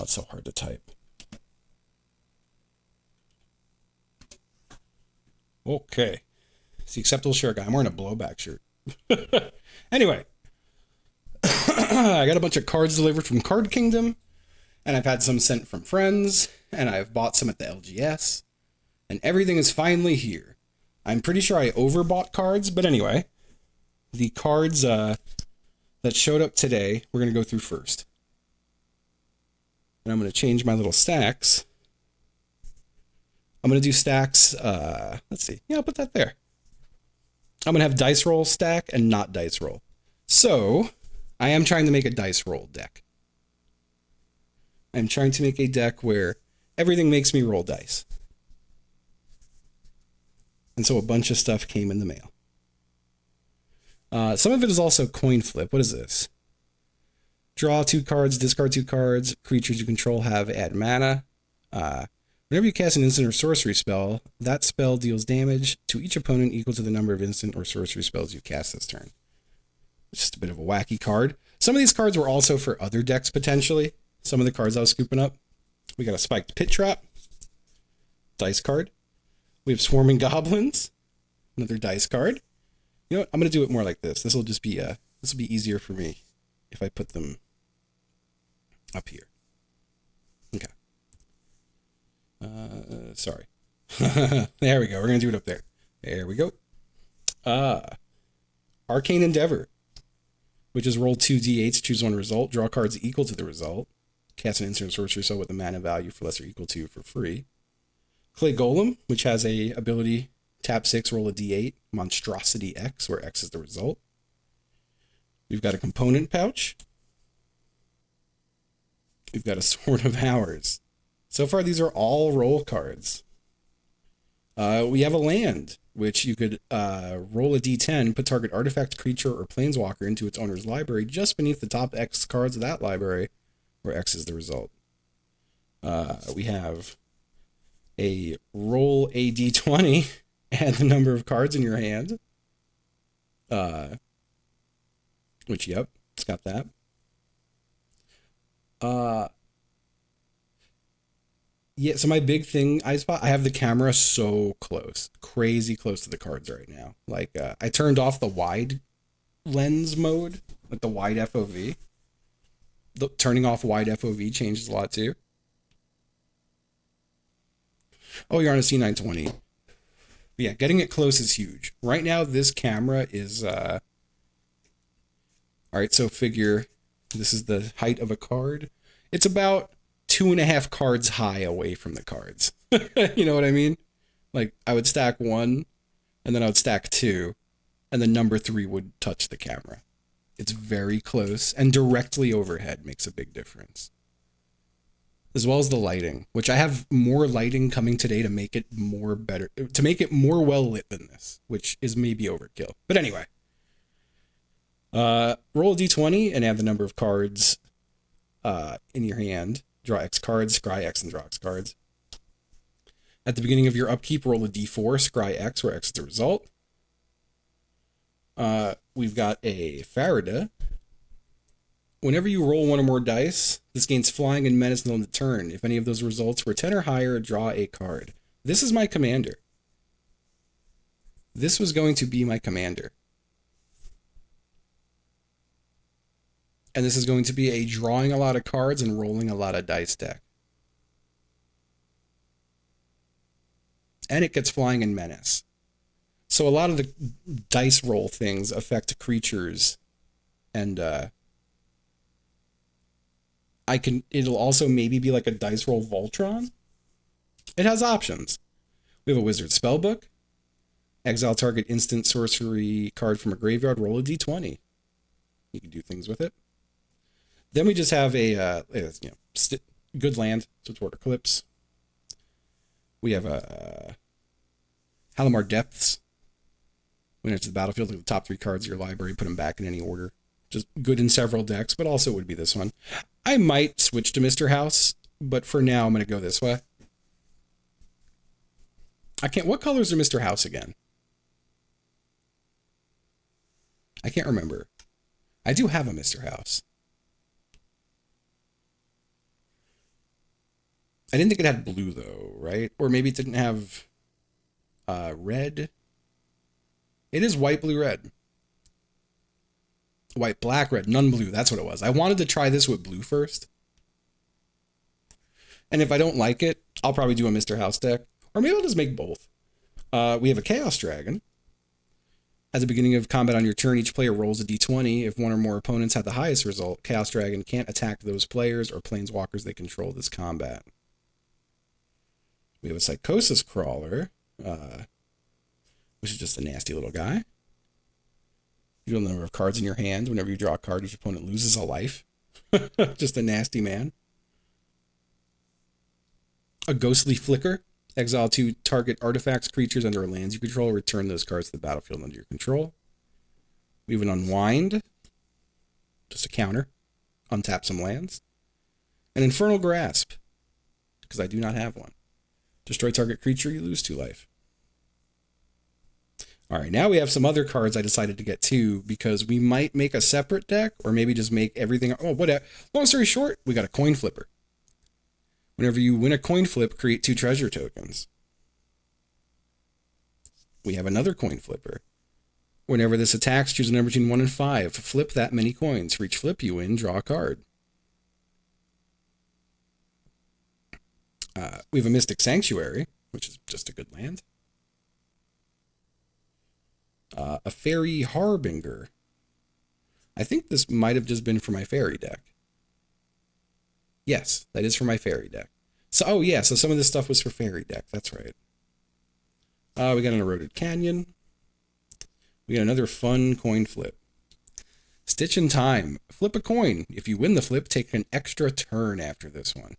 Oh, it's so hard to type. Okay. It's the acceptable shirt guy. I'm wearing a blowback shirt. Anyway, I got a bunch of cards delivered from Card Kingdom, and I've had some sent from friends, and I've bought some at the LGS, and everything is finally here. I'm pretty sure I overbought cards, but anyway, the cards that showed up today, we're going to go through first. And I'm going to change my little stacks. I'm going to do stacks, let's see. Yeah, I'll put that there. I'm going to have dice roll stack and not dice roll. So, I am trying to make a dice roll deck. I'm trying to make a deck where everything makes me roll dice. And so a bunch of stuff came in the mail. Some of it is also coin flip. What is this? Draw 2 cards, discard 2 cards. Creatures you control have add mana. Whenever you cast an instant or sorcery spell, that spell deals damage to each opponent equal to the number of instant or sorcery spells you cast this turn. It's just a bit of a wacky card. Some of these cards were also for other decks potentially. Some of the cards I was scooping up. We got a Spiked Pit Trap. Dice card. We have Swarming Goblins. Another dice card. You know what? I'm going to do it more like this. This will just be this will be easier for me if I put them up here. Okay. Sorry. There we go. We're going to do it up there. There we go. Arcane Endeavor, which is roll 2 d8s, choose one result, draw cards equal to the result, cast an instant sorcery spell with a mana value for less or equal to for free. Clay Golem, which has a ability, tap 6, roll a d8, Monstrosity X, where X is the result. We've got a component pouch. We've got a Sword of Hours. So far, these are all roll cards. We have a land, which you could roll a d10, put target artifact, creature, or planeswalker into its owner's library just beneath the top X cards of that library, where X is the result. We have a roll a d20 and the number of cards in your hand. Which, yep, it's got that. Yeah, so my big thing, I have the camera so close, crazy close to the cards right now. Like, I turned off the wide lens mode, like the wide FOV. Turning off wide FOV changes a lot too. Oh, you're on a C920. But yeah, getting it close is huge. Right now, this camera is, all right, so figure this is the height of a card. It's about 2.5 cards high away from the cards. You know what I mean? Like, I would stack 1, and then I would stack 2, and then number 3 would touch the camera. It's very close, and directly overhead makes a big difference. As well as the lighting, which I have more lighting coming today to make it more better, to make it more well lit than this, which is maybe overkill. But anyway, roll a d20 and add the number of cards in your hand. Draw X cards, scry X, and draw X cards. At the beginning of your upkeep, roll a d4, scry X, where X is the result. We've got a Farida. Whenever you roll 1 or more dice, this gains flying and menace until the turn. If any of those results were 10 or higher, draw a card. This is my commander. This was going to be my commander. And this is going to be a drawing a lot of cards and rolling a lot of dice deck. And it gets flying and menace. So a lot of the dice roll things affect creatures, and it'll also maybe be like a dice roll Voltron. It has options. We have a wizard spellbook. Exile target instant sorcery card from a graveyard, roll a d20. You can do things with it. Then we just have a good land, so it's Water Eclipse. We have a Halimar Depths. When it's the battlefield, look at the top 3 cards of your library, put them back in any order. Just good in several decks, but also would be this one. I might switch to Mr. House, but for now I'm going to go this way. What colors are Mr. House again? I can't remember. I do have a Mr. House. I didn't think it had blue though, right? Or maybe it didn't have red. It is white, blue, red. White, black, red, none blue. That's what it was. I wanted to try this with blue first. And if I don't like it, I'll probably do a Mr. House deck. Or maybe I'll just make both. We have a Chaos Dragon. At the beginning of combat on your turn, each player rolls a d20. If one or more opponents have the highest result, Chaos Dragon can't attack those players or planeswalkers they control this combat. We have a Psychosis Crawler, which is just a nasty little guy. You know the number of cards in your hand. Whenever you draw a card, each opponent loses a life. Just a nasty man. A Ghostly Flicker. Exile 2 target artifacts, creatures, and/or lands you control. Return those cards to the battlefield under your control. We have an Unwind. Just a counter. Untap some lands. An Infernal Grasp. Because I do not have one. Destroy target creature, you lose 2 life. Alright, now we have some other cards I decided to get too, because we might make a separate deck, or maybe just make everything... Oh, whatever. Long story short, we got a Coin Flipper. Whenever you win a coin flip, create 2 treasure tokens. We have another coin flipper. Whenever this attacks, choose a number between 1 and 5. Flip that many coins. For each flip you win, draw a card. We have a Mystic Sanctuary, which is just a good land. A Fairy Harbinger. I think this might have just been for my fairy deck. Yes, that is for my fairy deck. So, oh yeah, so some of this stuff was for fairy deck. That's right. We got an Eroded Canyon. We got another fun coin flip. Stitch in Time. Flip a coin. If you win the flip, take an extra turn after this one.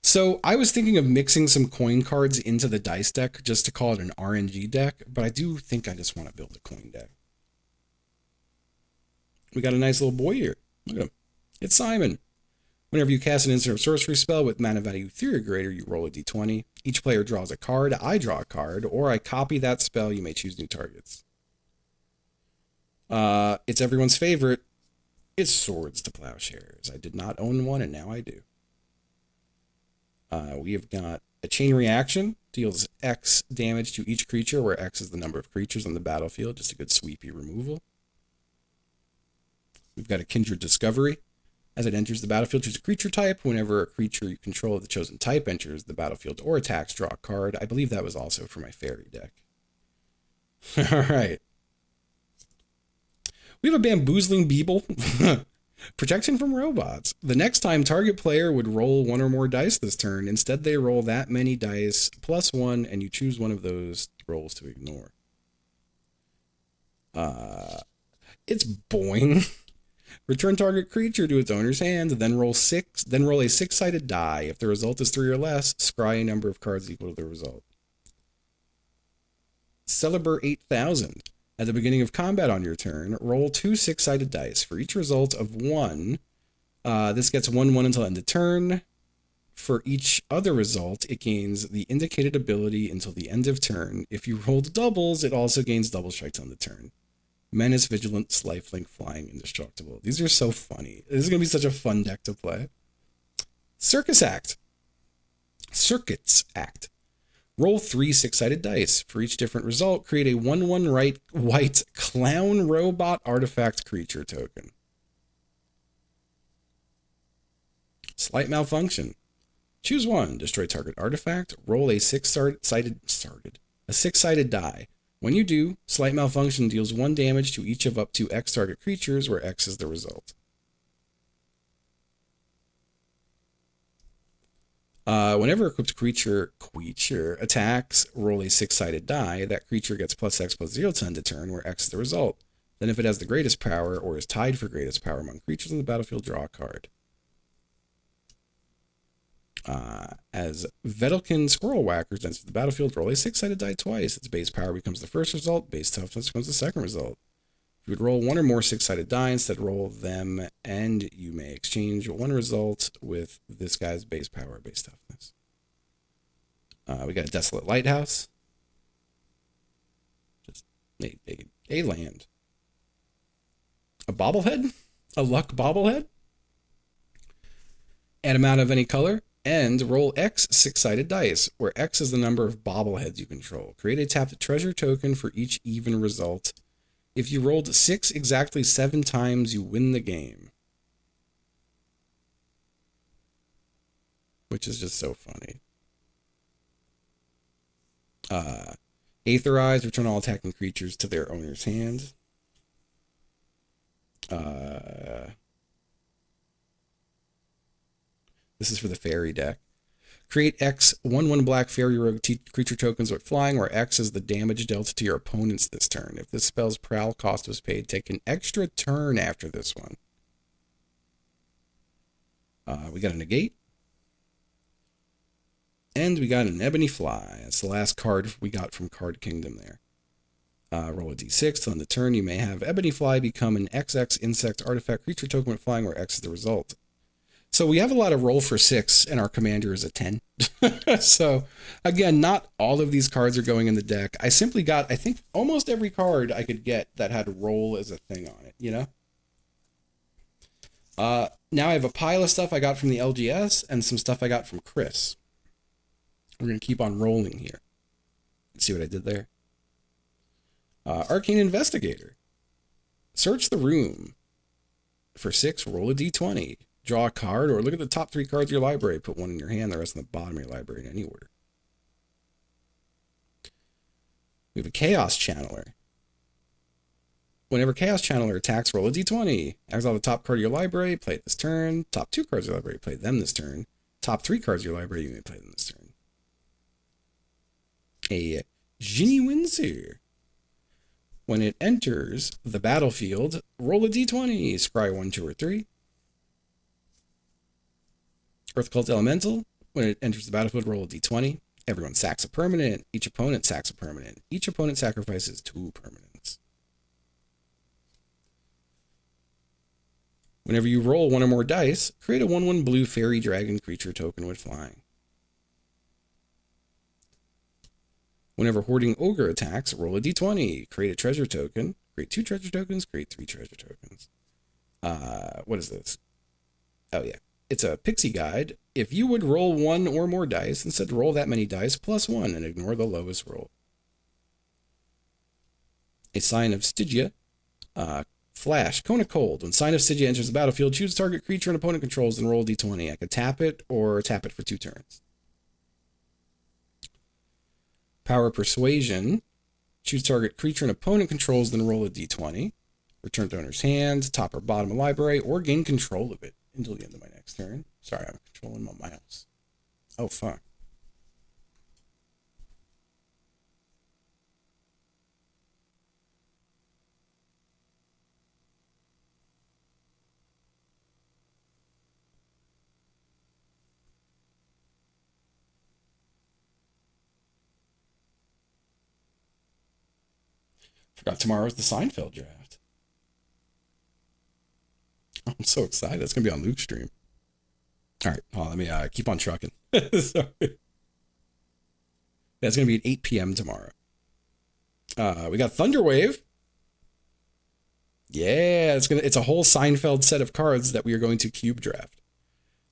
So I was thinking of mixing some coin cards into the dice deck just to call it an RNG deck, but I do think I just want to build a coin deck. We got a nice little boy here. Look at him. It's Simon. Whenever you cast an instant or sorcery spell with mana value 3 or greater, you roll a d20. Each player draws a card, I draw a card, or I copy that spell. You may choose new targets. It's everyone's favorite. It's Swords to Plowshares. I did not own one, and now I do. We have got a Chain Reaction. Deals X damage to each creature, where X is the number of creatures on the battlefield. Just a good sweepy removal. We've got a Kindred Discovery. As it enters the battlefield, choose a creature type. Whenever a creature you control of the chosen type enters the battlefield or attacks, draw a card. I believe that was also for my fairy deck. All right. We have a Bamboozling Beeble. Protection from robots. The next time target player would roll 1 or more dice this turn, instead they roll that many dice plus 1, and you choose one of those rolls to ignore. It's boing. Return target creature to its owner's hand, then roll a 6-sided die. If the result is 3 or less, scry a number of cards equal to the result. Celebrate 8000. At the beginning of combat on your turn, roll 2 6-sided dice. For each result of 1, this gets 1/1 until end of turn. For each other result, it gains the indicated ability until the end of turn. If you rolled doubles, it also gains double strikes on the turn. Menace, Vigilance, Lifelink, Flying, Indestructible. These are so funny. This is going to be such a fun deck to play. Circuits Act. Roll 3 6-sided dice. For each different result, create a 1/1 white clown robot artifact creature token. Slight Malfunction. Choose one. Destroy target artifact. Roll a 6-sided die. When you do, Slight Malfunction deals 1 damage to each of up to X target creatures, where X is the result. Whenever a equipped creature attacks, roll a 6-sided die. That creature gets +X +0 to end a turn, where X is the result. Then if it has the greatest power, or is tied for greatest power among creatures on the battlefield, draw a card. As Vedelkin Squirrel Whackers enters the battlefield, roll a 6-sided die twice. Its base power becomes the first result, base toughness becomes the second result. If you would roll 1 or more 6-sided die, instead roll them, and you may exchange 1 result with this guy's base power, base toughness. We got a Desolate Lighthouse. Just a land. A bobblehead? A luck bobblehead? Add a mana of any color. And roll X 6-sided dice, where X is the number of bobbleheads you control. Create a tapped treasure token for each even result. If you rolled 6 exactly 7 times, you win the game. Which is just so funny. Aetherize, return all attacking creatures to their owner's hand. This is for the fairy deck. Create X 1/1 black fairy rogue creature tokens with flying, where X is the damage dealt to your opponents this turn. If this spell's prowl cost was paid, take an extra turn after this one. We got a negate. And we got an Ebony Fly. That's the last card we got from Card Kingdom there. Roll a d6. On the turn, you may have Ebony Fly become an XX insect artifact creature token with flying, where X is the result. So we have a lot of roll for 6, and our commander is a 10. So, again, not all of these cards are going in the deck. I simply got, I think, almost every card I could get that had roll as a thing on it, you know? Now I have a pile of stuff I got from the LGS and some stuff I got from Chris. We're going to keep on rolling here. See what I did there? Arcane Investigator. Search the room. For 6, roll a d20. Draw a card, or look at the top 3 cards of your library. Put one in your hand, the rest in the bottom of your library in any order. We have a Chaos Channeler. Whenever Chaos Channeler attacks, roll a d20. Exile the top card of your library, play it this turn. Top 2 cards of your library, play them this turn. Top 3 cards of your library, you may play them this turn. A Ginny Windsor. When it enters the battlefield, roll a d20. Scry 1, 2, or 3. Earth Cult Elemental. When it enters the battlefield, roll a d20. Everyone sacks a permanent. Each opponent sacks a permanent. Each opponent sacrifices 2 permanents. Whenever you roll 1 or more dice, create a 1/1 blue fairy dragon creature token with flying. Whenever Hoarding Ogre attacks, roll a d20. Create a treasure token. Create 2 treasure tokens. Create 3 treasure tokens. What is this? Oh, yeah. It's a pixie guide. If you would roll 1 or more dice, instead roll that many dice plus 1 and ignore the lowest roll. A Sign of Stygia. Flash. Cone of Cold. When Sign of Stygia enters the battlefield, choose a target creature an opponent controls and roll a d20. I could tap it or tap it for 2 turns. Power Persuasion. Choose target creature an opponent controls, then roll a d20. Return to owner's hand, top or bottom of library, or gain control of it until the end of my next turn. Sorry, I'm controlling my mouse. Oh, fuck. Forgot tomorrow's the Seinfeld draft. I'm so excited. It's going to be on Luke's stream. All right, let me keep on trucking. Sorry. That's going to be at 8 p.m. tomorrow. We got Thunderwave. Yeah, it's a whole Seinfeld set of cards that we are going to cube draft.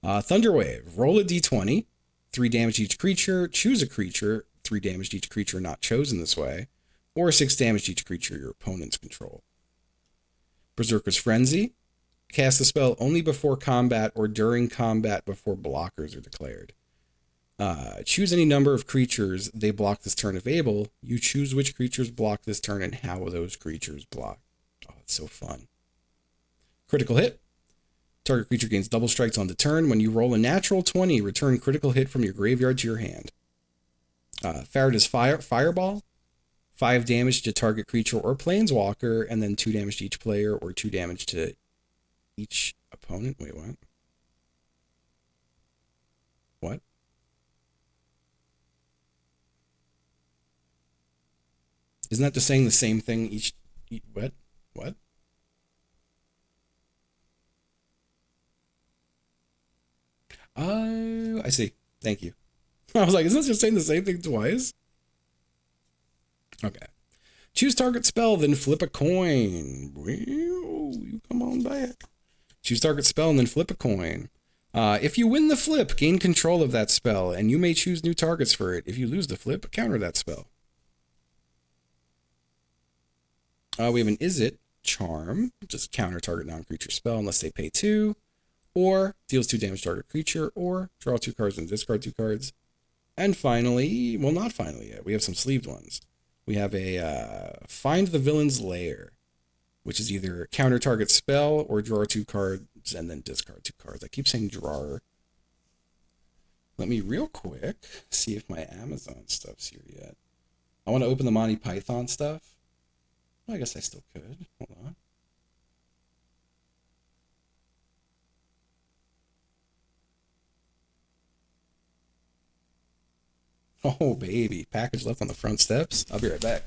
Thunderwave. Roll a d20. 3 damage each creature. Choose a creature. 3 damage each creature not chosen this way. Or 6 damage each creature your opponents control. Berserker's Frenzy. Cast the spell only before combat or during combat before blockers are declared. Choose any number of creatures they block this turn if able. You choose which creatures block this turn and how those creatures block. Oh, that's so fun. Critical hit. Target creature gains double strikes on the turn. When you roll a natural 20, return critical hit from your graveyard to your hand. Faraday's Fireball. 5 damage to target creature or planeswalker, and then 2 damage to each player or 2 damage to each opponent. Wait, what? What? Isn't that just saying the same thing each what? What? Oh, I see. Thank you. I was like, isn't this just saying the same thing twice? Okay. Choose target spell, then flip a coin. Well, you come on back. Choose target spell and then flip a coin. If you win the flip, gain control of that spell, and you may choose new targets for it. If you lose the flip, counter that spell. We have an Is It Charm, just counter target non-creature spell unless they pay 2, or deals 2 damage to target creature, or draw 2 cards and discard 2 cards. And finally, well, not finally yet, we have some sleeved ones. We have a Find the Villain's Lair, which is either counter target spell or draw 2 cards and then discard 2 cards. I keep saying drawer. Let me real quick see if my Amazon stuff's here yet. I want to open the Monty Python stuff. Well, I guess I still could. Hold on. Oh, baby. Package left on the front steps. I'll be right back.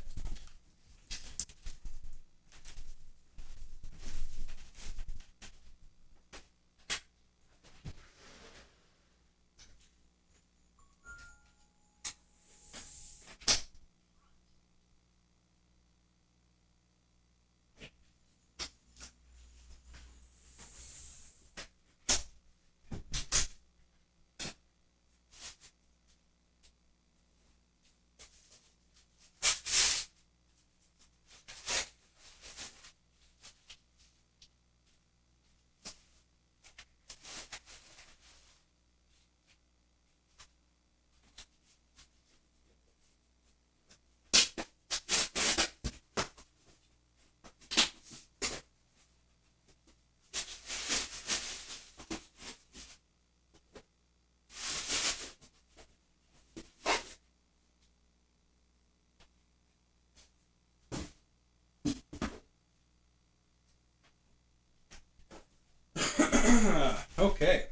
Okay.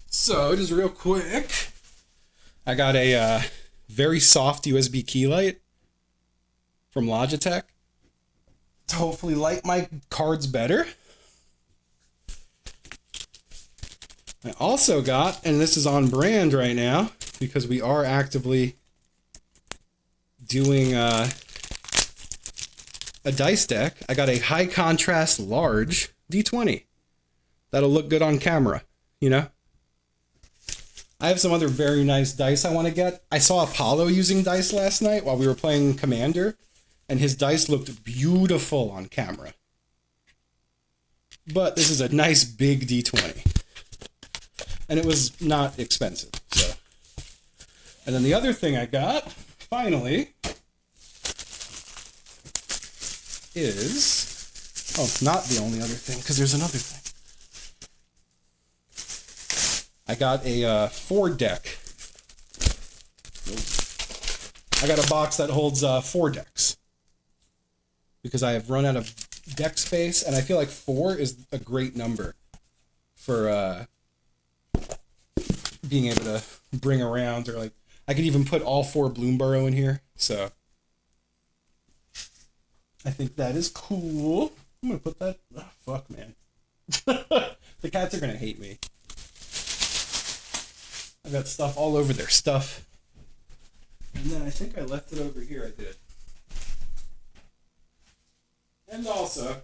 So, just real quick, I got a very soft USB key light from Logitech to hopefully light my cards better. I also got, and this is on brand right now, because we are actively doing a dice deck, I got a high contrast large D20. That'll look good on camera, you know? I have some other very nice dice I want to get. I saw Apollo using dice last night while we were playing Commander, and his dice looked beautiful on camera. But this is a nice big D20. And it was not expensive, so. And then the other thing I got, finally, is, oh, not the only other thing, because there's another thing. I got a 4 deck. I got a box that holds 4 decks. Because I have run out of deck space, and I feel like 4 is a great number for being able to bring around, or like, I could even put all 4 Bloomburrow in here, so I think that is cool. I'm gonna put that, oh, fuck, man. The cats are gonna hate me. I've got stuff all over their stuff. And then I think I left it over here. I did. And also,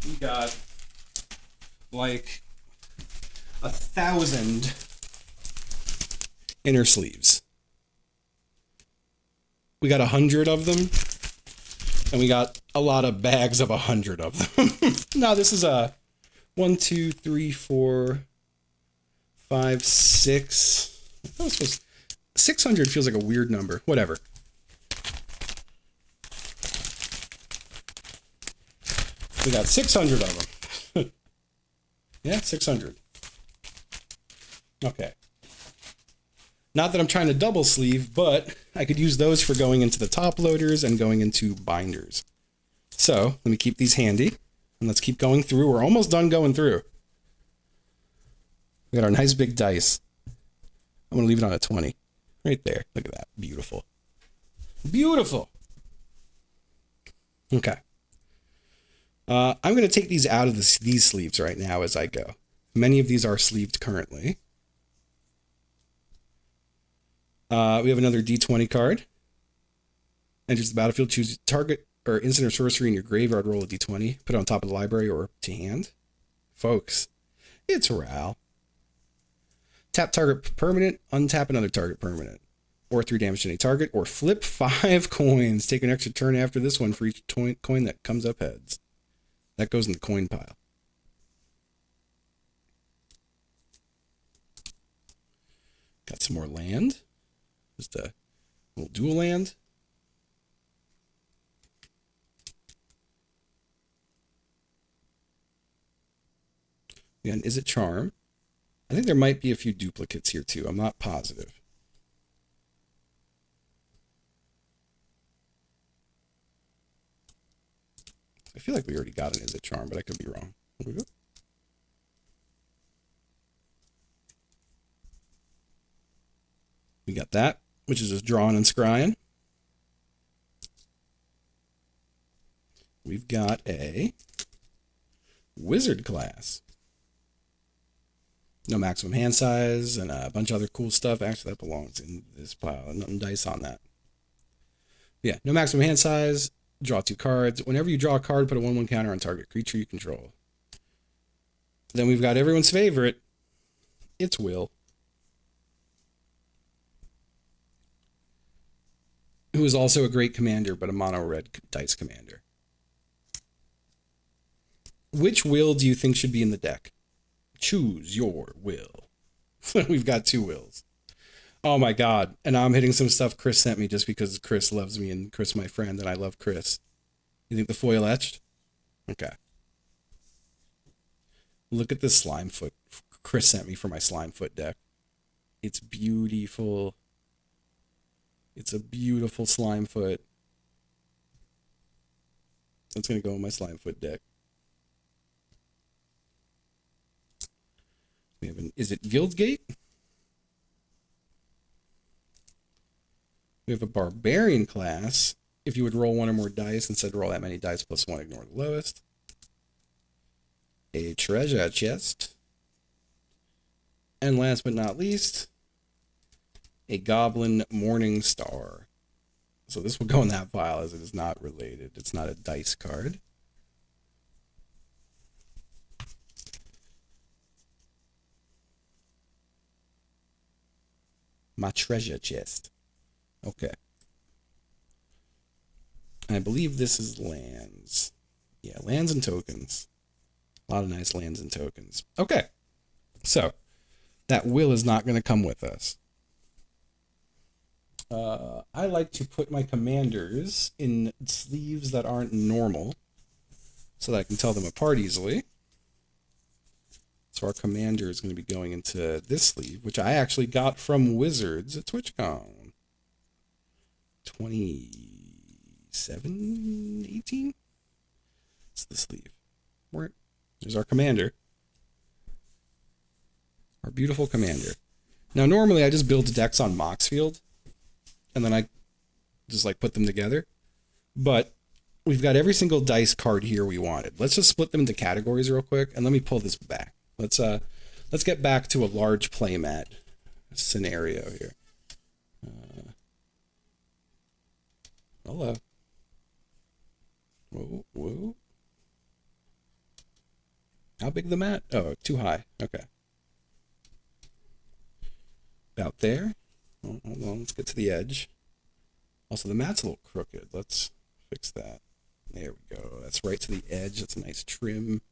we got like 1,000 inner sleeves. We got 100 of them, and we got a lot of bags of 100 of them. No, this is a 1, 2, 3, 4, 5, 6. I thought it was supposed 600 feels like a weird number. Whatever. We got 600 of them. Yeah, 600. Okay. Not that I'm trying to double sleeve, but I could use those for going into the top loaders and going into binders. So, let me keep these handy, and let's keep going through. We're almost done going through. We got our nice big dice. I'm going to leave it on a 20. Right there. Look at that. Beautiful. Beautiful. Okay. I'm going to take these out of these sleeves right now as I go. Many of these are sleeved currently. We have another D20 card. Enters the battlefield. Choose target or instant or sorcery in your graveyard. Roll a D20. Put it on top of the library or to hand. Folks, It's Ral. Tap target permanent, untap another target permanent. Or 3 damage to any target, or flip 5 coins. Take an extra turn after this one for each coin that comes up heads. That goes in the coin pile. Got some more land. Just a little dual land. And is it Charm? I think there might be a few duplicates here too. I'm not positive. I feel like we already got an Is It Charm, but I could be wrong. Here we go. We got that, which is just drawing and scrying. We've got a wizard class. No maximum hand size and a bunch of other cool stuff. Actually, that belongs in this pile. Nothing dice on that. Yeah, no maximum hand size. Draw 2 cards. Whenever you draw a card, put a 1/1 counter on target creature you control. Then we've got everyone's favorite. It's Will, who is also a great commander, but a mono red dice commander. Which Will do you think should be in the deck? Choose your Will. We've got 2 Wills. Oh my God. And I'm hitting some stuff Chris sent me just because Chris loves me and Chris my friend and I love Chris. You think the foil etched? Okay. Look at this Slimefoot Chris sent me for my Slimefoot deck. It's beautiful. It's a beautiful Slimefoot. That's going to go in my Slimefoot deck. We have an, is it Guildgate? We have a Barbarian class. If you would roll 1 or more dice, instead roll that many dice plus 1, ignore the lowest. A treasure chest. And last but not least, a Goblin Morning Star. So this will go in that file as it is not related. It's not a dice card. My treasure chest. Okay. I believe this is lands. Yeah, lands and tokens. A lot of nice lands and tokens. Okay. So, that Will is not going to come with us. I like to put my commanders in sleeves that aren't normal so that I can tell them apart easily. So our commander is going to be going into this sleeve, which I actually got from Wizards at TwitchCon. 2018? It's the sleeve. There's our commander. Our beautiful commander. Now, normally I just build decks on Moxfield, and then I just like put them together. But we've got every single dice card here we wanted. Let's just split them into categories real quick, and let me pull this back. Let's get back to a large playmat scenario here. Hello. Whoa. How big the mat? Oh, too high. Okay. About there. Oh, hold on, let's get to the edge. Also, the mat's a little crooked. Let's fix that. There we go. That's right to the edge. That's a nice trim.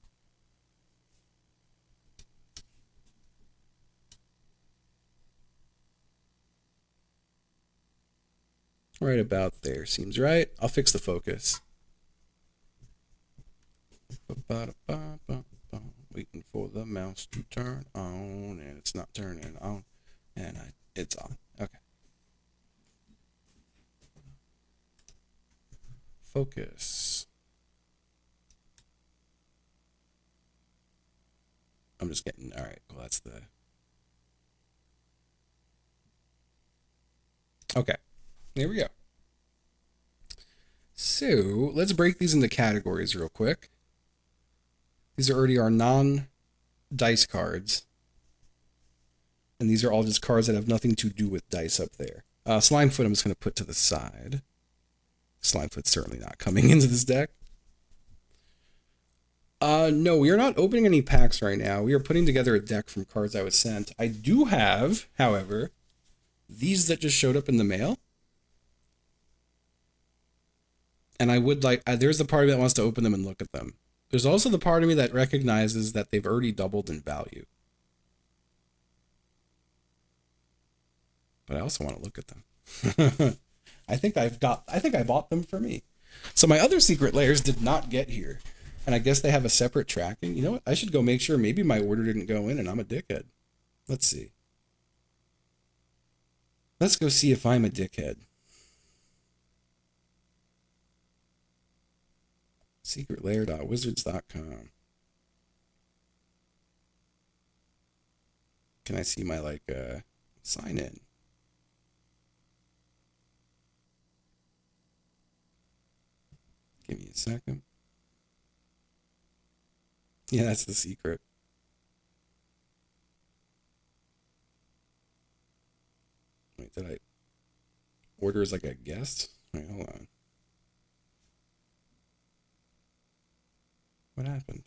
Right about there seems right. I'll fix the focus. Waiting for the mouse to turn on, and it's not turning on, and it's on. Okay. Focus. I'm just getting, all right, well, that's the, okay. There we go. So let's break these into categories real quick. These are already our non-dice cards. And these are all just cards that have nothing to do with dice up there. Slimefoot I'm just going to put to the side. Slimefoot's certainly not coming into this deck. No, we are not opening any packs right now. We are putting together a deck from cards I was sent. I do have, however, these that just showed up in the mail. And I would like, there's the part of me that wants to open them and look at them. There's also the part of me that recognizes that they've already doubled in value. But I also want to look at them. I think I bought them for me. So my other secret layers did not get here. And I guess they have a separate tracking. You know what? I should go make sure maybe my order didn't go in and I'm a dickhead. Let's see. Let's go see if I'm a dickhead. secretlayer.wizards.com. Can I see my sign in? Give me a second. Yeah, that's the secret. Wait, did I order as like a guest? Wait, hold on. What happened?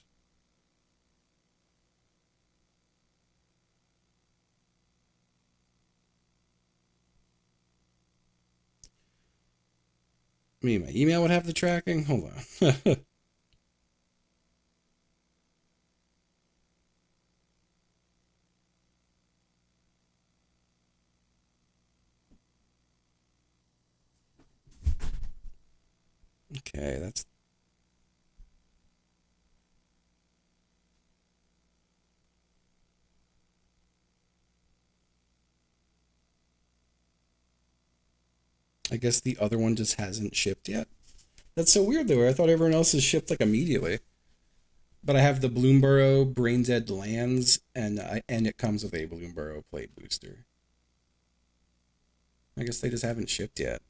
Me, my email would have the tracking? Hold on. Okay, that's... I guess the other one just hasn't shipped yet. That's so weird though. I thought everyone else is shipped like immediately. But I have the Bloomborough Brain Dead Lands, and it comes with a Bloomborough Plate Booster. I guess they just haven't shipped yet.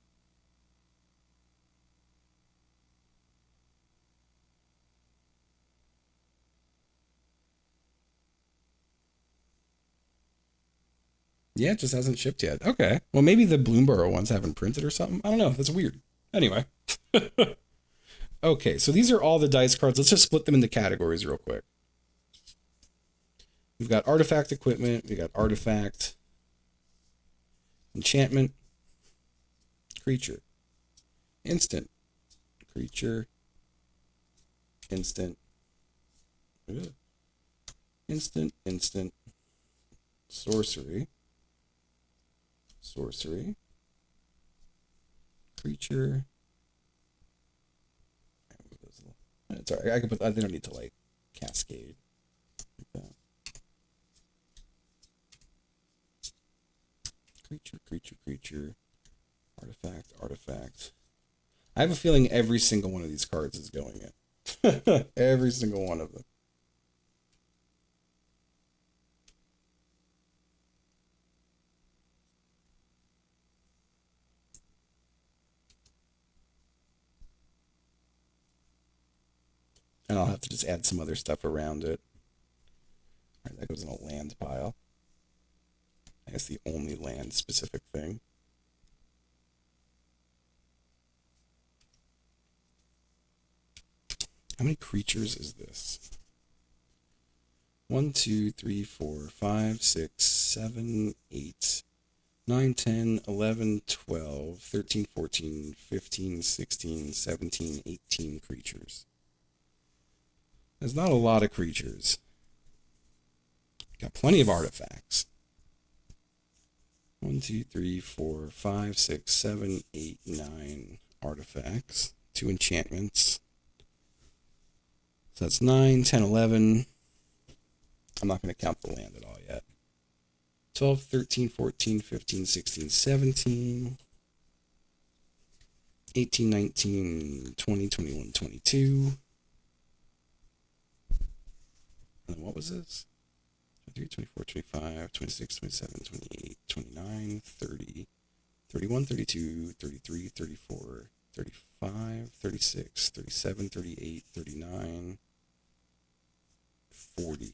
Yeah, it just hasn't shipped yet. Okay. Well, maybe the Bloomborough ones haven't printed or something. I don't know. That's weird. Anyway. Okay, so these are all the dice cards. Let's just split them into categories real quick. We've got artifact equipment. We got artifact, enchantment, creature, instant, creature, instant, instant, sorcery, creature. It's alright. I can put. They don't need to like cascade like that. Creature. Artifact. I have a feeling every single one of these cards is going in. Every single one of them. And I'll have to just add some other stuff around it. All right, that goes in a land pile. I guess the only land specific thing. How many creatures is this? 1, 2, 3, 4, 5, 6, 7, 8, 9, 10, 11, 12, 13, 14, 15, 16, 17, 18 creatures. There's not a lot of creatures. Got plenty of artifacts. 1, 2, 3, 4, 5, 6, 7, 8, 9 artifacts. 2 enchantments. So that's 9, 10, 11. I'm not going to count the land at all yet. 12, 13, 14, 15, 16, 17. 18, 19, 20, 21, 22. And then what was this? 23, 24, 25, 26, 27, 28, 29, 30, 31, 32, 33, 34, 35, 36, 37, 38, 39, 40.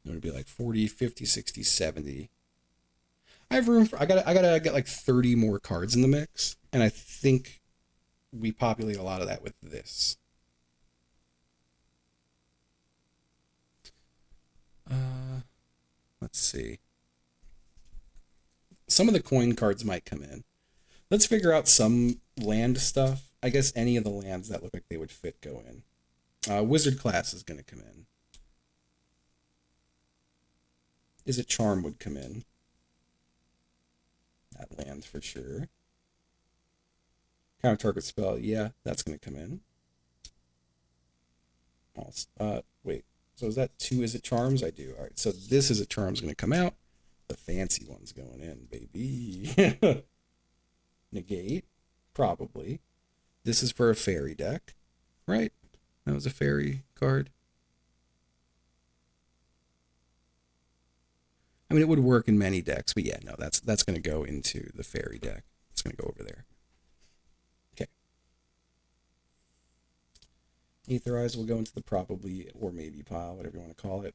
It would be like 40, 50, 60, 70. I have room for, I gotta get like 30 more cards in the mix. And I think we populate a lot of that with this. Let's see. Some of the coin cards might come in. Let's figure out some land stuff. I guess any of the lands that look like they would fit go in. Wizard class is going to come in. Is it Charm would come in? That land for sure. Counter target spell, yeah, that's going to come in. Wait, so is that 2 Is It Charms? I do. All right, so this Is It Charms going to come out. The fancy one's going in, baby. Negate, probably. This is for a fairy deck, right? That was a fairy card. I mean, it would work in many decks, but yeah, no, that's going to go into the fairy deck. It's going to go over there. Okay. Aetherize will go into the probably or maybe pile, whatever you want to call it.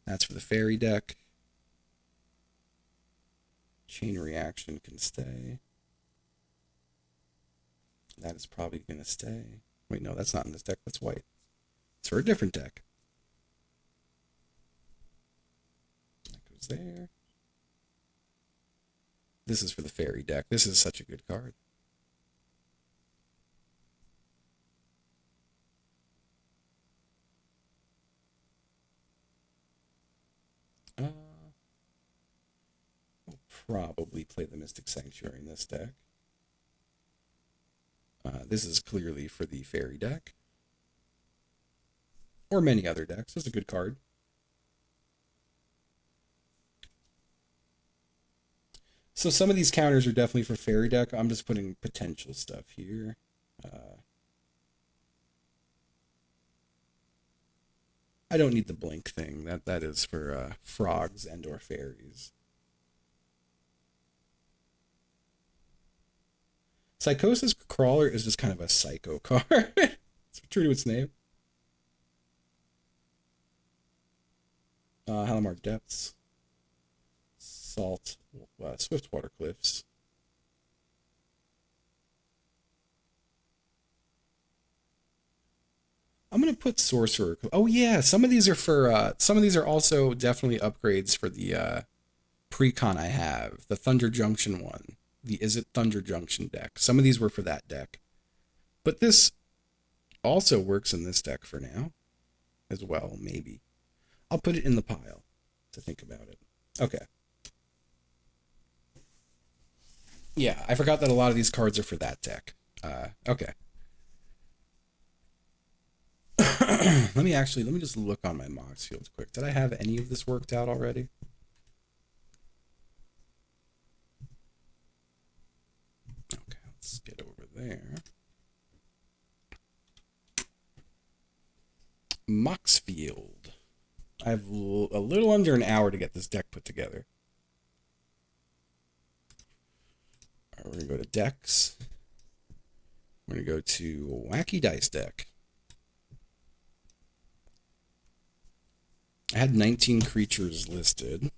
That's for the fairy deck. Chain Reaction can stay. That is probably going to stay. Wait, no, that's not in this deck. That's white. It's for a different deck. That goes there. This is for the fairy deck. This is such a good card. I'll probably play the Mystic Sanctuary in this deck. This is clearly for the fairy deck. Or many other decks. It's a good card. So some of these counters are definitely for fairy deck. I'm just putting potential stuff here. I don't need the blink thing. That is for frogs and or fairies. Psychosis Crawler is just kind of a psycho card. It's true to its name. Halimar Depths. Salt. Swiftwater Cliffs. I'm going to put Sorcerer. Oh, yeah. Some of these are for... some of these are also definitely upgrades for the pre-con I have. The Thunder Junction one. The Is It Thunder Junction deck. Some of these were for that deck. But this also works in this deck for now. As well, maybe. I'll put it in the pile to think about it. Okay. Yeah, I forgot that a lot of these cards are for that deck. Okay. Let me just look on my Mox fields quick. Did I have any of this worked out already? Okay, let's get over there. Mox field. I have a little under an hour to get this deck put together. All right, we're going to go to decks. We're going to go to Wacky Dice deck. I had 19 creatures listed.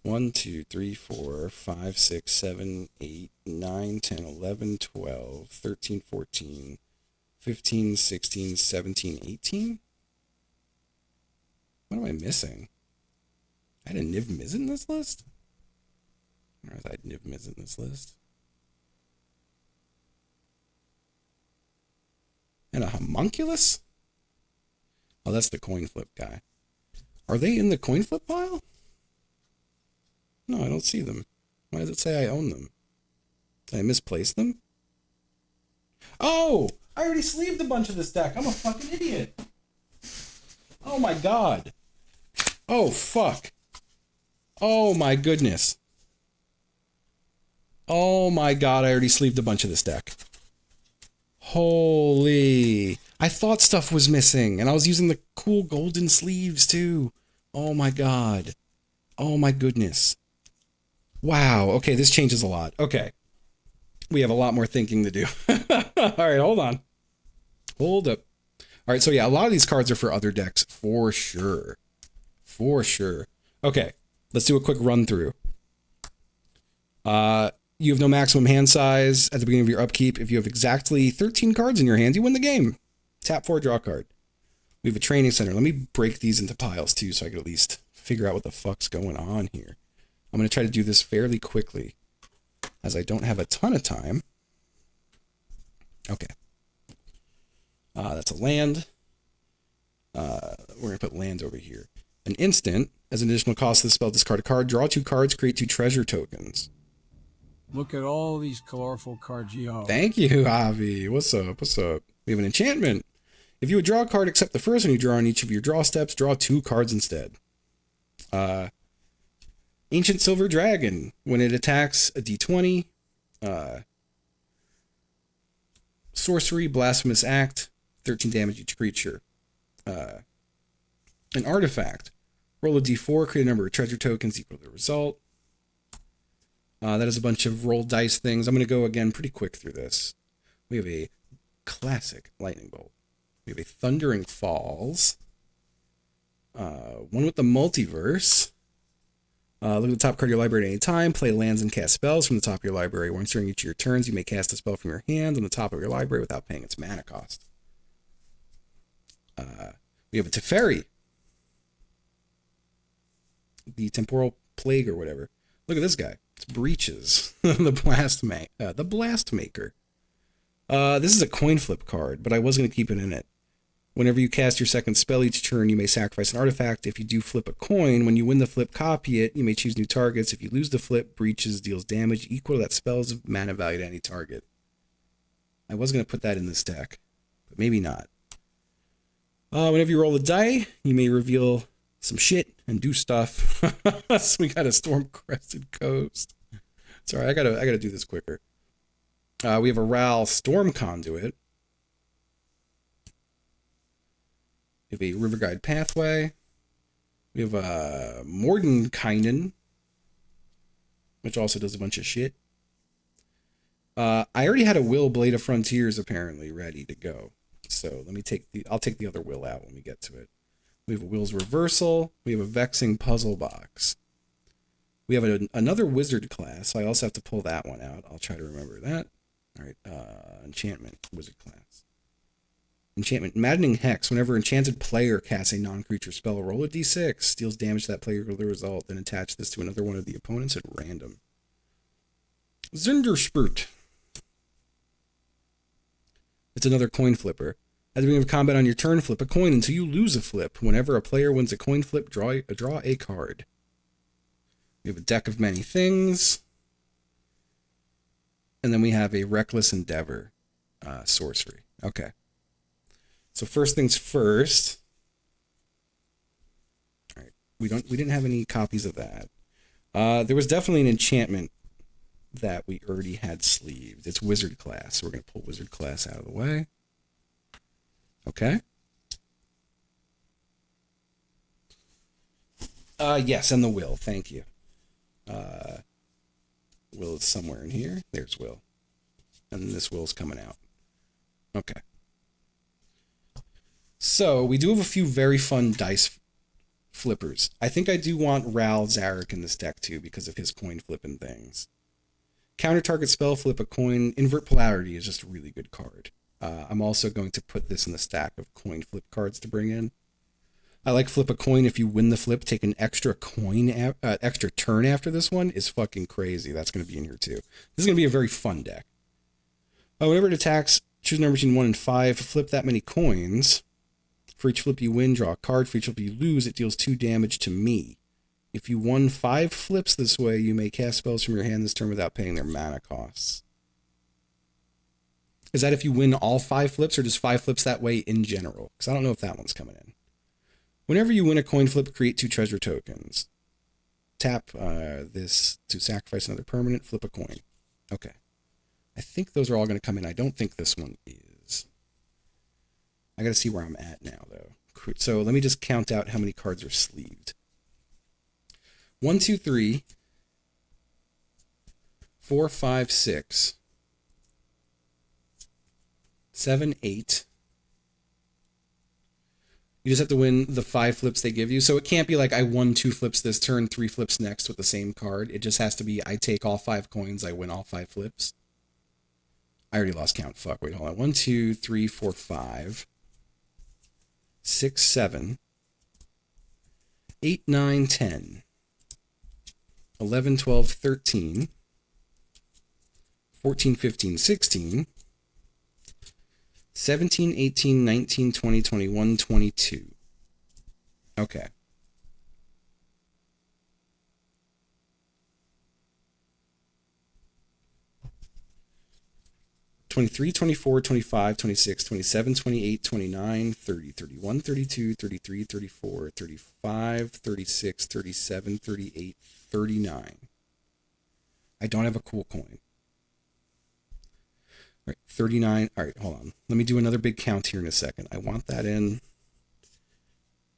1, 2, 3, 4, 5, 6, 7, 8, 9, 10, 11, 12, 13, 14, 15, 16, 17, 18? What am I missing? I had a Niv Mizzet in this list? Or was I Niv Mizzet in this list? And a Homunculus? Oh, that's the coin flip guy. Are they in the coin flip pile? No, I don't see them. Why does it say I own them? Did I misplace them? Oh! I already sleeved a bunch of this deck. I'm a fucking idiot. Oh my god. Oh, fuck. Oh my goodness. Oh my god, I already sleeved a bunch of this deck. Holy. I thought stuff was missing, and I was using the cool golden sleeves too. Oh my god. Oh my goodness. Wow. Okay, this changes a lot. Okay. We have a lot more thinking to do. All right, hold on. Hold up. All right, so yeah, a lot of these cards are for other decks for sure. For sure. Okay, let's do a quick run through. You have no maximum hand size at the beginning of your upkeep. If you have exactly 13 cards in your hand, you win the game. Tap 4, draw a card. We have a training center. Let me break these into piles too so I can at least figure out what the fuck's going on here. I'm going to try to do this fairly quickly as I don't have a ton of time. Okay. That's a land. We're going to put land over here. An instant. As an additional cost of the spell, discard a card. Draw 2 cards. Create 2 treasure tokens. Look at all these colorful cards you have. Thank you, Avi. What's up? What's up? We have an enchantment. If you would draw a card except the first one you draw on each of your draw steps, draw 2 cards instead. Ancient Silver Dragon. When it attacks a d20, sorcery, blasphemous act, 13 damage each creature. An artifact. Roll a d4, create a number of treasure tokens equal to the result. That is a bunch of roll dice things. I'm going to go again pretty quick through this. We have a classic lightning bolt. We have a Thundering Falls. One with the multiverse. Look at the top card of your library at any time. Play lands and cast spells from the top of your library. Once during each of your turns, you may cast a spell from your hand on the top of your library without paying its mana cost. We have a Teferi. The Temporal Plague or whatever. Look at this guy. It's Breaches. The Blast Maker. This is a coin flip card, but I was going to keep it in it. Whenever you cast your second spell each turn, you may sacrifice an artifact. If you do flip a coin, when you win the flip, copy it. You may choose new targets. If you lose the flip, Breaches deals damage equal to that spell's mana value to any target. I was going to put that in this deck, but maybe not. Whenever you roll a die, you may reveal some shit and do stuff. So we got a Storm-Crested Coast. Sorry, I gotta do this quicker. We have a Ral Storm Conduit. We have a River Guide Pathway. We have a Mordenkainen, which also does a bunch of shit. I already had a Will Blade of Frontiers apparently ready to go. So I'll take the other Will out when we get to it. We have a Will's Reversal. We have a Vexing Puzzle Box. We have another Wizard class, so I also have to pull that one out. I'll try to remember that. All right, Enchantment, Wizard class. Enchantment, Maddening Hex. Whenever enchanted player casts a non-creature spell, roll a d6, deals damage to that player with the result, then attach this to another one of the opponents at random. Zunderspurt. It's another coin flipper. At the beginning of combat on your turn, flip a coin until you lose a flip. Whenever a player wins a coin flip, draw a card. We have a Deck of Many Things. And then we have a Reckless Endeavor sorcery. Okay. So first things first. All right. We didn't have any copies of that. There was definitely an enchantment that we already had sleeved. It's Wizard class. So we're going to pull Wizard class out of the way. Okay. Yes, and the Will. Thank you. Will is somewhere in here. There's Will. And this Will's coming out. Okay. So, we do have a few very fun dice flippers. I think I do want Ral Zarek in this deck too because of his coin flipping things. Counter target spell, flip a coin. Invert Polarity is just a really good card. I'm also going to put this in the stack of coin flip cards to bring in. I like flip a coin. If you win the flip, take an extra coin, extra turn after this one is fucking crazy. That's going to be in here too. This is going to be a very fun deck. Whenever it attacks, choose a number between 1 and 5. Flip that many coins. For each flip you win, draw a card. For each flip you lose, it deals 2 damage to me. If you won 5 flips this way, you may cast spells from your hand this turn without paying their mana costs. Is that if you win all 5 flips, or just 5 flips that way in general? Because I don't know if that one's coming in. Whenever you win a coin flip, create 2 treasure tokens. Tap this to sacrifice another permanent, flip a coin. Okay. I think those are all going to come in. I don't think this one is. I got to see where I'm at now, though. So let me just count out how many cards are sleeved. 1, 2, 3, 4, 5, 6, 7, 8. You just have to win the 5 flips they give you. So it can't be like I won 2 flips this turn, 3 flips next with the same card. It just has to be I take all 5 coins, I win all 5 flips. I already lost count. Fuck, wait, hold on. 1, 2, 3, 4, 5, 6, 7, 8, 9, 10, 11, 12, 13, 14, 15, 16, 17, 18, 19, 20, 21, 22. Okay. 23, 24, 25, 26, 27, 28, 29, 30, 31, 32, 33, 34, 35, 36, 37, 38, 39. I don't have a cool coin. All right, 39. All right, hold on. Let me do another big count here in a second. I want that in.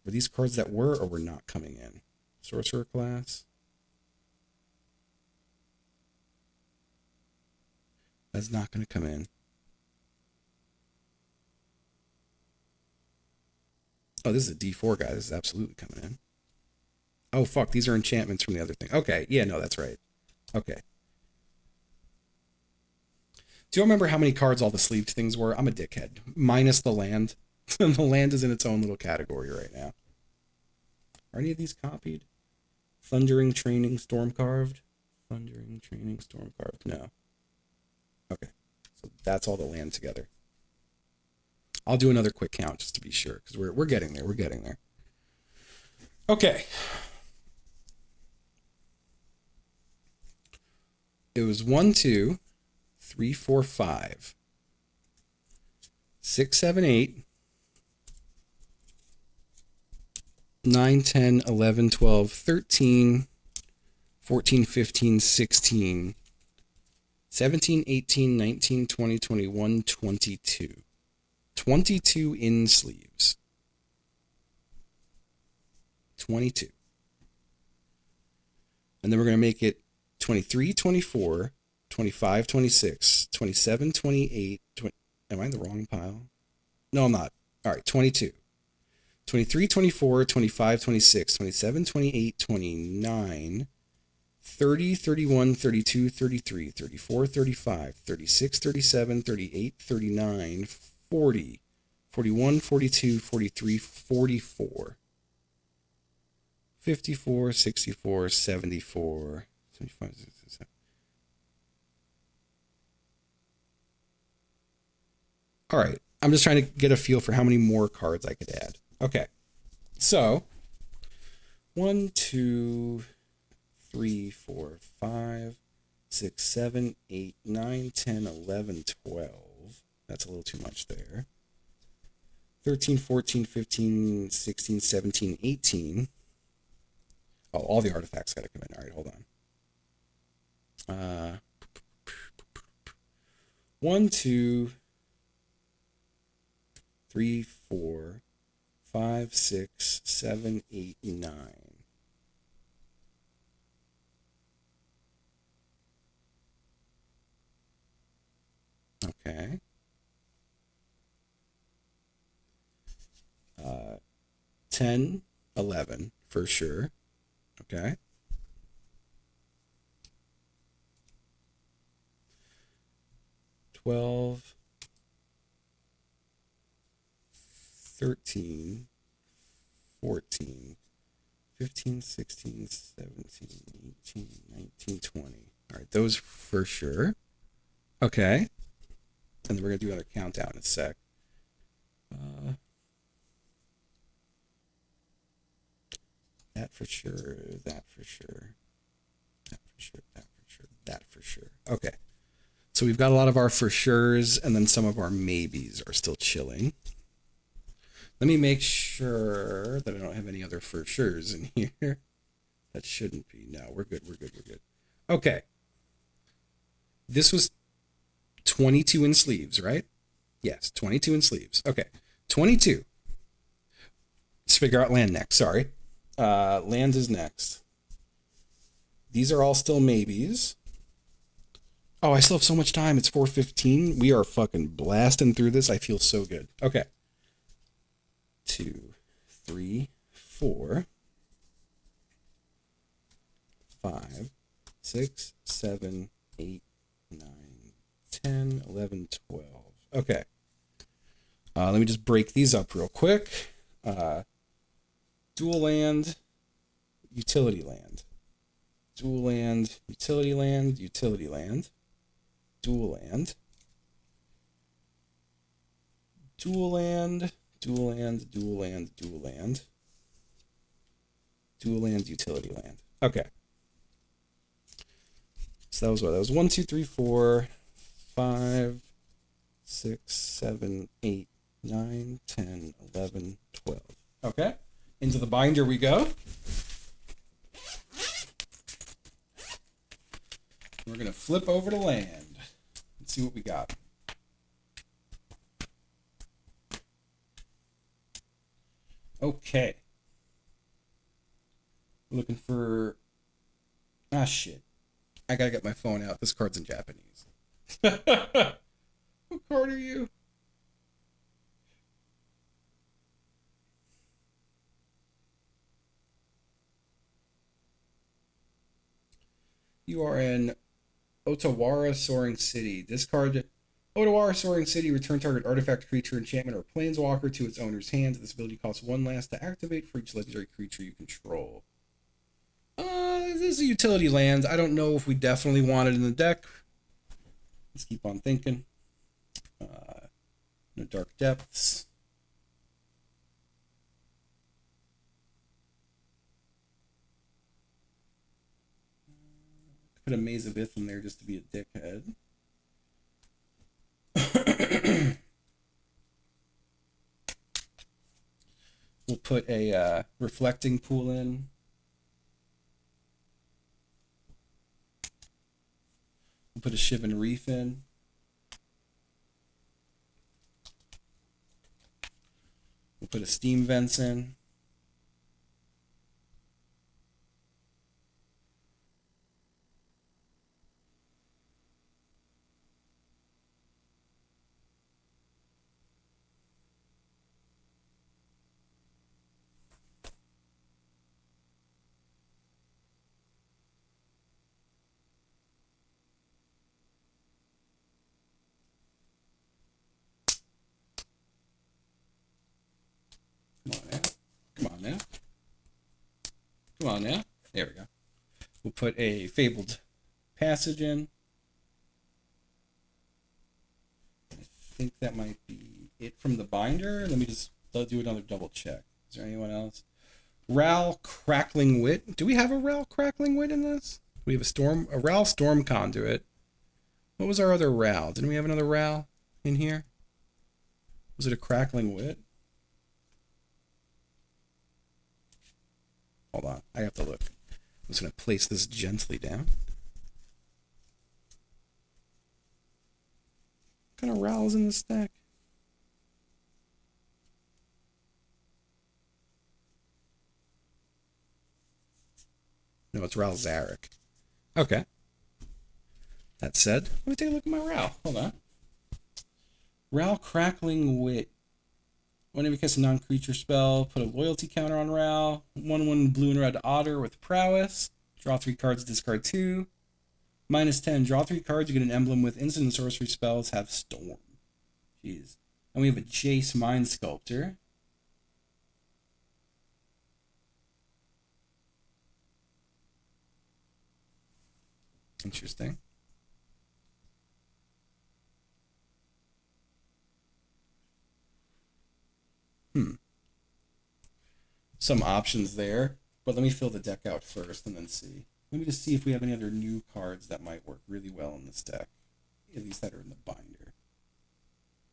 Were these cards that were or were not coming in? Sorcerer class. That's not going to come in. Oh, this is a D4 guy. This is absolutely coming in. Oh, fuck. These are enchantments from the other thing. Okay. Yeah, no, that's right. Okay. Do you remember how many cards all the sleeved things were? I'm a dickhead. Minus the land. The land is in its own little category right now. Are any of these copied? Thundering Training Storm Carved? Thundering Training Storm Carved. No. Okay. So that's all the land together. I'll do another quick count just to be sure, because we're getting there. We're getting there. Okay. It was 1, 2, 3, 4, 5, 6, 7, 8, 9, 10, 11, 12, 13, 14, 15, 16, 17, 18, 19, 20, 21, 22. 22 in sleeves. 22. And then we're going to make it 23, 24, 25, 26, 27, 28, 20. Am I in the wrong pile? No, I'm not. All right, 22. 23, 24, 25, 26, 27, 28, 29, 30, 31, 32, 33, 34, 35, 36, 37, 38, 39, 40, 41, 42, 43, 44, 54, 64, 74, 75, 67. All right. I'm just trying to get a feel for how many more cards I could add. Okay. So 1, 2, 3, 4, 5, 6, 7, 8, 9, 10, 11, 12. That's a little too much there. 13, 14, 15, 16, 17, 18. Oh, all the artifacts got to come in. All right, hold on. 1, 2, 3, 4, 5, 6, 7, 8, 9. Okay. 10, 11 for sure. Okay. 12, 13, 14, 15, 16, 17, 18, 19, 20. All right, those for sure. Okay. And then we're going to do another countdown in a sec. That for sure, that for sure, that for sure, that for sure, that for sure. Okay. So we've got a lot of our for sures, and then some of our maybes are still chilling. Let me make sure that I don't have any other for sures in here. That shouldn't be. No, we're good, we're good, we're good. Okay. This was 22 in sleeves, right? Yes, 22 in sleeves. Okay. 22. Let's figure out land next. Sorry. Land is next. These are all still maybes. Oh, I still have so much time. It's 4:15. We are fucking blasting through this. I feel so good. Okay. 2, 3, 4, 5, 6, 7, 8, 9, 10, 11, 12. Okay. Let me just break these up real quick. Dual land, utility land. Dual land, utility land, utility land. Dual land. Dual land, dual land, dual land, dual land. Dual land, utility land. Okay. So that was what? That was 1, 2, 3, 4, 5, 6, 7, 8, 9, 10, 11, 12. Okay. Into the binder we go. We're going to flip over to land. Let's see what we got. Okay. We're looking for... Ah, shit. I gotta get my phone out. This card's in Japanese. What card are you? You are in Otawara Soaring City. Discard Otawara Soaring City. Return target artifact, creature, enchantment, or planeswalker to its owner's hand. This ability costs 1 last to activate for each legendary creature you control. This is a utility land. I don't know if we definitely want it in the deck. Let's keep on thinking. No Dark Depths. Put a Maze of Ith in there just to be a dickhead. We'll put a Reflecting Pool in. We'll put a Shivan Reef in. We'll put a Steam Vents in. Come on now. Come on now. There we go. We'll put a Fabled Passage in. I think that might be it from the binder. Let me just do another double check. Is there anyone else? Ral Crackling Wit. Do we have a Ral Crackling Wit in this? We have a Ral Storm Conduit. What was our other Ral? Didn't we have another Ral in here? Was it a Crackling Wit? Hold on, I have to look. I'm just going to place this gently down. What kind of Ral is in this deck? No, it's Ral Zarek. Okay. That said, let me take a look at my Ral. Hold on. Ral Crackling Wit. Whenever you cast a non-creature spell, put a loyalty counter on Ral. 1/1 blue and red otter with prowess. Draw 3 cards, discard 2. -10. Draw 3 cards, you get an emblem with instant and sorcery spells, have Storm. Jeez. And we have a Jace Mind Sculptor. Interesting. Some options there, but let me fill the deck out first and then see. Let me just see if we have any other new cards that might work really well in this deck, at least that are in the binder.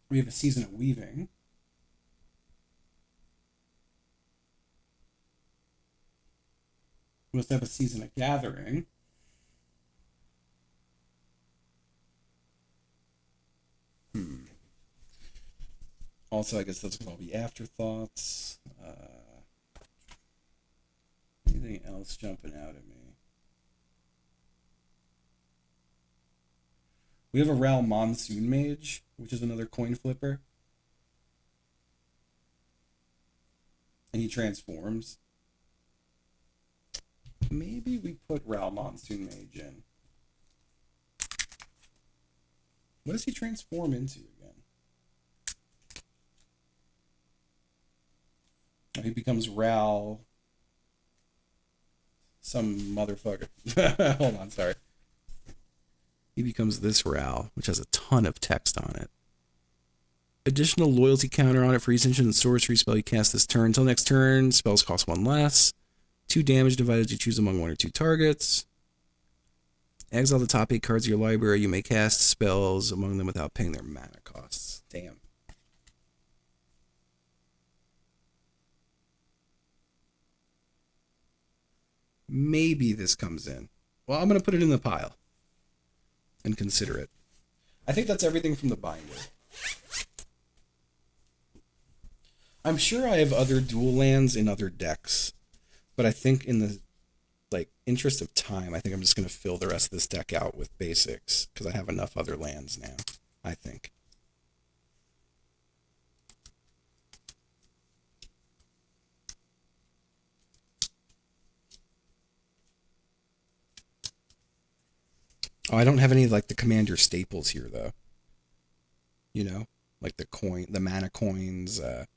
We have a Season of Weaving. We also have a Season of Gathering. Also, I guess those could all be afterthoughts. Anything else jumping out at me? We have a Ral Monsoon Mage, which is another coin flipper. And he transforms. Maybe we put Ral Monsoon Mage in. What does he transform into again? He becomes Ral. Some motherfucker. Hold on, sorry. He becomes this Ral, which has a ton of text on it. Additional loyalty counter on it for each instant sorcery spell you cast this turn. Until next turn, spells cost 1 less. 2 damage divided as you choose among 1 or 2 targets. Exile the top 8 cards of your library. You may cast spells among them without paying their mana costs. Damn. Maybe this comes in. Well, I'm going to put it in the pile and consider it. I think that's everything from the binder. I'm sure I have other dual lands in other decks, but I think in the interest of time, I think I'm just going to fill the rest of this deck out with basics because I have enough other lands now, I think. Oh, I don't have any the commander staples here though. You know, like the mana coins. I'm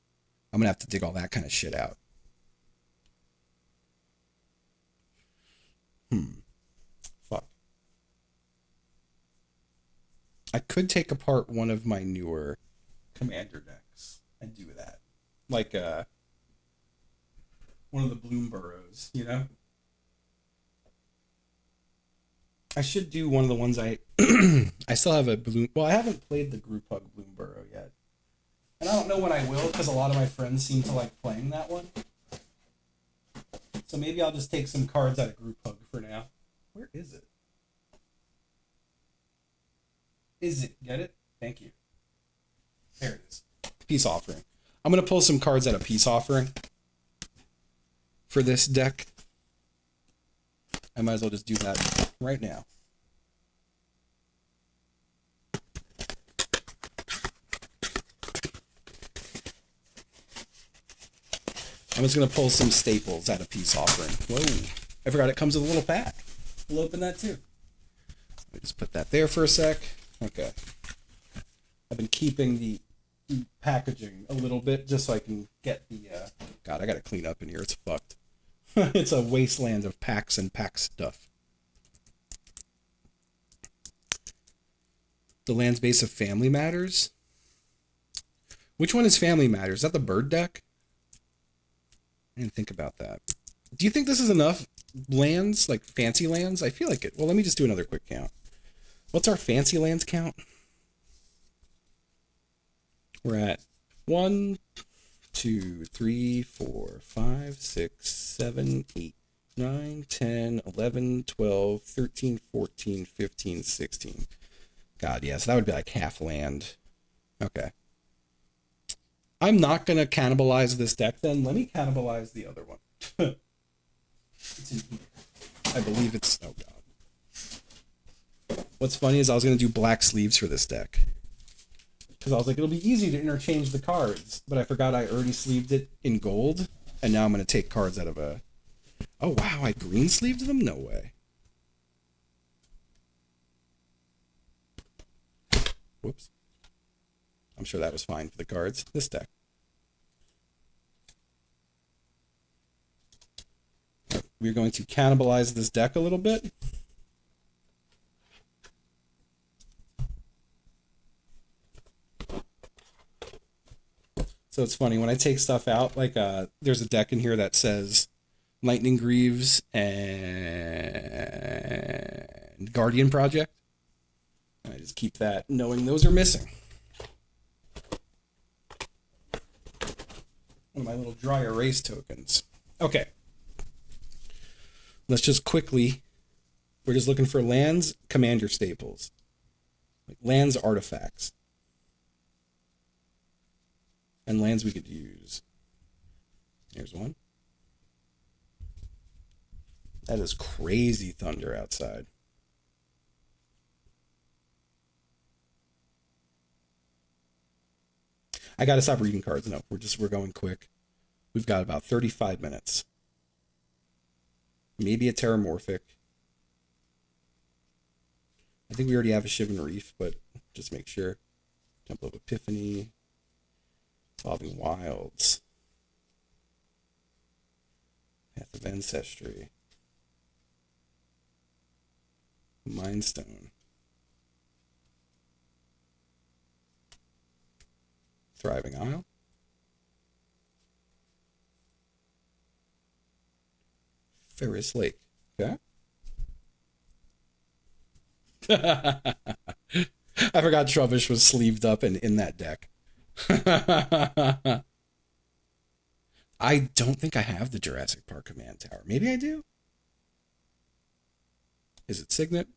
gonna have to dig all that kind of shit out. Fuck. I could take apart one of my newer commander decks and do that, like one of the Bloom Burrows. You know. I should do one of the ones I I still have a Bloom. Well, I haven't played the Group Hug Bloom Burrow yet, and I don't know when I will because a lot of my friends seem to like playing that one. So maybe I'll just take some cards out of Group Hug for now. Where is it? Is it? Get it? Thank you. There it is. Peace Offering. I'm gonna pull some cards out of Peace Offering for this deck. I might as well just do that right now. I'm just going to pull some staples out of Peace Offering. Whoa. I forgot it comes with a little pack. We'll open that too. Let me just put that there for a sec. Okay. I've been keeping the packaging a little bit just so I can get the... God, I got to clean up in here. It's fucked. It's a wasteland of packs and pack stuff. The land's base of Family Matters. Which one is Family Matters? Is that the bird deck? I didn't think about that. Do you think this is enough lands, like fancy lands? I feel like it. Well, let me just do another quick count. What's our fancy lands count? We're at 1, 2, 3, 4, 5, 6, 7, 8, 9, 10, 11, 12, 13, 14, 15, 16. God, yeah, so that would be like half land. Okay. I'm not going to cannibalize this deck then. Let me cannibalize the other one. It's in here. I believe it's... Oh, God. What's funny is I was going to do black sleeves for this deck. Because I was like, it'll be easy to interchange the cards. But I forgot I already sleeved it in gold. And now I'm going to take cards out of a... Oh, wow, I green sleeved them? No way. Whoops. I'm sure that was fine for the cards. This deck. We're going to cannibalize this deck a little bit. So it's funny, when I take stuff out, like there's a deck in here that says Lightning Greaves and Guardian Project. And I just keep that knowing those are missing. One of my little dry erase tokens. Okay. Let's just quickly, we're just looking for lands, commander staples. Like lands, artifacts. And lands we could use. Here's one. That is crazy thunder outside. I gotta stop reading cards. No, we're going quick. We've got about 35 minutes. Maybe a Terramorphic. I think we already have a Shivan Reef, but just make sure. Temple of Epiphany. Evolving Wilds. of Ancestry. Mind Stone. Thriving Isle. Ferris Lake. Okay. I forgot Trubbish was sleeved up and in that deck. I don't think I have the Jurassic Park Command Tower. Maybe I do? Is it Signet?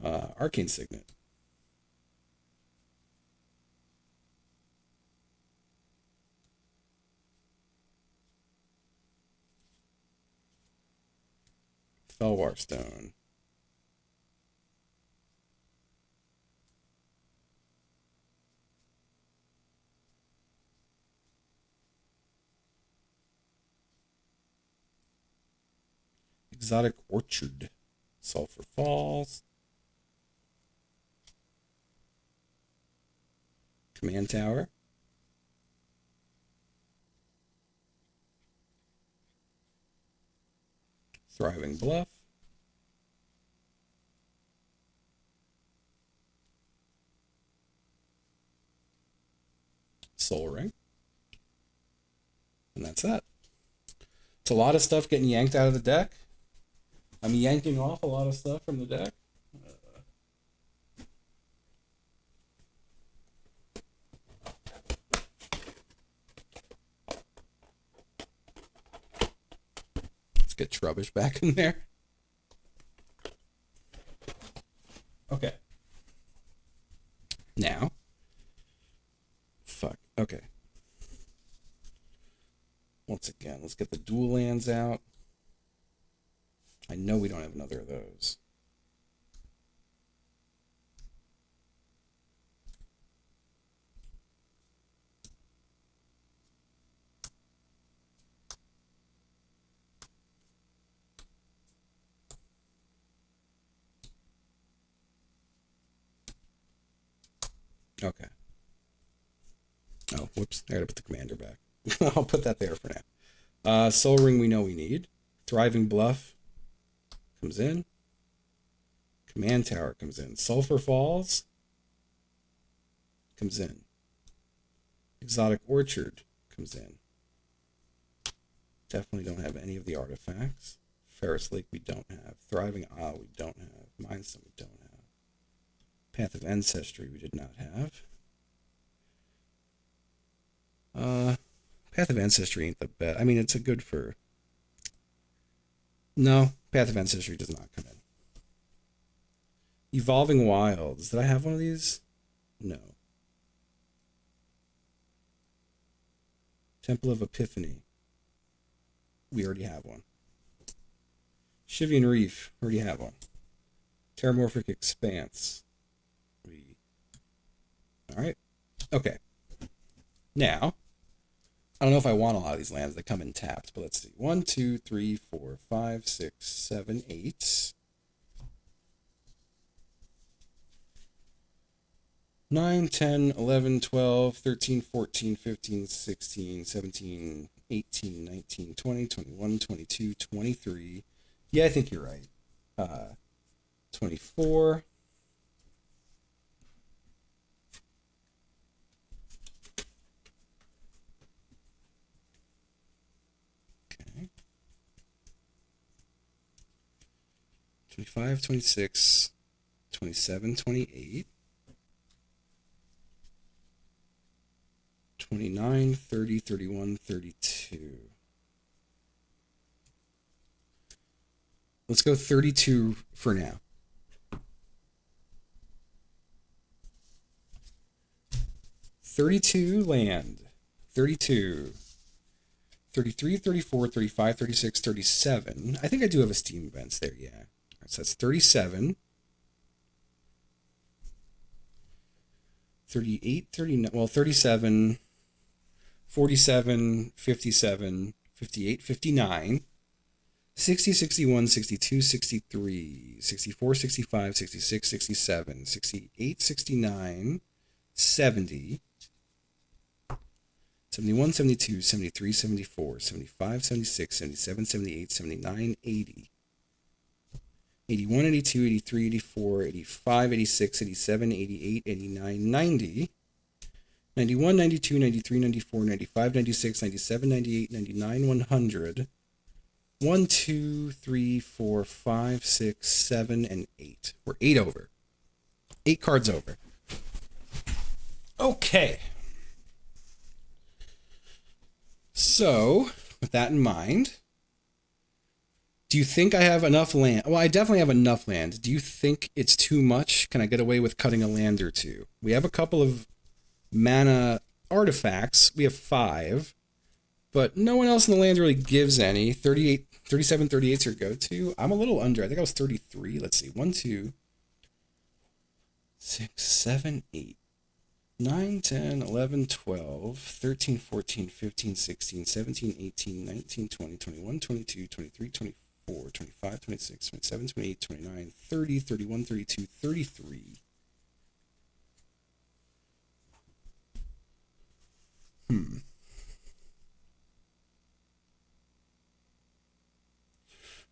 Arcane Signet. Felwar Stone. Exotic Orchard. Sulphur Falls. Command Tower. Thriving Bluff. Soul Ring. And that's that. It's a lot of stuff getting yanked out of the deck. I'm yanking off a lot of stuff from the deck. Let's get Trubbish back in there. Okay. Now. Fuck. Okay. Once again, let's get the dual lands out. I know we don't have another of those. Okay. Oh, whoops. I gotta put the commander back. I'll put that there for now. Soul Ring we know we need. Thriving Bluff comes in. Command Tower comes in. Sulphur Falls comes in. Exotic Orchard comes in. Definitely don't have any of the artifacts. Ferris Lake we don't have. Thriving Isle we don't have. Mindstone we don't have. Path of Ancestry we did not have. Path of Ancestry ain't the best. I mean, it's a good for... No, Path of Ancestry does not come in. Evolving Wilds. Did I have one of these? No. Temple of Epiphany. We already have one. Shivian Reef. Already have one. Terramorphic Expanse. Alright. Okay. Now, I don't know if I want a lot of these lands that come in tapped, but let's see. 1, 2, 3, 4, 5, 6, 7, 8. 9, 10, 11, 12, 13, 14, 15, 16, 17, 18, 19, 20, 21, 22, 23. Yeah, I think you're right. 24. Okay. 25, 26, 27, 28. 29, 30, 31, 32. Let's go 32 for now. $32 land. 32. 33, 34, 35, 36, 37. I think I do have a Steam events there, yeah. All right, so that's 37. 38, 39, well, 37, 47, 57, 58, 59, 60, 61, 62, 63, 64, 65, 66, 67, 68, 69, 70, 71, 72, 73, 74, 75, 76, 77, 78, 79, 80. 81, 82, 83, 84, 85, 86, 87, 88, 89, 90. 91, 92, 93, 94, 95, 96, 97, 98, 99, 100. 1, 2, 3, 4, 5, 6, 7, and 8. We're 8 over. 8 cards over. Okay. So, with that in mind, do you think I have enough land? Well, I definitely have enough land. Do you think it's too much? Can I get away with cutting a land or two? We have a couple of mana artifacts. We have 5. But no one else in the land really gives any. 38, 37, 38 is your go-to. I'm a little under. I think I was 33. Let's see. 1, 2, 6, 7, 8, 9, 10, 11, 12, 13, 14, 15, 16, 17, 18, 19, 20, 21, 22, 23, 24, 25, 26, 27, 28, 29, 30, 31, 32, 33.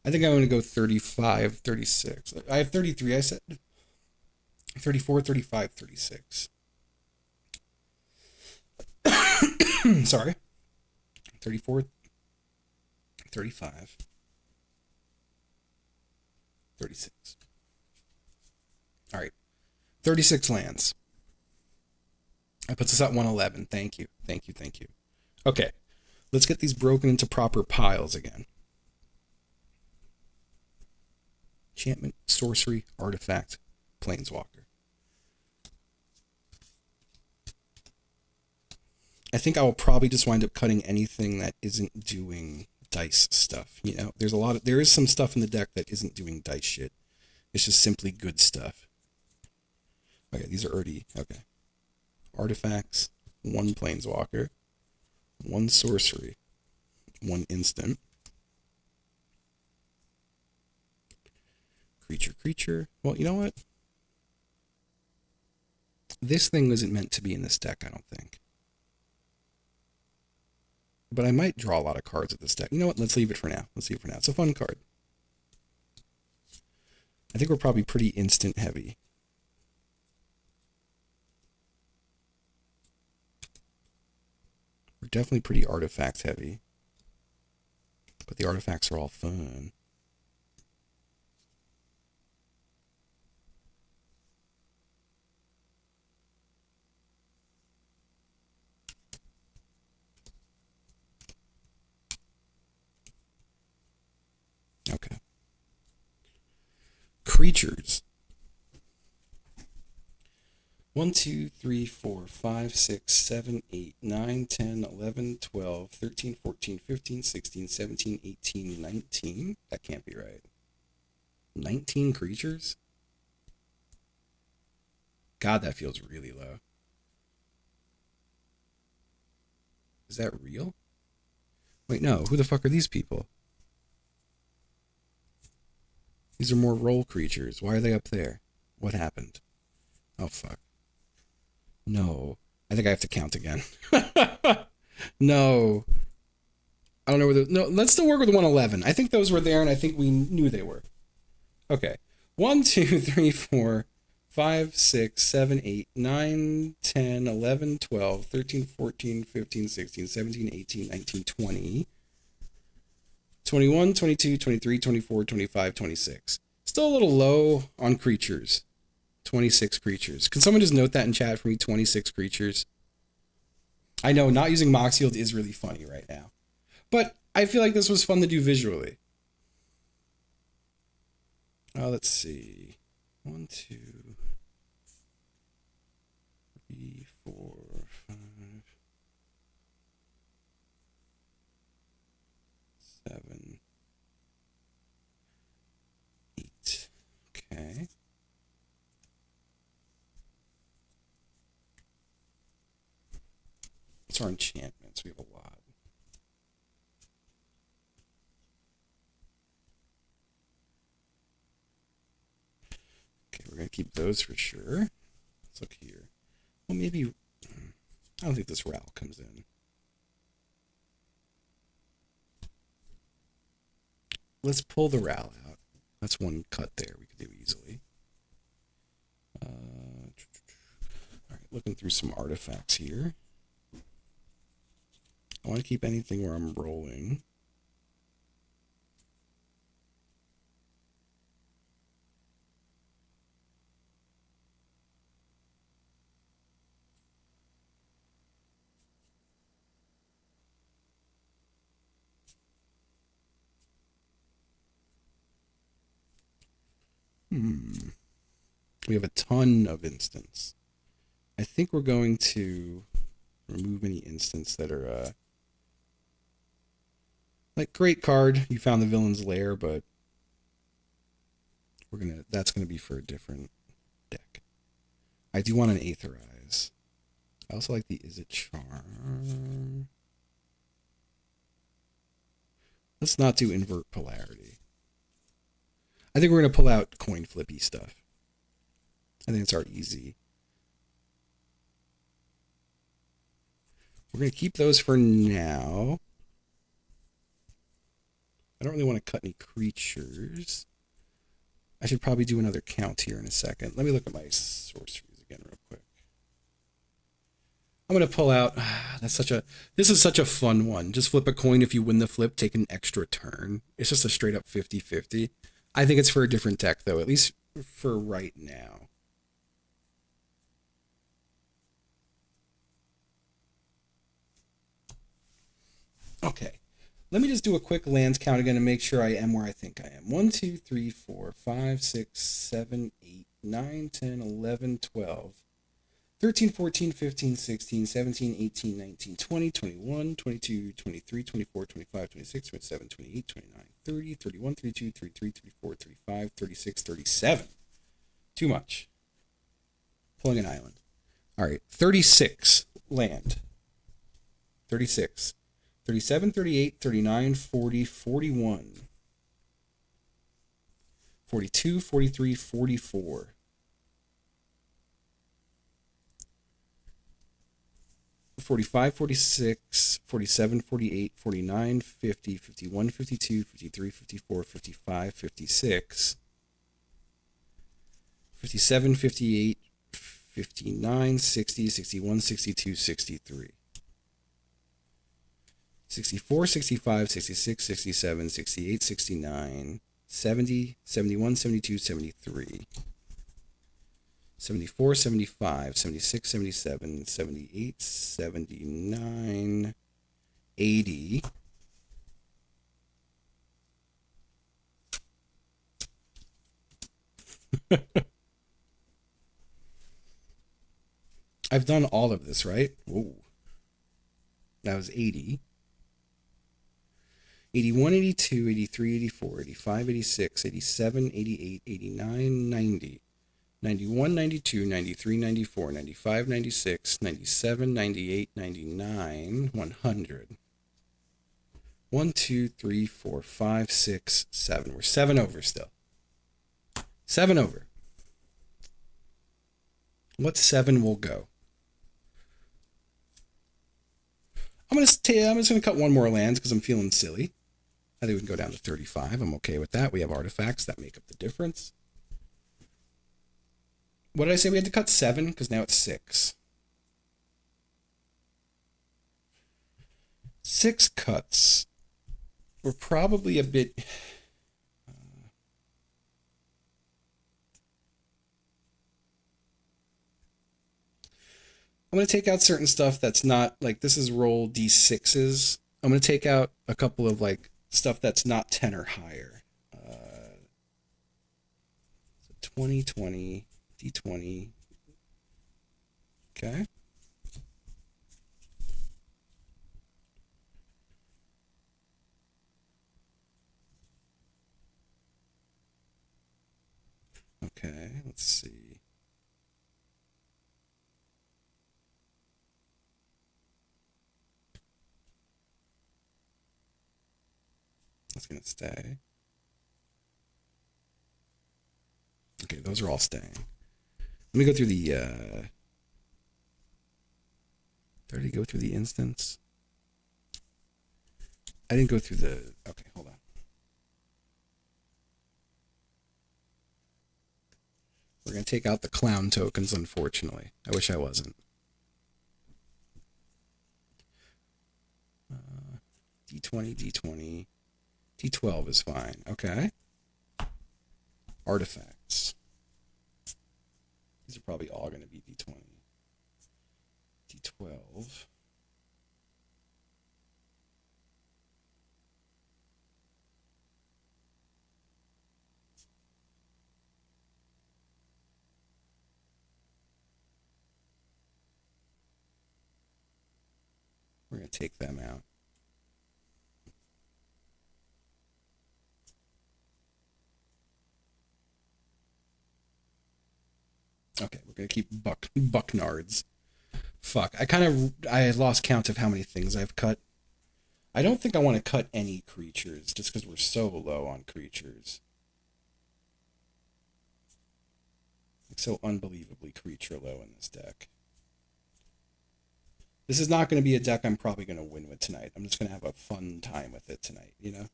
I think I'm going to go 35, 36. I have 33, I said. 34, 35, 36. Sorry. 34, 35, 36. All right. 36 lands. That puts us at 111. Thank you. Thank you. Thank you. Okay. Let's get these broken into proper piles again. Enchantment, sorcery, artifact, planeswalker. I think I will probably just wind up cutting anything that isn't doing dice stuff. You know, there is some stuff in the deck that isn't doing dice shit. It's just simply good stuff. Okay, these are already, okay. Artifacts, 1 planeswalker, 1 sorcery, 1 instant. Creature. Well, you know what? This thing isn't meant to be in this deck, I don't think. But I might draw a lot of cards with this deck. You know what? Let's leave it for now. It's a fun card. I think we're probably pretty instant heavy. We're definitely pretty artifact heavy. But the artifacts are all fun. Okay. Creatures. 1, 2, 3, 4, 5, 6, 7, 8, 9, 10, 11, 12, 13, 14, 15, 16, 17, 18, 19. That can't be right. 19 creatures? God, that feels really low. Is that real? Wait, no. Who the fuck are these people? These are more roll creatures. Why are they up there? What happened? Oh, fuck. No. I think I have to count again. No. I don't know where the... No, let's still work with 111. I think those were there, and I think we knew they were. Okay. 1, 2, 3, 4, 5, 6, 7, 8, 9, 10, 11, 12, 13, 14, 15, 16, 17, 18, 19, 20... 21, 22, 23, 24, 25, 26. Still a little low on creatures. 26 creatures. Can someone just note that in chat for me? 26 creatures. I know not using Moxield is really funny right now. But I feel like this was fun to do visually. Let's see. 1, 2, 3, 4, 5, 7, 8. Okay. What's our enchantments? We have a lot. Okay, we're going to keep those for sure. Let's look here. Well, maybe... I don't think this Ral comes in. let's pull the RAL out. That's one cut there we could do easily. All right, looking through some artifacts here. I want to keep anything where I'm rolling. We have a ton of instants. I think we're going to remove any instants that are like great card. You found the villain's lair, but that's gonna be for a different deck. I do want an Aetherize. I also like the Is It Charm. Let's not do invert polarity. I think we're gonna pull out coin flippy stuff. I think it's our easy. We're gonna keep those for now. I don't really want to cut any creatures. I should probably do another count here in a second. Let me look at my sorceries again real quick. I'm going to pull out... This is such a fun one. Just flip a coin. If you win the flip, take an extra turn. It's just a straight up 50-50. I think it's for a different deck, though, at least for right now. Okay. Let me just do a quick lands count again to make sure I am where I think I am. 1, 2, 3, 4, 5, 6, 7, 8, 9, 10, 11, 12, 13, 14, 15, 16, 17, 18, 19, 20, 21, 22, 23, 24, 25, 26, 27, 28, 29, 30, 31, 32, 33, 34, 35, 36, 37. Too much. Pulling an island. All right, 36 land. 36. 37, 38, 39, 40, 41, 42, 43, 44, 45, 46, 47, 48, 49, 50, 51, 52, 53, 54, 55, 56, 57, 58, 59, 60, 61, 62, 63. 64, 65, 66, 67, 68, 69, 70, 71, 72, 73, 74, 75, 76, 77, 78, 79, 80, I've done all of this, right? Ooh. That was 80. 81, 82, 83, 84, 85, 86, 87, 88, 89, 90, 91, 92, 93, 94, 95, 96, 97, 98, 99, 100. 1, 2, 3, 4, 5, 6, 7. We're 7 over still. 7 over. What 7 will go? I'm just gonna cut one more lands because I'm feeling silly. I think we can go down to 35. I'm okay with that. We have artifacts that make up the difference. What did I say? We had to cut 7 because now it's 6. 6 cuts. We're probably a bit... I'm going to take out certain stuff that's not, like, this is roll D6s. I'm going to take out a couple of, like, stuff that's not 10 or higher. 20, 20, D20. Okay. Okay, let's see. That's going to stay. Okay, those are all staying. Let me go through the... Did I already go through the instance? I didn't go through the... Okay, hold on. We're going to take out the clown tokens, unfortunately. I wish I wasn't. D20, D20. D12 is fine. Okay. Artifacts. These are probably all going to be D20. D12. We're going to take them out. Okay, we're going to keep Bucknards. Fuck, I lost count of how many things I've cut. I don't think I want to cut any creatures, just because we're so low on creatures. Like, so unbelievably creature low in this deck. This is not going to be a deck I'm probably going to win with tonight. I'm just going to have a fun time with it tonight, you know?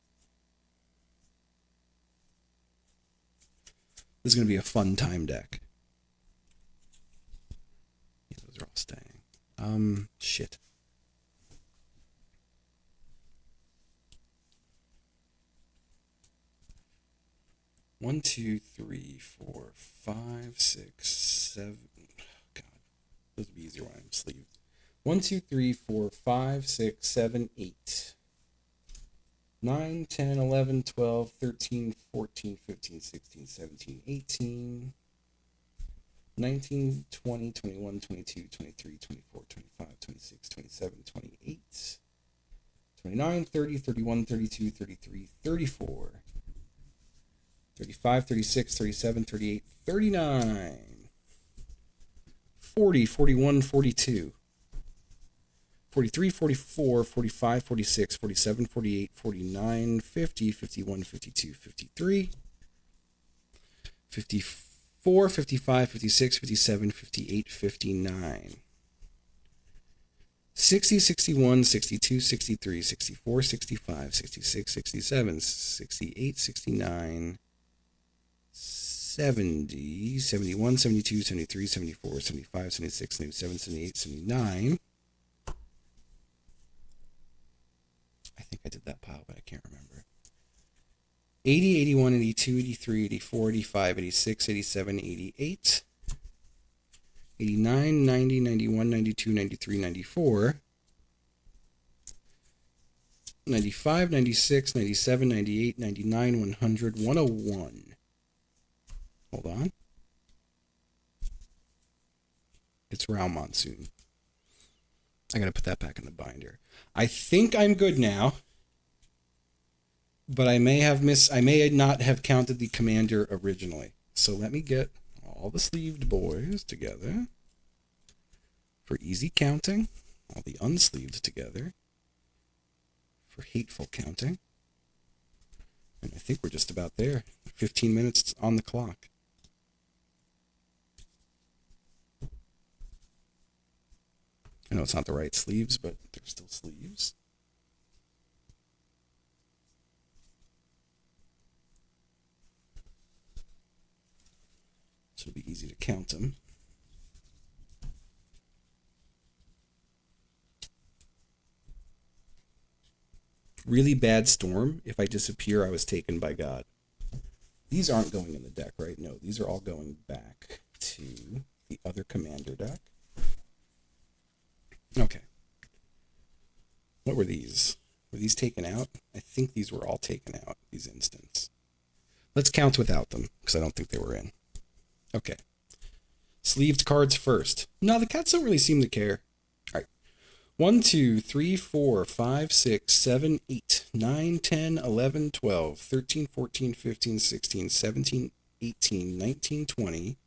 This is going to be a fun time deck. Yeah, those are all staying. Shit. One, two, three, four, five, six, seven. God, those would be easier when I'm sleeved. 1, 2, 3, 4, 5, 6, 7, 8, 9, 10, 11, 12, 13, 14, 15, 16, 17, 18, 19, 20, 21, 22, 23, 24, 25, 26, 27, 28, 29, 30, 31, 32, 33, 34, 35, 36, 37, 38, 39, 40, 41, 42. 43, 44, 45, 46, 47, 48, 49, 50, 51, 52, 53, 54, 55, 56, 57, 58, 59, 60, 61, 62, 63, 64, 65, 66, 67, 68, 69, 70, 71, 72, 73, 74, 75, 76, 77, 78, 79. I think I did that pile, but I can't remember. 80, 81, 82, 83, 84, 85, 86, 87, 88, 89, 90, 91, 92, 93, 94, 95, 96, 97, 98, 99, 100, 101. Hold on. It's Round Monsoon. I gotta put that back in the binder. I think I'm good now, but I may not have counted the commander originally. So let me get all the sleeved boys together for easy counting, all the unsleeved together for hateful counting. And I think we're just about there. 15 minutes on the clock. I know it's not the right sleeves, but they're still sleeves. So it'll be easy to count them. Really bad storm. If I disappear, I was taken by God. These aren't going in the deck, right? No, these are all going back to the other commander deck. Okay. What were these? Were these taken out? I think these were all taken out, these instants. Let's count without them, because I don't think they were in. Okay. Sleeved cards first. No, the cats don't really seem to care. All right. 1, 2, 3, 4, 5, 6, 7, 8, 9, 10, 11, 12, 13, 14, 15, 16, 17, 18, 19, 20,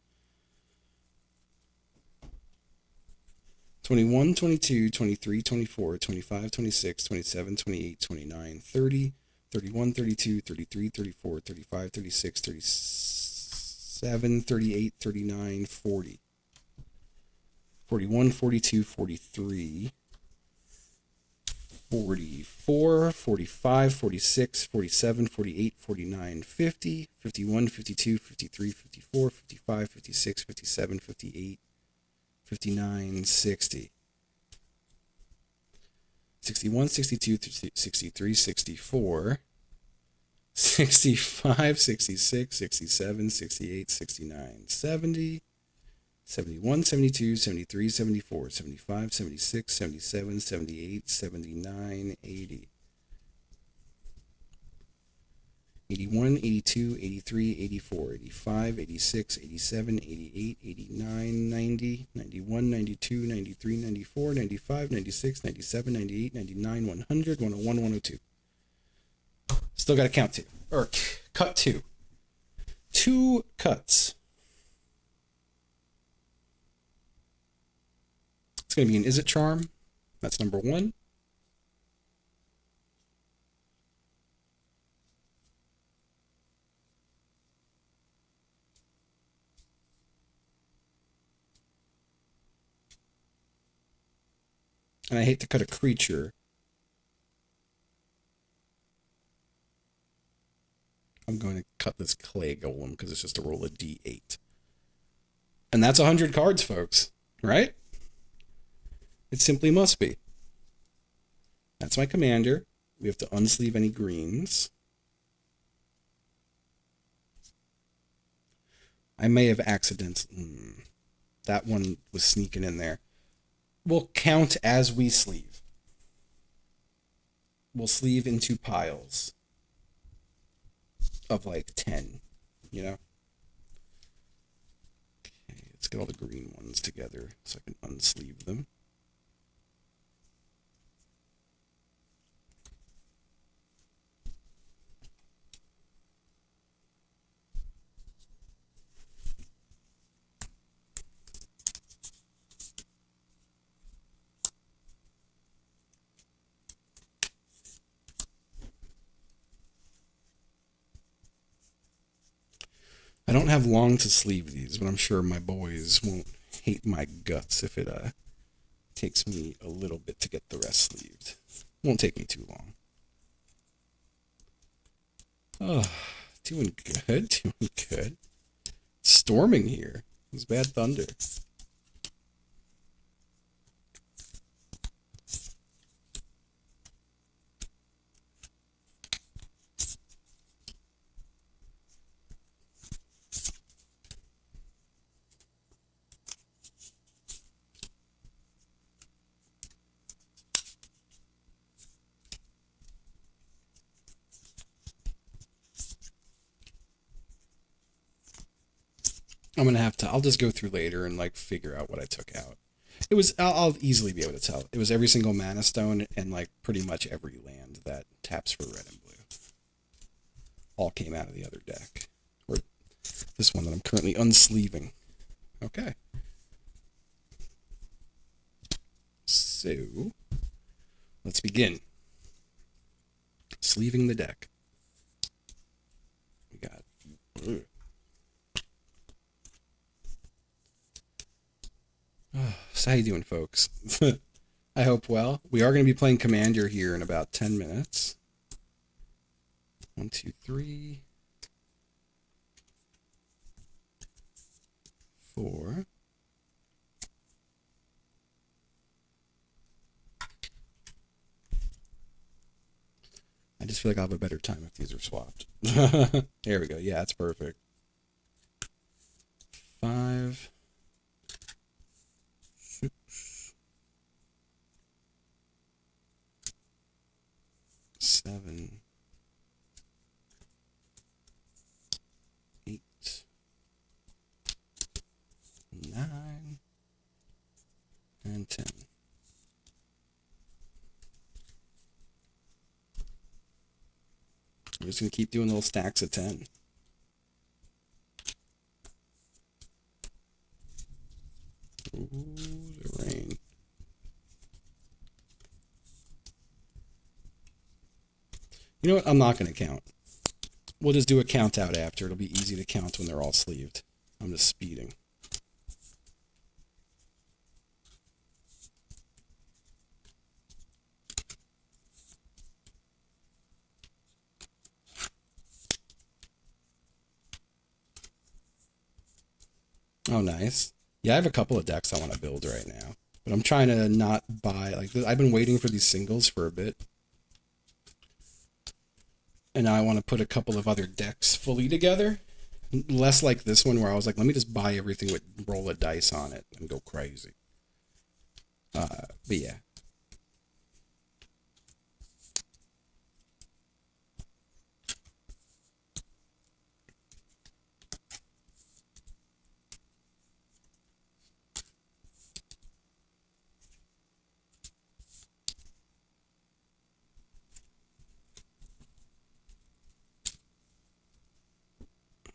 21, 22, 23, 24, 25, 26, 27, 28, 29, 30, 31, 32, 33, 34, 35, 36, 37, 38, 39, 40, 41, 42, 43, 44, 45, 46, 47, 48, 49, 50, 51, 52, 53, 54, 55, 56, 57, 58, 59, 60. 61, 62, 63, 64, 65, 66, 67, 68, 69, 70, 71, 72, 73, 74, 75, 76, 77, 78, 79, 80. 81, 82, 83, 84, 85, 86, 87, 88, 89, 90, 91, 92, 93, 94, 95, 96, 97, 98, 99, 100, 101, 102. Still got to count two. Or cut two. Two cuts. It's going to be an Is It Charm. That's number 1. And I hate to cut a creature. I'm going to cut this clay golem because it's just a roll of D8. And that's 100 cards, folks. Right? It simply must be. That's my commander. We have to unsleeve any greens. I may have accidentally... that one was sneaking in there. We'll count as we sleeve. We'll sleeve into piles of like 10, you know? Okay, let's get all the green ones together so I can unsleeve them. I don't have long to sleeve these, but I'm sure my boys won't hate my guts if it takes me a little bit to get the rest sleeved. Won't take me too long. Oh, doing good, doing good. Storming here. It was bad thunder. I'll just go through later and like figure out what I took out. I'll easily be able to tell. It was every single mana stone and like pretty much every land that taps for red and blue. All came out of the other deck. Or this one that I'm currently unsleeving. Okay. So, let's begin. Sleeving the deck. We got... So how you doing, folks? I hope well. We are going to be playing Commander here in about 10 minutes. 1, 2, 3, 4. I just feel like I'll have a better time if these are swapped. There we go. Yeah, that's perfect. 5. 6, 7, 8, 9, and 10. We're just going to keep doing little stacks of 10. Ooh, the rain. You know what? I'm not going to count. We'll just do a count out after. It'll be easy to count when they're all sleeved. I'm just speeding. Oh, nice. Yeah, I have a couple of decks I want to build right now, but I'm trying to not buy, like, I've been waiting for these singles for a bit. And now I want to put a couple of other decks fully together. Less like this one where I was like, let me just buy everything with roll a dice on it and go crazy. But yeah.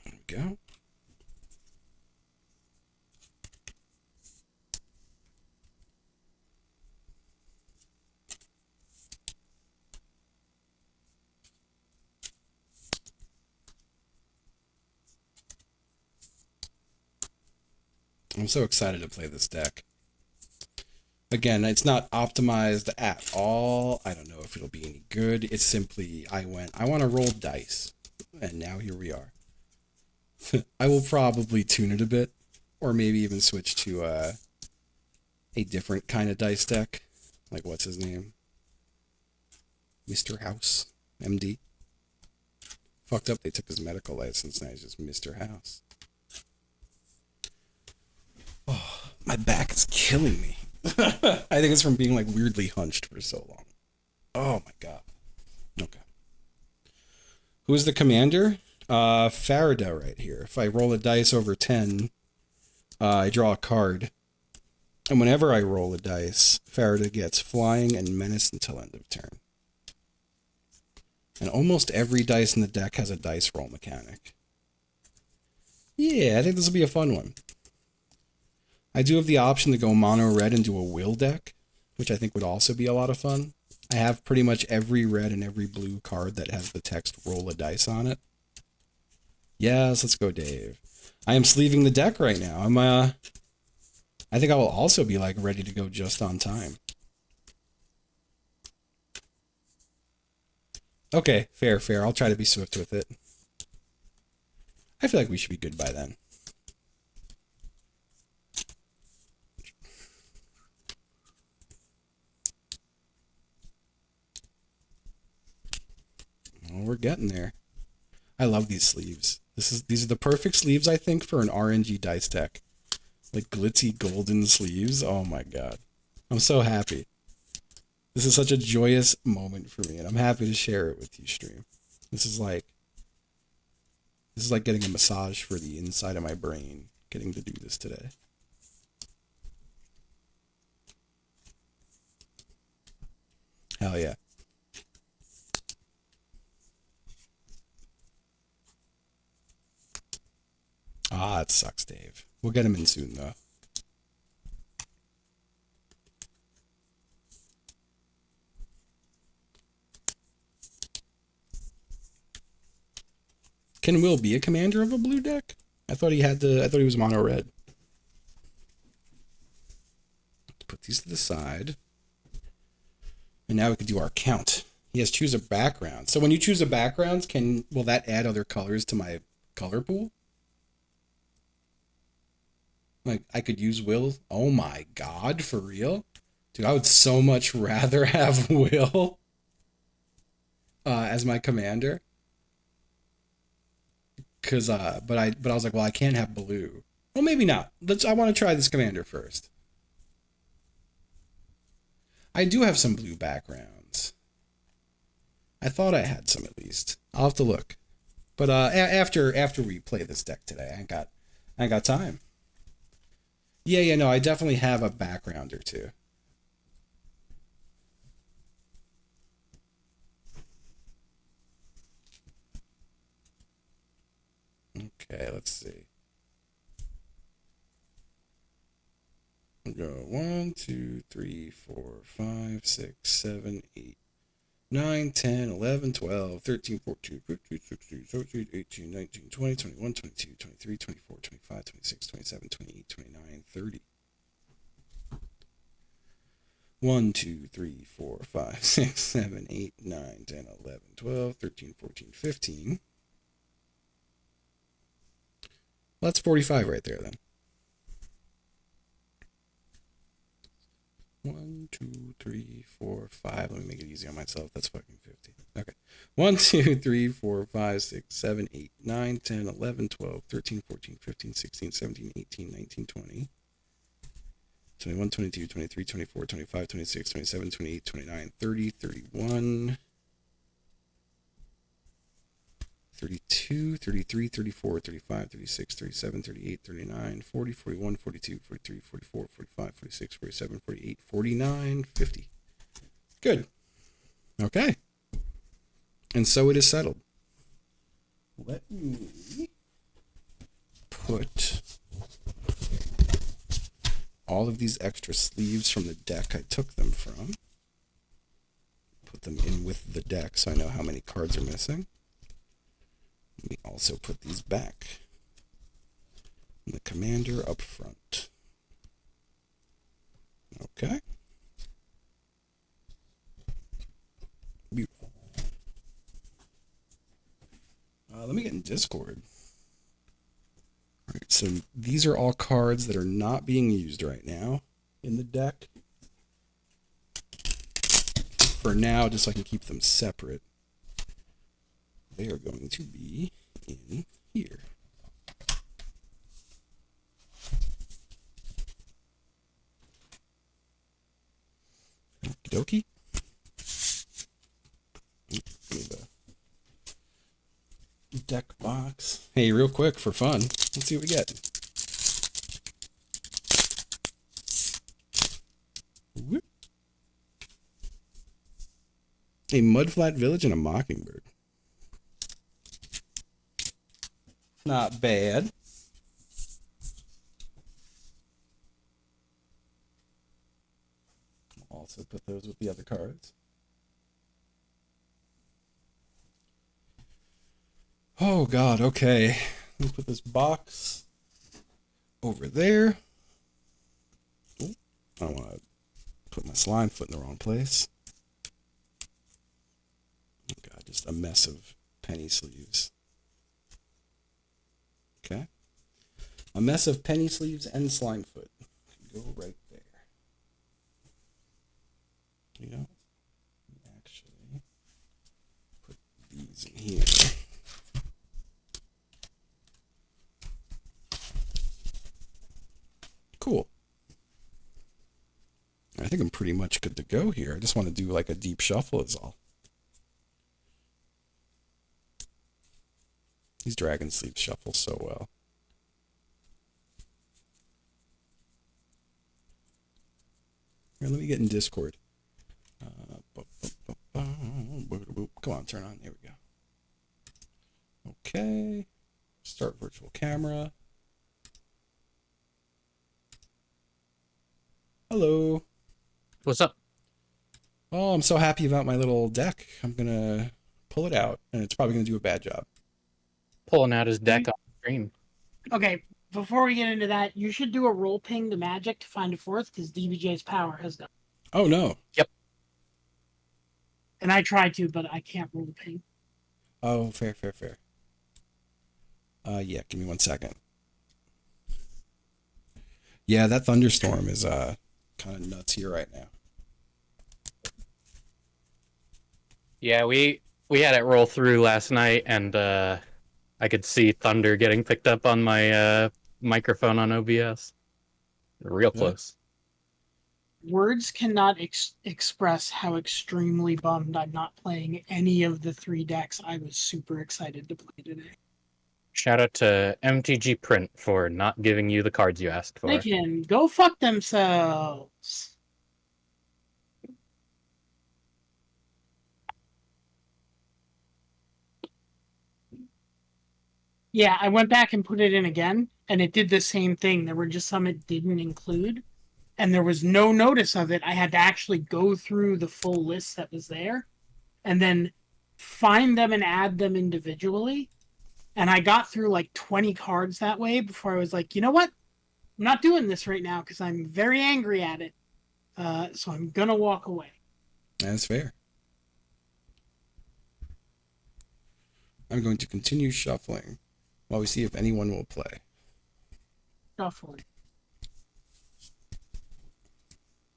There we go. I'm so excited to play this deck. Again, it's not optimized at all. I don't know if it'll be any good. It's simply, I want to roll dice. And now here we are. I will probably tune it a bit. Or maybe even switch to a different kind of dice deck. Like, what's his name? Mr. House. MD. Fucked up, they took his medical license. Now he's just Mr. House. Oh, my back is killing me. I think it's from being like weirdly hunched for so long. Oh my god. Okay. Who's the commander? Faraday right here. If I roll a dice over 10, I draw a card. And whenever I roll a dice, Faraday gets flying and menace until end of turn. And almost every dice in the deck has a dice roll mechanic. Yeah, I think this will be a fun one. I do have the option to go mono red and do a will deck, which I think would also be a lot of fun. I have pretty much every red and every blue card that has the text roll a dice on it. Yes, let's go, Dave. I am sleeving the deck right now. I think I will also be like ready to go just on time. Okay, fair. I'll try to be swift with it. I feel like we should be good by then. Well, we're getting there. I love these sleeves. These are the perfect sleeves, I think, for an RNG dice deck. Like glitzy golden sleeves. Oh my god. I'm so happy. This is such a joyous moment for me, and I'm happy to share it with you, stream. This is like getting a massage for the inside of my brain, getting to do this today. Hell yeah. Ah, it sucks, Dave. We'll get him in soon, though. Can Will be a commander of a blue deck? I thought he was mono red. Let's put these to the side. And now we can do our count. He has choose a background. So when you choose a background, will that add other colors to my color pool? Like, I could use Will. Oh my god, for real? Dude, I would so much rather have Will as my commander. But I was like, well, I can't have blue. Well, maybe not. I want to try this commander first. I do have some blue backgrounds. I thought I had some at least. I'll have to look. But after we play this deck today, I ain't got time. Yeah, no, I definitely have a background or two. Okay, let's see. We'll go 1, 2, 3, 4, 5, 6, 7, 8, 9, 10, 11, 12, 13, 14, 15, 16, 17, 18, 19, 20, 21, 22, 23, 24, 25, 26, 27, 28, 29, 30. 1, 2, 3, 4, 5, 6, 7, 8, 9, 10, 11, 12, 13, 14, 15. Well, that's 45 right there then. 1, 2, 3, 4, 5. Let me make it easy on myself. That's fucking 50. Okay. 1, 2, 3, 4, 5, 6, 7, 8, 9, 10, 11, 12, 13, 14, 15, 16, 17, 18, 19, 20. 21, 22, 23, 24, 25, 26, 27, 28, 29, 30, 31, 32, 33, 34, 35, 36, 37, 38, 39, 40, 41, 42, 43, 44, 45, 46, 47, 48, 49, 50. Good. Okay. And so it is settled. Let me put all of these extra sleeves from the deck I took them from. Put them in with the deck so I know how many cards are missing. Let me also put these back. And the commander up front. Okay. Beautiful. Let me get in Discord. All right, so these are all cards that are not being used right now in the deck. For now, just so I can keep them separate, they are going to be in here. Okie dokie. Give me the deck box. Hey, real quick for fun, let's see what we get. Whoop. A Mudflat Village and a Mockingbird. Not bad. I'll also put those with the other cards. Oh God, okay. Let me put this box over there. Ooh, I don't want to put my slime foot in the wrong place. Oh God, just a mess of penny sleeves. Okay. A mess of penny sleeves and slime foot. Go right there. You know, actually put these in here. Cool. I think I'm pretty much good to go here. I just want to do like a deep shuffle is all. These dragon sleeves shuffle so well. Here, let me get in Discord. Come on, turn on. There we go. Okay. Start virtual camera. Hello. What's up? Oh, I'm so happy about my little deck. I'm going to pull it out, and it's probably going to do a bad job. Pulling out his deck on stream. Okay, before we get into that, you should do a roll ping to Magic to find a fourth, because DBJ's power has gone. Oh, no. Yep. And I tried to, but I can't roll ping. Oh, fair. Yeah, give me 1 second. Yeah, that thunderstorm is kind of nuts here right now. Yeah, we had it roll through last night, and I could see thunder getting picked up on my microphone on OBS. Real close. Words cannot express how extremely bummed I'm not playing any of the 3 decks I was super excited to play today. Shout out to MTG Print for not giving you the cards you asked for. They can go fuck themselves. Yeah, I went back and put it in again, and it did the same thing. There were just some it didn't include, and there was no notice of it. I had to actually go through the full list that was there, and then find them and add them individually. And I got through like 20 cards that way before I was like, you know what? I'm not doing this right now because I'm very angry at it. So I'm going to walk away. That's fair. I'm going to continue shuffling while we see if anyone will play. Shuffling.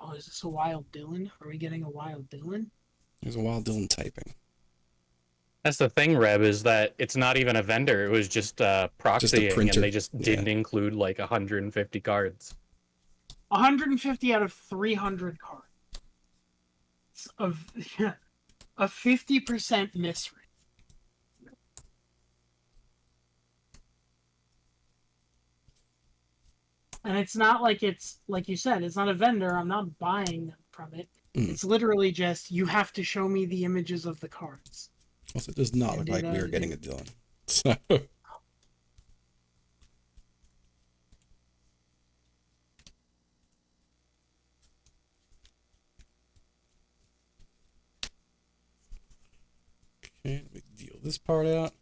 Oh, is this a Wild Dylan? Are we getting a Wild Dylan? There's a Wild Dylan typing. That's the thing, Reb, is that it's not even a vendor. It was just proxying, printer. and they just Yeah. didn't include like 150 cards. 150 out of 300 cards. Of a 50% miss rate. And it's not like it's, like you said, it's not a vendor. I'm not buying them from it. It's literally just, you have to show me the images of the cards. Also, it does not And look like we are getting a Dylan. So. Okay, let me deal this part out.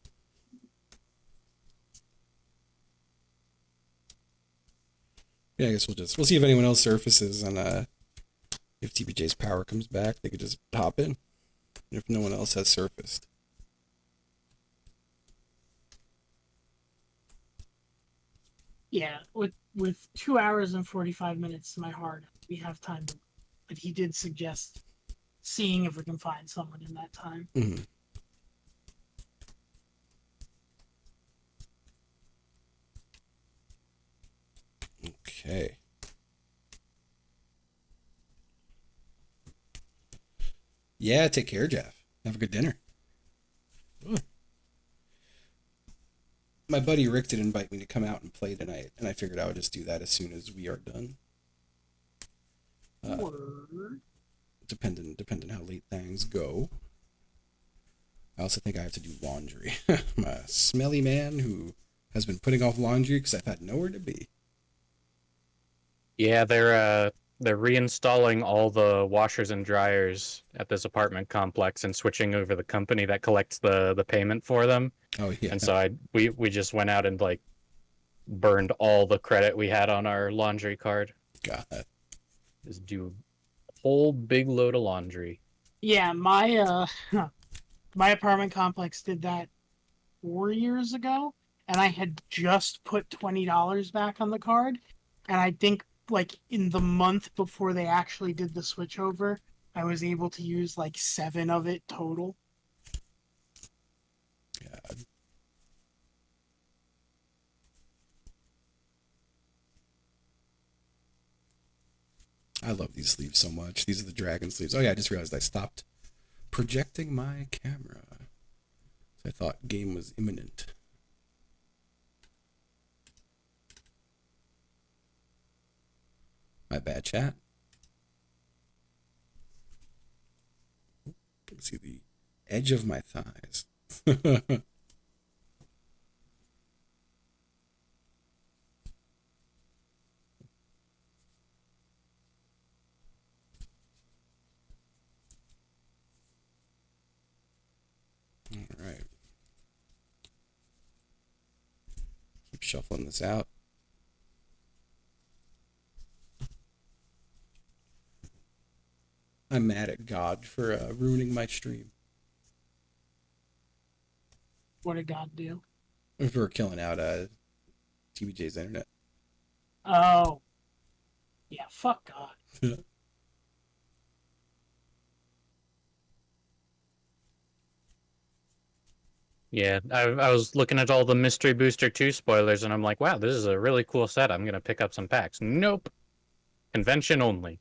Yeah, I guess we'll see if anyone else surfaces, and if TBJ's power comes back, they could just hop in. If no one else has surfaced. Yeah, with 2 hours and 45 minutes to my heart, we have time. But he did suggest seeing if we can find someone in that time. Mm-hmm. Okay. Yeah, take care, Jeff. Have a good dinner. Ooh. My buddy Rick did invite me to come out and play tonight, and I figured I would just do that as soon as we are done. Depending how late things go. I also think I have to do laundry. I'm a smelly man who has been putting off laundry because I've had nowhere to be. Yeah, they're reinstalling all the washers and dryers at this apartment complex and switching over the company that collects the payment for them. Oh yeah. And so we just went out and like burned all the credit we had on our laundry card. God. Just do a whole big load of laundry. Yeah, my my apartment complex did that 4 years ago, and I had just put $20 back on the card, and I think like in the month before they actually did the switchover, I was able to use like 7 of it total. God. I love these sleeves so much. These are the dragon sleeves. Oh yeah, I just realized I stopped projecting my camera. I thought game was imminent. My bad, chat. You can see the edge of my thighs. All right. Keep shuffling this out. I'm mad at God for ruining my stream. What did God do? For killing out TBJ's internet. Oh. Yeah, fuck God. Yeah, I was looking at all the Mystery Booster 2 spoilers, and I'm like, wow, this is a really cool set. I'm going to pick up some packs. Nope. Convention only.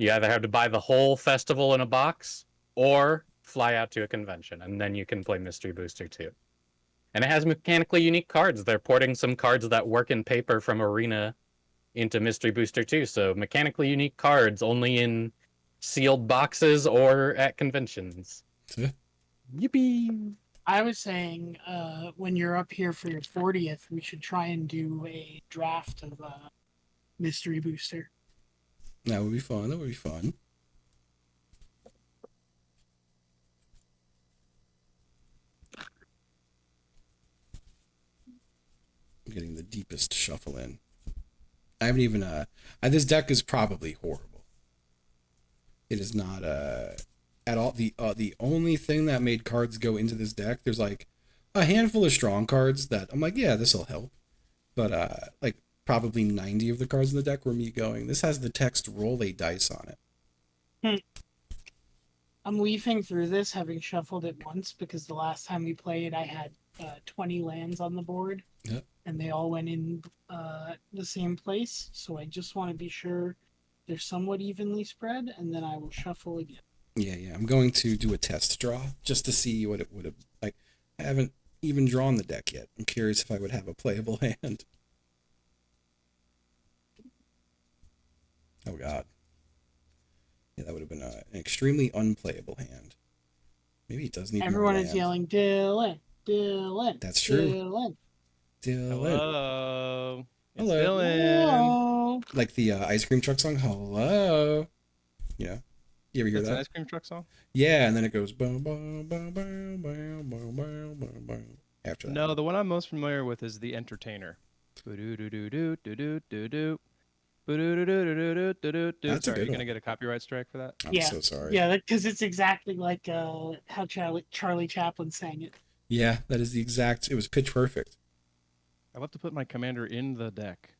You either have to buy the whole festival in a box, or fly out to a convention, and then you can play Mystery Booster 2. And it has mechanically unique cards. They're porting some cards that work in paper from Arena into Mystery Booster 2, so mechanically unique cards only in sealed boxes or at conventions. Yippee! I was saying, when you're up here for your 40th, we should try and do a draft of Mystery Booster. That would be fun. That would be fun. I'm getting the deepest shuffle in. I haven't even this deck is probably horrible. It is not at all the only thing that made cards go into this deck. There's like a handful of strong cards that I'm like, yeah, this will help. But like probably 90 of the cards in the deck were me going, this has the text roll a dice on it. I'm leafing through this, having shuffled it once, because the last time we played, I had 20 lands on the board, Yep. and they all went in the same place. So I just want to be sure they're somewhat evenly spread, and then I will shuffle again. Yeah. I'm going to do a test draw just to see what it would have like. I haven't even drawn the deck yet. I'm curious if I would have a playable hand. Oh God. Yeah, that would have been an extremely unplayable hand. Maybe it does need more Everyone land. is yelling, Dylan, Dylan. That's true. Dylan. Hello. It's Hello. Dylan. Hello. Like the ice cream truck song. Hello. Yeah. You ever hear That's that? an ice cream truck song? Yeah, and then it goes boom, boom, boom, boom, boom, boom, boom, boom, boom. After that. No, the one I'm most familiar with is The Entertainer. Boo-doo-doo-doo-doo-doo-doo-doo. Boo-doo-doo-doo-doo-doo-doo-doo. That's a Sorry, good are you one. gonna get a copyright strike for that? I'm so sorry. Yeah, because it's exactly like how Charlie Chaplin sang it. Yeah, that is the exact. It was pitch perfect. I love to put my commander in the deck,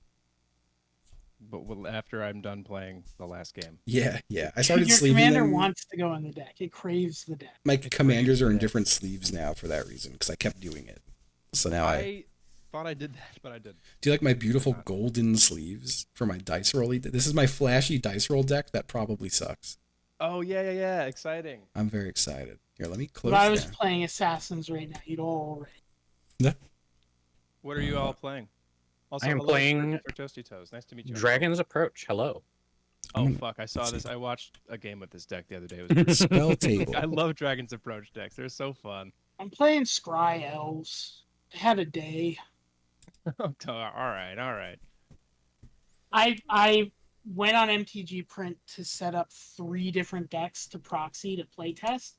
but after I'm done playing the last game. Yeah. I started Your sleeving commander them. wants to go in the deck. It craves the deck. My commanders are in deck. different sleeves now for that reason because I kept doing it. So now I thought I did that, but I didn't. do you like my beautiful golden sleeves for my dice roll? This is my flashy dice roll deck that probably sucks. Oh yeah, exciting. I'm very excited. Here, let me close If I was down. playing Assassins right now, you'd all already. What are you all playing? Also, I am hello playing for Toasty Toes. Nice to meet you. Dragon's Approach. Hello. Oh fuck! I saw let's this. see. I watched a game with this deck the other day. It was Spell table. I love Dragon's Approach decks. They're so fun. I'm playing Scry Elves. I had a day. all right. I went on MTG Print to set up 3 different decks to proxy to playtest,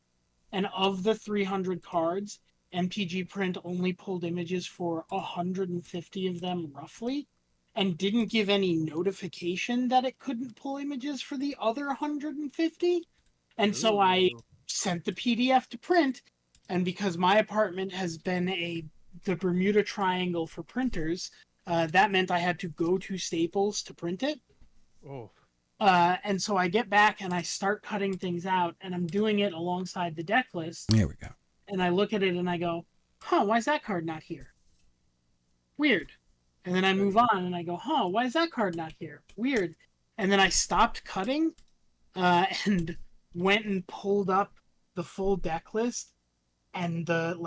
and of the 300 cards, MTG Print only pulled images for 150 of them roughly, and didn't give any notification that it couldn't pull images for the other 150. And so I sent the PDF to print, and because my apartment has been the Bermuda Triangle for printers, that meant I had to go to Staples to print it. Oh. And so I get back and I start cutting things out, and I'm doing it alongside the deck list. There we go. And I look at it and I go, why is that card not here? Weird. And then I move on and I go, why is that card not here? Weird. And then I stopped cutting and went and pulled up the full deck list and the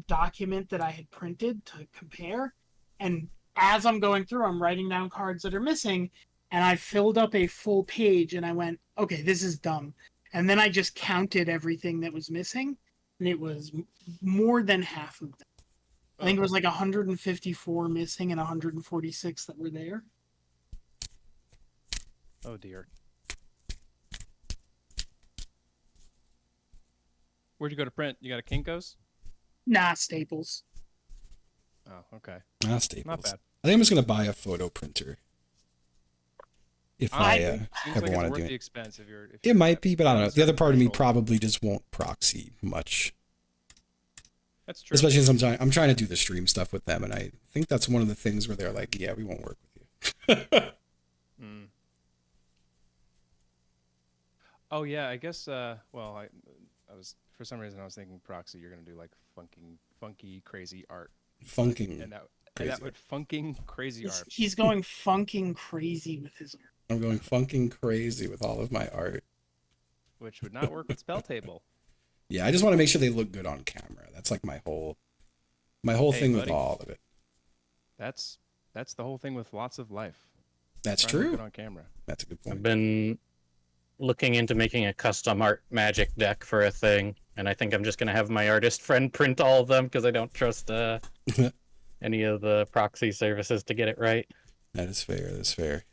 document that I had printed to compare. And as I'm going through, I'm writing down cards that are missing, and I filled up a full page and I went, okay, this is dumb. And then I just counted everything that was missing, and it was more than half of them. I think it was 154 missing and 146 that were there. Oh dear. Where'd you go to print? You got a Kinko's? Nah, Staples. Oh, okay. Staples. Not bad. I think I'm just gonna buy a photo printer. If I Seems ever like want it's to worth do the it. expense if you're. It might be, but I don't know. The other part of me threshold. probably just won't proxy much. That's true. Especially since I'm trying to do the stream stuff with them, and I think that's one of the things where they're like, yeah, we won't work with you. Oh yeah, I guess. Well, I was for some reason I was thinking proxy. You're gonna do like funky, crazy art. Funking. And that crazy. would funking crazy art. He's going funking crazy with his art. I'm going funking crazy with all of my art. Which would not work with Spell Table. Yeah, I just want to make sure they look good on camera. That's like my whole thing with buddy. all of it. That's the whole thing with lots of life. That's Trying to look true. good on camera. That's a good I've point. been looking into making a custom art magic deck for a thing, and I think I'm just gonna have my artist friend print all of them because I don't trust any of the proxy services to get it right. That is fair. That's fair.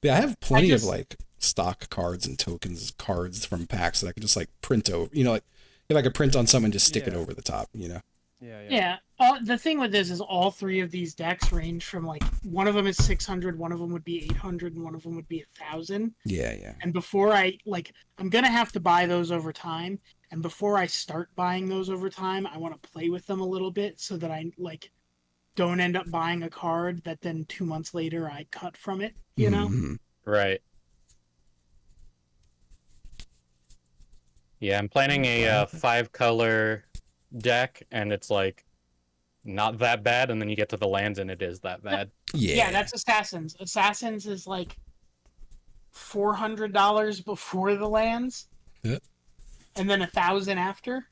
Yeah, I have plenty of stock cards and tokens cards from packs that I could just print over. Like if I could print on some and just stick it Yeah. over the top. Yeah. The thing with this is all 3 of these decks range from one of them is 600, one of them would be 800, and one of them would be 1,000. Yeah. And before I'm gonna have to buy those over time. And before I start buying those over time, I want to play with them a little bit so that I don't end up buying a card that then 2 months later I cut from it, you know? Mhm. Right. Yeah, I'm planning a 5-color deck, and it's like not that bad, and then you get to the lands, and it is that bad. Yeah, that's Assassins. Assassins is like $400 before the lands, Yeah. and then 1,000 after.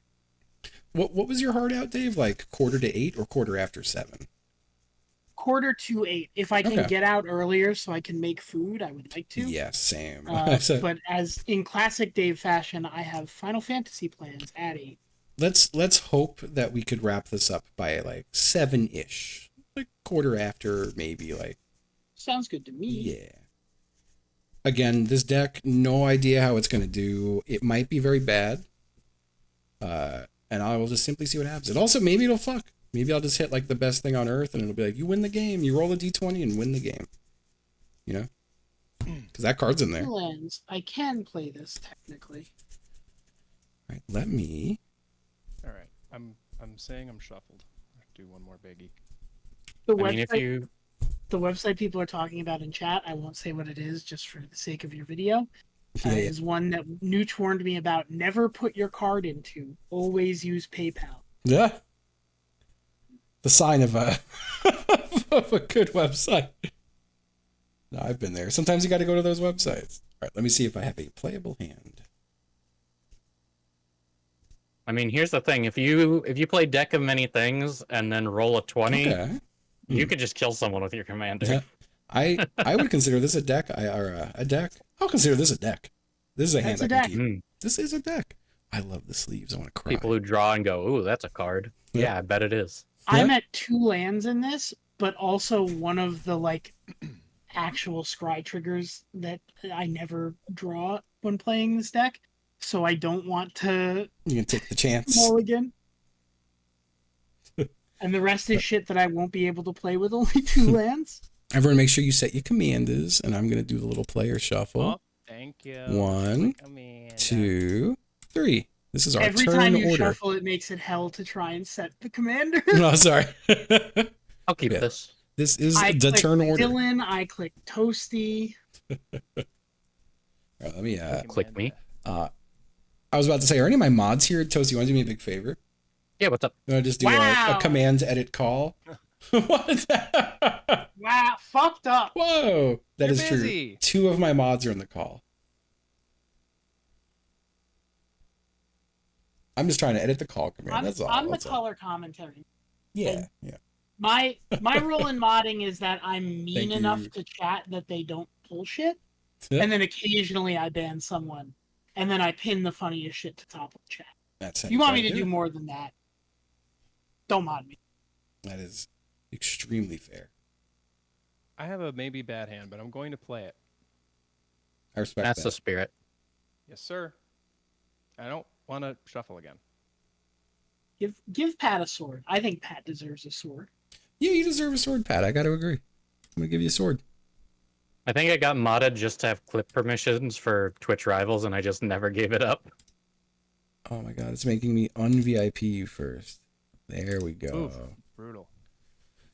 What was your hard out, Dave? Like quarter to 8 or quarter after 7? Quarter to 8. If I can Okay. get out earlier so I can make food, I would like to. Yeah, same. But as in classic Dave fashion, I have Final Fantasy plans at 8. Let's hope that we could wrap this up by like 7-ish. Like quarter after, maybe, like. Sounds good to me. Yeah. Again, this deck, no idea how it's going to do. It might be very bad. And I will just simply see what happens. And also, maybe it'll fuck. Maybe I'll just hit like the best thing on earth, and it'll be like, you win the game. You roll a d20 and win the game. You know? Because that card's in there. All Lands. I can play this technically. right, let me. All right. I'm saying I'm shuffled. I have to do one more biggie. The I mean, website, the website people are talking about in chat, I won't say what it is just for the sake of your video. Yeah. Is one that Nooch warned me about. Never put your card into. Always use PayPal. Yeah. The sign of a of a good website. No, I've been there. Sometimes you got to go to those websites. All right, let me see if I have a playable hand. I mean, here's the thing: if you play deck of many things and then roll a 20, Okay. you could just kill someone with your commander. Yeah. I would consider this a deck. A deck. I'll consider this a deck. This is a hand That's I a can deck. keep. This is a deck. I love the sleeves. I want to cry. People who draw and go, "Ooh, that's a card." Yeah. Yeah, I bet it is. I'm at 2 lands in this, but also one of the like actual scry triggers that I never draw when playing this deck. So I don't want to You can take the chance. mulligan. And the rest is shit that I won't be able to play with only 2 lands. Everyone, make sure you set your commanders, and I'm gonna do the little player shuffle. Oh, thank you. 1, 2, 3. This is our Every turn time you order. shuffle, it makes it hell to try and set the commander. No, sorry. I'll keep Yeah. this. This is I the click turn order. Dylan, I click Toasty. All right, let me. Click me. I was about to say, are any of my mods here? Toast, you want to do me a big favor? Yeah, what's up? You want to just do a Wow. command edit call? What? Wow, fucked up. Whoa, that You're is busy. true. 2 of my mods are in the call. I'm just trying to edit the call command. That's all. I'm the That's all. color commentary. Yeah, yeah. My rule in modding is that I'm mean Thank enough you. to chat that they don't bullshit, Yeah. and then occasionally I ban someone, and then I pin the funniest shit to top of the chat. That's how If you want try me to do it. more than that, don't mod me. That is extremely fair. I have a maybe bad hand, but I'm going to play it. I respect That's the that. spirit. Yes, sir. I don't want to shuffle again. Give Pat a sword. I think Pat deserves a sword. Yeah, you deserve a sword, Pat. I got to agree. I'm gonna give you a sword. I think I got modded just to have clip permissions for Twitch rivals, and I just never gave it up. Oh my god, it's making me un-VIP you first. There we go. Oof, brutal.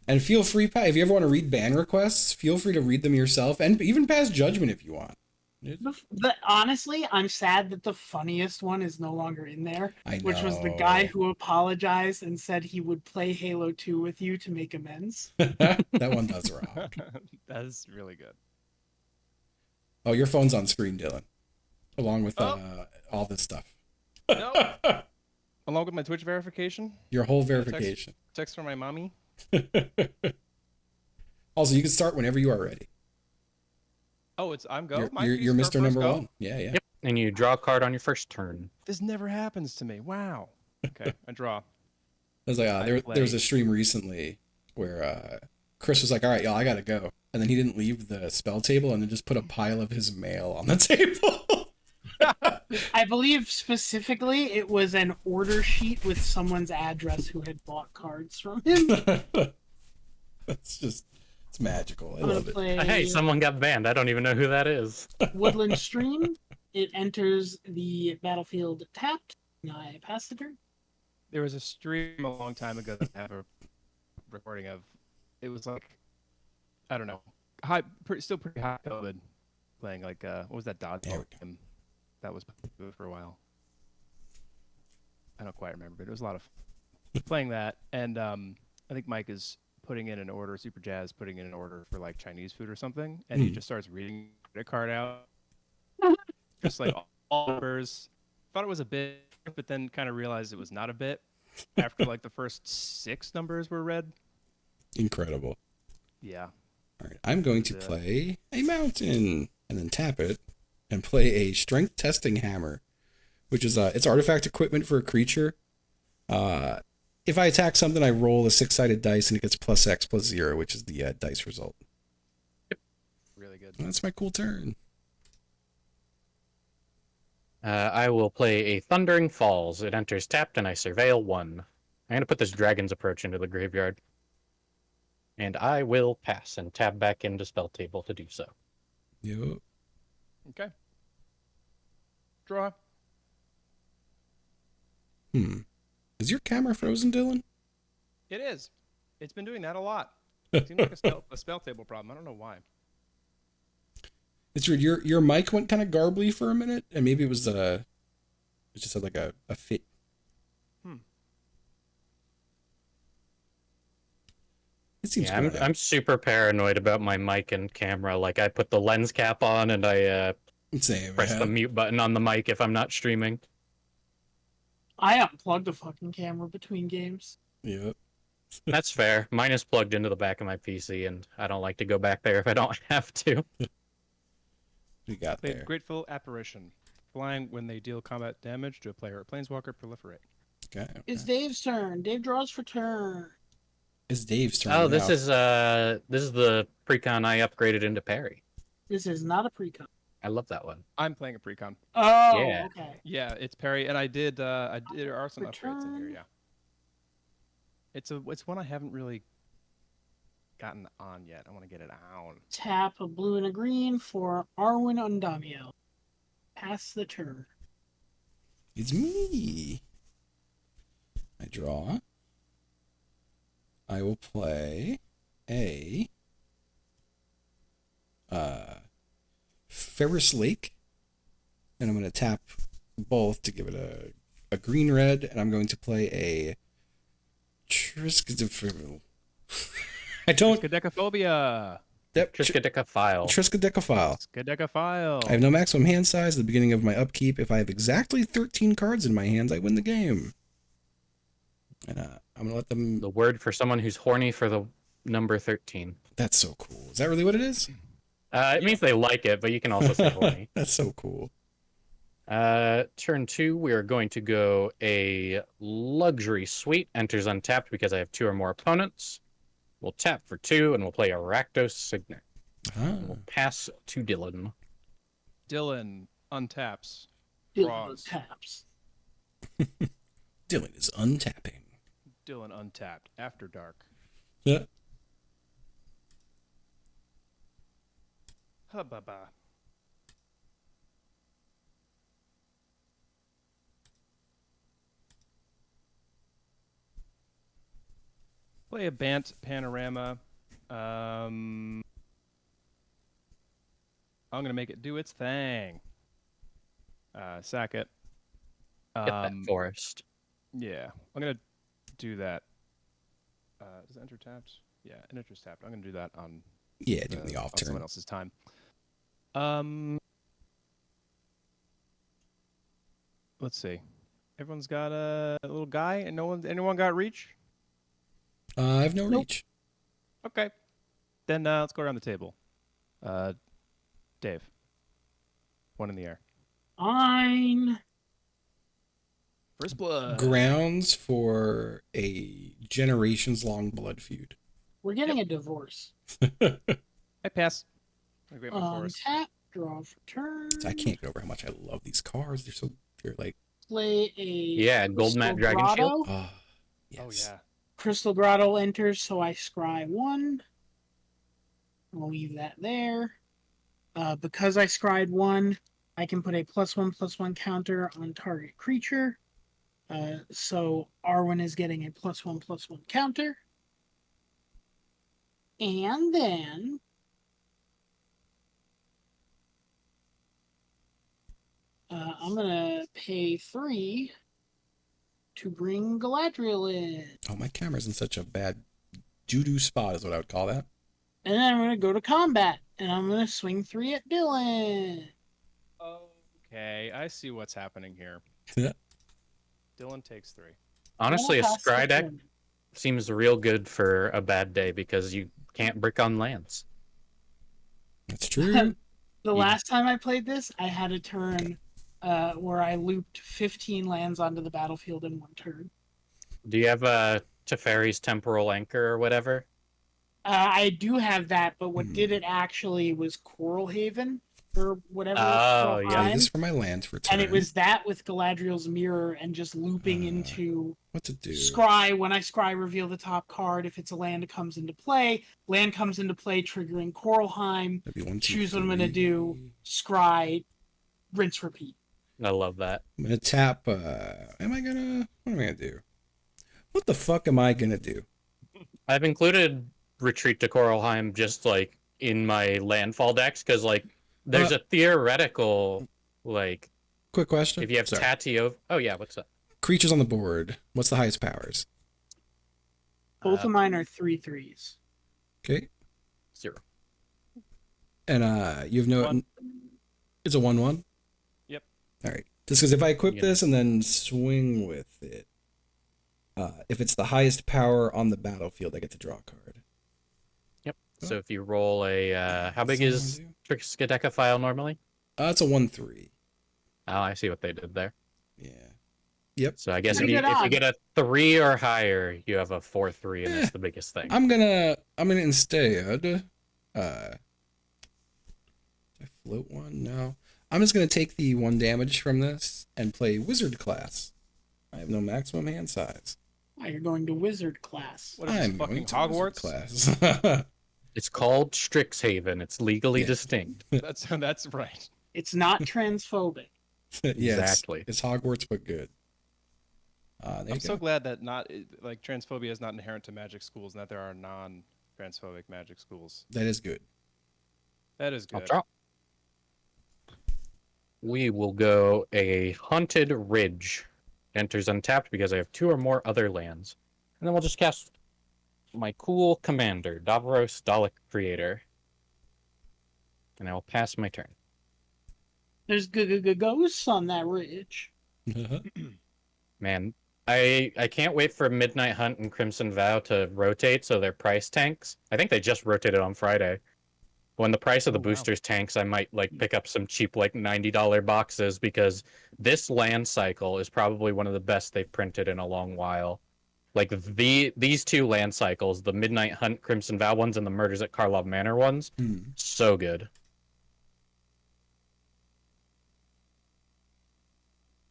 And feel free, Pat, if you ever want to read ban requests, feel free to read them yourself and even pass judgment if you want. Honestly, I'm sad that the funniest one is no longer in there, I which was the know. guy who apologized and said he would play Halo 2 with you to make amends. That one does rock. That's really good. Oh, your phone's on screen, Dylan. Along with Oh. all this stuff. No. Along with my Twitch verification, Your whole verification. text from my mommy. Also, you can start whenever you are ready. Oh, I'm go. You're Mr. Number One. Yeah, yeah. Yep. And you draw a card on your first turn. This never happens to me. Wow. Okay, I draw. I was like, there was a stream recently where Chris was like, all right, y'all, I gotta go. And then he didn't leave the spell table and then just put a pile of his mail on the table. I believe specifically it was an order sheet with someone's address who had bought cards from him. It's magical. I I'm gonna love it. play Hey, someone got banned. I don't even know who that is. Woodland Stream. It enters the battlefield tapped. I pass the turn. There was a stream a long time ago that I have a recording of it was like, I don't know, still pretty high COVID. Playing like what was that There we dodgeball go. game that was popular for a while? I don't quite remember, but it was a lot of fun. Playing that, and I think Mike is putting in an order, Super Jazz putting in an order for like Chinese food or something, and he just starts reading the card out, just like all numbers. Thought it was a bit, but then kind of realized it was not a bit after like the first 6 numbers were read. Incredible. Yeah. All right, I'm going to play a mountain and then tap it and play a strength testing hammer, which is it's artifact equipment for a creature. If I attack something, I roll a 6-sided dice and it gets plus X plus 0, which is the dice result. Really good. And that's my cool turn. I will play a Thundering Falls. It enters tapped, and I surveil 1. I'm going to put this Dragon's Approach into the graveyard. And I will pass and tab back into Spell Table to do so. Yep. Okay. Draw. Is your camera frozen, Dylan? It is. It's been doing that a lot. It seems like a spell table problem. I don't know why. It's weird. Your mic went kind of garbly for a minute, and maybe it was it just had like a fit. It seems Yeah, good. I'm super paranoid about my mic and camera. Like, I put the lens cap on and I Same, press the mute button on the mic if I'm not streaming. I unplugged the fucking camera between games. Yep. That's fair. Mine is plugged into the back of my PC, and I don't like to go back there if I don't have to. We got Played there. Grateful Apparition. Flying when they deal combat damage to a player or planeswalker, proliferate. Okay. It's Dave's turn. Dave draws for turn. It's Dave's turn. Oh, now. this is the precon I upgraded into parry. This is not a precon. I love that one. I'm playing a precon. Oh, Yeah. okay. Yeah, it's parry, and there are some upgrades in here. Return. Yeah. It's one I haven't really gotten on yet. I want to get it on. Tap a blue and a green for Arwen Undamiel. Pass the turn. It's me. I draw. I will play a Ferris Lake, and I'm going to tap both to give it a green red, and I'm going to play a I don't. Triskaidekaphobia. Yep, Triskaidekaphile. Triskaidekaphile. Triskaidekaphile. I have no maximum hand size at the beginning of my upkeep. If I have exactly 13 cards in my hands, I win the game. And I'm going to let them... The word for someone who's horny for the number 13. That's so cool. Is that really what it is? It means they like it, but you can also say horny. That's so cool. Turn 2, we are going to go a Luxury Suite. Enters untapped because I have 2 or more opponents. We'll tap for 2, and we'll play a Rakdos Signet. And we'll pass to Dylan. Dylan untaps. Dylan Draws. taps. Dylan is untapping. Dylan untapped. After dark. Yeah. Hubba. Play a Bant Panorama. I'm gonna make it do its thing. Sack it. Get that forest. Yeah, I'm gonna do that. Does it enter tapped? Yeah, it enters tapped. I'm gonna do that on Doing the off on someone turn. else's time. Let's see. Everyone's got a little guy, and anyone got reach? I have no reach. Okay. Then let's go around the table. Dave. One in the air. Fine. First blood. Grounds for a generations-long blood feud. We're getting a divorce. I pass. I grab my forest. Tap, draw for turn. I can't get over how much I love these cards. They're like, Play a Yeah, Gold Mat Crystal Dragon Grotto. Shield. oh, Oh yes. yeah. Crystal Grotto enters, so I scry 1. I'll leave that there. Because I scried 1, I can put a +1/+1 counter on target creature. So Arwen is getting a +1/+1 counter. And then I'm gonna pay 3 to bring Galadriel in. Oh, my camera's in such a bad doo-doo spot is what I would call that. And then I'm gonna go to combat, and I'm gonna swing 3 at Dylan. Okay, I see what's happening here. Yeah. Dylan takes 3. Honestly, a Dylan has to scry deck win. seems real good for a bad day because you can't brick on lands. That's true. The You- last time I played this, I had a turn where I looped 15 lands onto the battlefield in 1 turn. Do you have a Teferi's Temporal Anchor or whatever? I do have that, but what Hmm. did it actually was Coral Haven or whatever. Oh, Coral yeah. Play Heim, this for my lands for turn. and it was that with Galadriel's Mirror and just looping into What's it do? Scry. When I Scry, reveal the top card. If it's a land, it comes into play. Land comes into play, triggering Coralheim. That'd be 1, 2, Choose what I'm gonna 3. do. Scry, rinse, repeat. I love that. I'm gonna tap. What am I gonna do? What the fuck am I gonna do? I've included Retreat to Coralheim just like in my landfall decks because like there's a theoretical like Quick question. if you have Sorry. Tatio. Oh yeah, what's up? Creatures on the board. What's the highest powers? Both of mine are 3/3s. Okay. 0. And you have no. One. It's a 1/1. Yep. All right. Just because if I equip Yeah. this and then swing with it, if it's the highest power on the battlefield, I get to draw a card. Yep. So if you roll a how big That's is what I wanna Triskaidekaphile normally? It's a 1/3. Oh, I see what they did there. Yeah. Yep. So I guess if Pretty you, good if you odds. get a 3 or higher, you have a 4/3, and that's the biggest thing. I'm gonna instead. I float one? No. I'm just gonna take the 1 damage from this and play wizard class. I have no maximum hand size. Oh, you're going to wizard class. What is this, I'm fucking going to wizard Hogwarts? class. It's called Strixhaven. It's legally Yeah. distinct. That's right. It's not transphobic. Yeah, Exactly. It's Hogwarts, but good. There I'm you so go. glad that like transphobia is not inherent to magic schools, and that there are non-transphobic magic schools. That is good. That is I'll good. drop. We will go a Haunted Ridge. Enters untapped because I have 2 or more other lands. And then we'll just cast my cool commander, Davros Dalek Creator. And I will pass my turn. There's ghosts on that ridge. Man, I can't wait for Midnight Hunt and Crimson Vow to rotate so they're price tanks. I think they just rotated on Friday. When the price of the Oh, wow. boosters tanks, I might like pick up some cheap like $90 boxes because this land cycle is probably one of the best they've printed in a long while. Like these 2 land cycles, the Midnight Hunt Crimson Vow ones and the Murders at Karlov Manor ones, so good.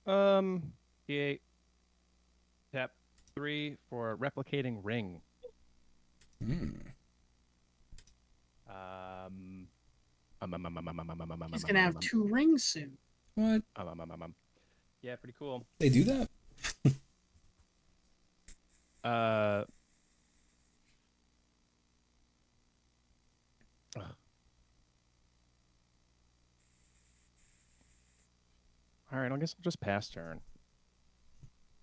P8. Tap 3 for replicating ring. He's gonna have 2 rings soon. What? Yeah, pretty cool. They do that? All right, I guess I'll just pass turn.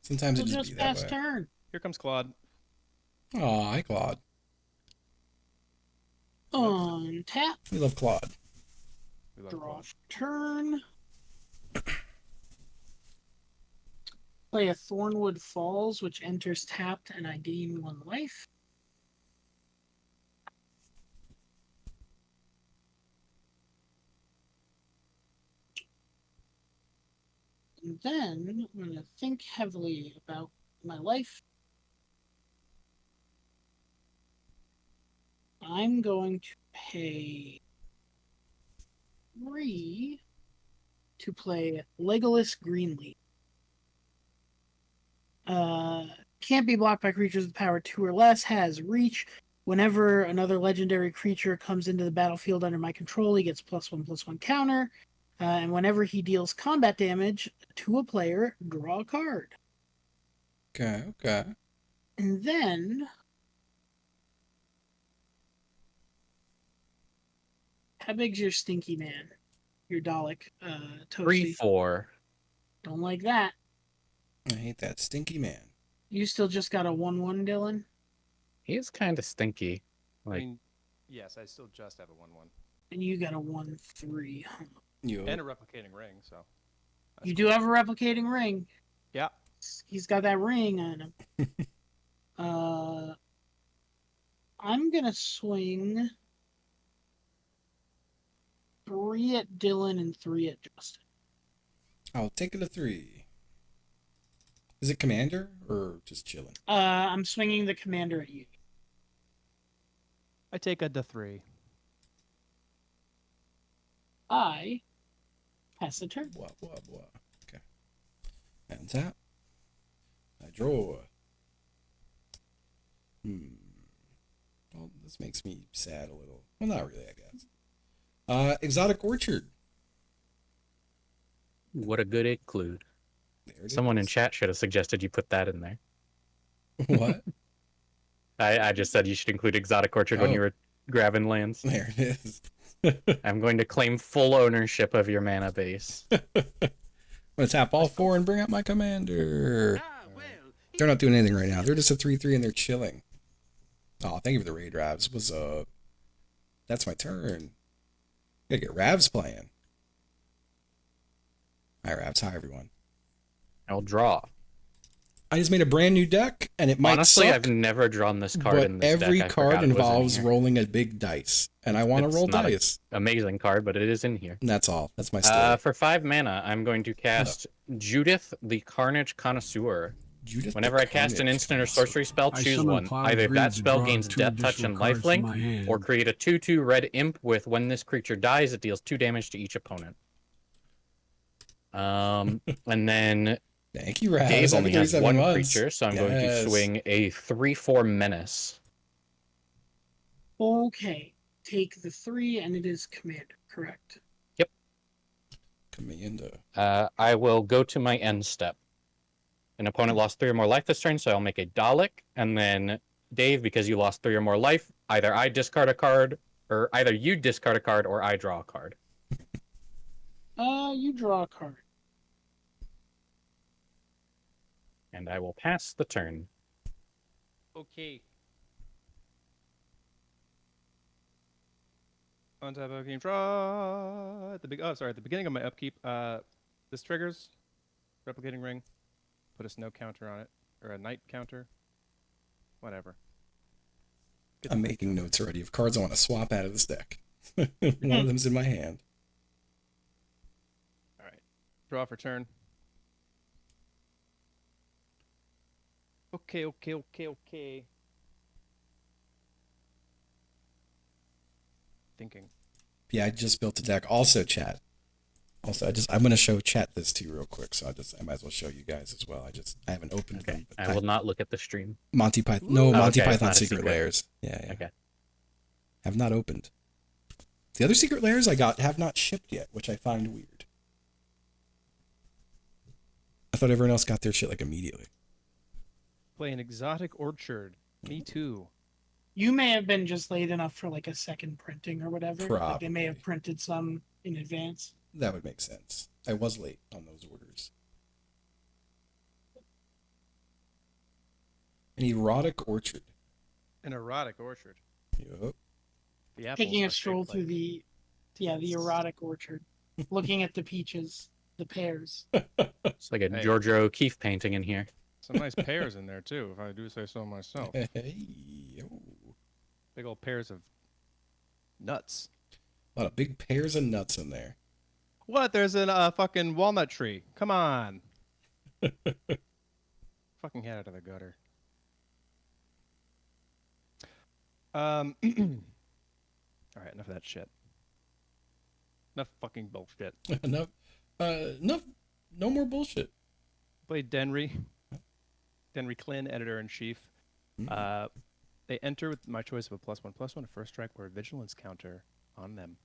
Sometimes We'll it just just be that pass way. turn. Here comes Claude. Oh, hi, Claude. On tap, We love Claude. We love draw Claude. turn. Play a Thornwood Falls, which enters tapped, and I gain 1 life. And then I'm going to think heavily about my life. I'm going to pay 3 to play Legolas Greenleaf. Can't be blocked by creatures with power 2 or less, has reach. Whenever another legendary creature comes into the battlefield under my control, he gets +1/+1 counter. And whenever he deals combat damage to a player, draw a card. Okay, okay. And then How big's your stinky man? Your Dalek, Toasty. 3-4. Don't like that. I hate that stinky man. You still just got a 1/1, Dylan? He is kind of stinky. I Like, mean, yes, I still just have a 1/1 And you got a 1/3. You. and a replicating ring. So that's You cool. do have a replicating ring. Yeah. He's got that ring on him. I'm gonna swing 3 at Dylan and 3 at Justin. I'll take it a 3. Is it commander or just chilling? I'm swinging the commander at you. I take a to 3. I pass the turn. Blah. Okay. And tap. I draw. Well, this makes me sad a little. Well, not really, I guess. Exotic Orchard. what a good include. There it Someone in is. chat should have suggested you put that in there. What? I just said you should include Exotic Orchard when Oh. you were grabbing lands. There it is. I'm going to claim full ownership of your mana base. I'm gonna tap all 4 and bring out my commander. They're not doing anything right now. They're just a 3/3 and they're chilling. Oh, thank you for the raid, Ravs. What's up? That's my turn. Gotta get Ravs playing. Hi, Ravs. Hi, everyone. I'll draw. I just made a brand new deck, and it might Honestly, suck, I've never drawn this card but in this deck. every I card forgot it was in involves here. rolling a big dice, and I want to It's roll not dice. Amazing card, but it is in here. And that's all. That's my story. For 5 mana, I'm going to cast Judith the Carnage Connoisseur. Judith Whenever the I cast an Carnage instant or Connoisseur. sorcery spell, I choose summon one. Cloud Either Breeze that to spell draw gains 2 Death Touch additional and cards from Lifelink, my hand. or create a 2/2 red imp with when this creature dies, it deals 2 damage to each opponent. And then Thank you, Ravs. Dave only Happy has 37 one months. creature, so I'm going to Yes. swing a 3/4 Menace. Okay. Take the 3, and it is commander, correct? Commander. I will go to my end step. An opponent lost 3 or more life this turn, so I'll make a Dalek, and then Dave, because you lost 3 or more life, either I discard a card, or either you discard a card, or I draw a card. You draw a card. And I will pass the turn. Okay. On top of game draw at the at the beginning of my upkeep, this triggers replicating ring. Put a snow counter on it, or a night counter, whatever. I'm making notes already of cards I want to swap out of this deck. One of them's in my hand. All right, draw for turn. Okay. Thinking. Yeah, I just built a deck. Also, chat. I'm gonna show chat this to you real quick. So I might as well show you guys as well. I haven't opened them. But I will not look at the stream. Monty Python. No, Oh, Monty okay, it's Python not a Secret secret. Layers. Yeah. Okay. Have not opened. The other Secret Layers I got have not shipped yet, which I find weird. I thought everyone else got their shit like immediately. Play an exotic orchard. Me too. You may have been just late enough for like a second printing or whatever. Like they may have Probably. printed some in advance. That would make sense. I was late on those orders. An erotic orchard. An erotic orchard. Yup. The apples Taking are a stroll shaped through like the erotic orchard, looking at the peaches, the pears. It's like a Hey. Giorgio O'Keeffe painting in here. some nice pears in there too, if I do say so myself. Hey, yo. Big old pears of nuts. A lot of big pears and nuts in there. What? There's a fucking walnut tree. Come on. Fucking head out of the gutter. All right, enough of that shit. Enough fucking bullshit. enough. No more bullshit. Played Denry. Denry Klin, editor-in-chief. They enter with my choice of a +1/+1, a first strike or a vigilance counter on them.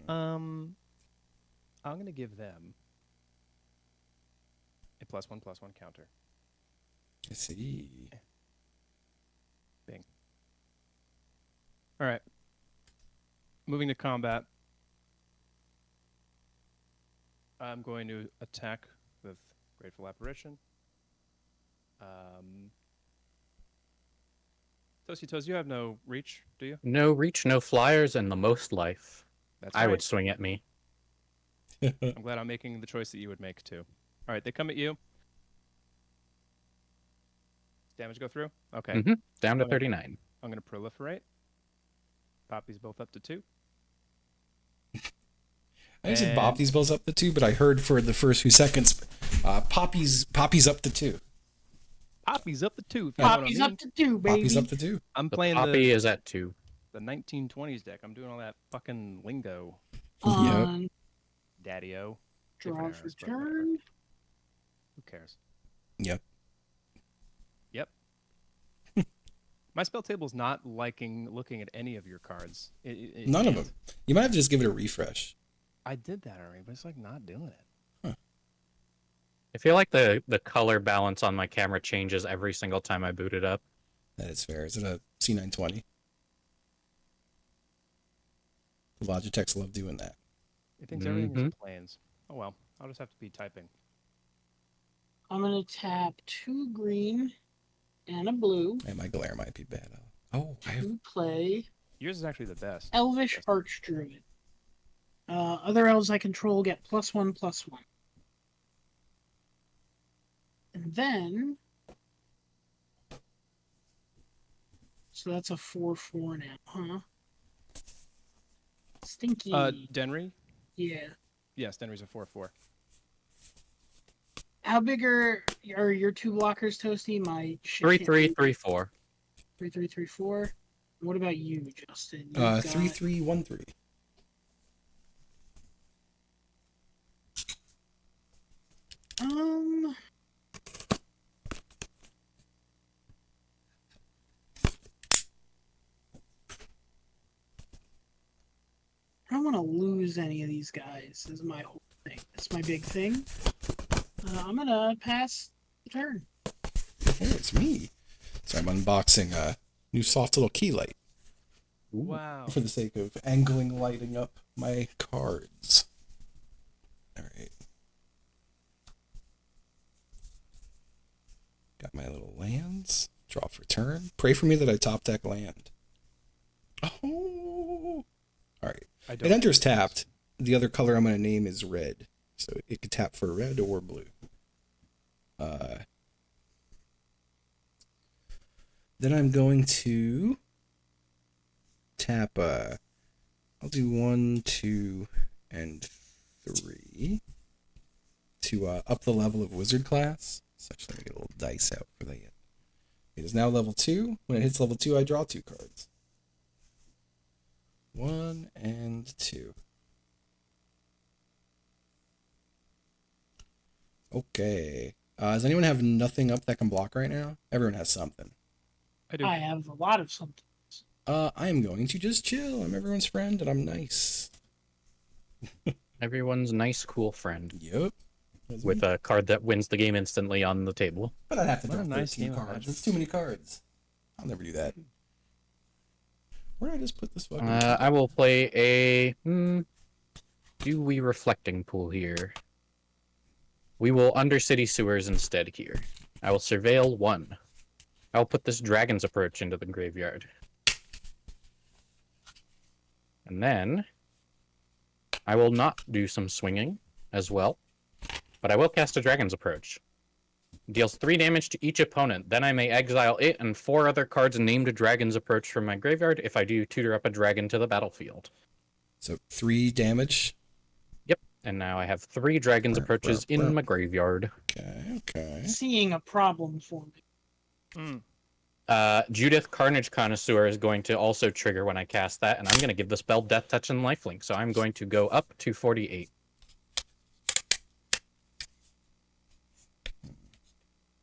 I'm gonna give them a +1/+1 counter. I see. Bing. All right. moving to combat. I'm going to attack with Grateful Apparition. Toasty Toes, you have no reach, do you? No reach, no flyers, and the most life. That's I right. would swing at me. I'm glad I'm making the choice that you would make too. All right, they come at you. Damage go through? Okay. Mm-hmm. Down to Okay. 39. I'm going to proliferate. Poppy's both up to 2. I said And- bop these bills up to 2, but I heard for the first few seconds, Poppy's up to 2. Poppy's up to 2. If you know what I Poppy's mean. up to 2, baby. Poppy's up to 2. I'm The playing Poppy is at 2. the 1920s deck. I'm doing all that fucking lingo, On daddy-o. draw Different for eras, but whatever. turn. Who cares? Yep. Yep. My spell table's not looking at any of your cards. None of them. You might have to just give it a refresh. I did that already, but it's like not doing it. I feel like the color balance on my camera changes every single time I boot it up. That is fair. Is it a C920? The Logitechs love doing that. It thinks everything is Mhm. in planes. Oh well, I'll just have to be typing. I'm gonna tap 2 green and a blue And my glare might be bad. Oh, I have to play Yours is actually the best. Elvish Archdruid. Other elves I control get +1/+1. And then, so that's a 4/4 now, huh? Stinky. Denry? Yeah. Yes, Denry's a 4/4. How big are your 2 blockers, Toasty? My shit 3-3, can't- 3-4. 3/3/3/4. What about you, Justin? You've 3-3-1-3. Um. I don't want to lose any of these guys. Is my whole thing. That's my big thing. I'm gonna pass the turn. Oh, it's me. So I'm unboxing a new soft little key light Wow. for the sake of angling lighting up my cards. All right. Got my little lands. Draw for turn. Pray for me that I top deck land. Oh. All right. It enters tapped. The other color I'm going to name is red. So it could tap for red or blue. Then I'm going to tap, I'll do 1, 2, and 3 to up the level of wizard class. So actually, let me get a little dice out for that. It is now level 2. When it hits level 2, I draw 2 cards. 1 and 2. Okay. Does anyone have nothing up that can block right now? Everyone has something. I do. I have a lot of something. I am going to just chill. I'm everyone's friend and I'm nice. Everyone's nice, cool friend. Yep. With a card that wins the game instantly on the table. But I'd have to What draw a nice 13 game of cards. Magic. That's too many cards. I'll never do that. Where did I just put this fucking... I will play a... do we reflecting pool here? We will Undercity Sewers instead here. I will Surveil 1. I will put this Dragon's Approach into the graveyard. And then... I will not do some swinging as well. But I will cast a Dragon's Approach. Deals 3 damage to each opponent. Then I may exile it and 4 other cards named Dragon's Approach from my graveyard if I do tutor up a dragon to the battlefield. So 3 damage. Yep. And now I have 3 Dragon's Approaches in my graveyard. Okay. Seeing a problem for me. Judith Carnage Connoisseur is going to also trigger when I cast that, and I'm going to give the spell Death Touch and Lifelink, so I'm going to go up to 48.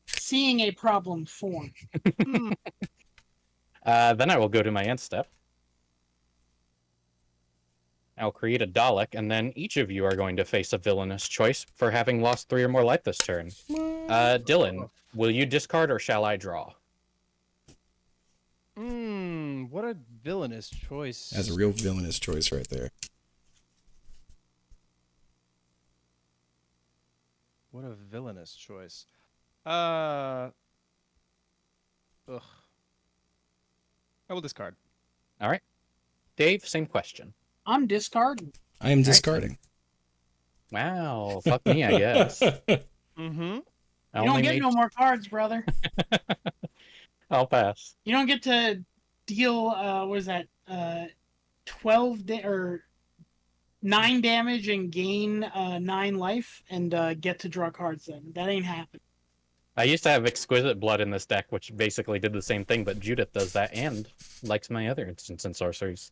Seeing a problem form. Then I will go to my end step. I'll create a Dalek, and then each of you are going to face a villainous choice for having lost 3 or more life this turn. Dylan, will you discard or shall I draw? What a villainous choice. That's a real villainous choice right there. What a villainous choice. Ugh. I will discard. All right. Dave, same question. I'm discarding. I am discarding. Wow. Fuck me, I guess. Mm-hmm. I You don't only get made... no more cards, brother. I'll pass. You don't get to deal, what is that, 9 damage and gain 9 life and get to draw cards then. That ain't happening. I used to have Exquisite Blood in this deck, which basically did the same thing, but Judith does that and likes my other instants and sorceries.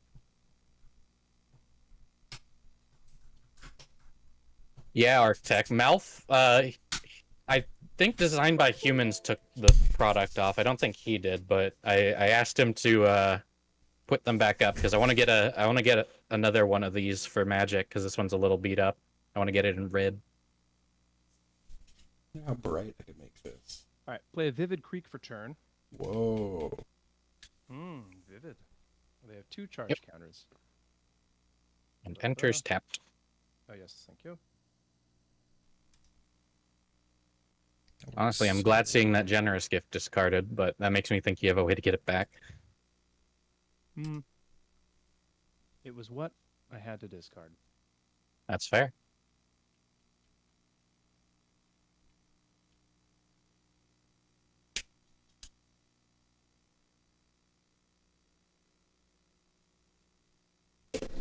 Yeah, Architect. Malf, I think Designed by Humans took the product off. I don't think he did, but I asked him to put them back up because I want to get another one of these for Magic because this one's a little beat up. I want to get it in red. How bright I can make this. All right, play a Vivid Creek for turn. Whoa. Vivid. They have 2 charge counters. And enters tapped. Oh, yes, thank you. Honestly, I'm glad seeing that Generous Gift discarded, but that makes me think you have a way to get it back. It was what I had to discard. That's fair.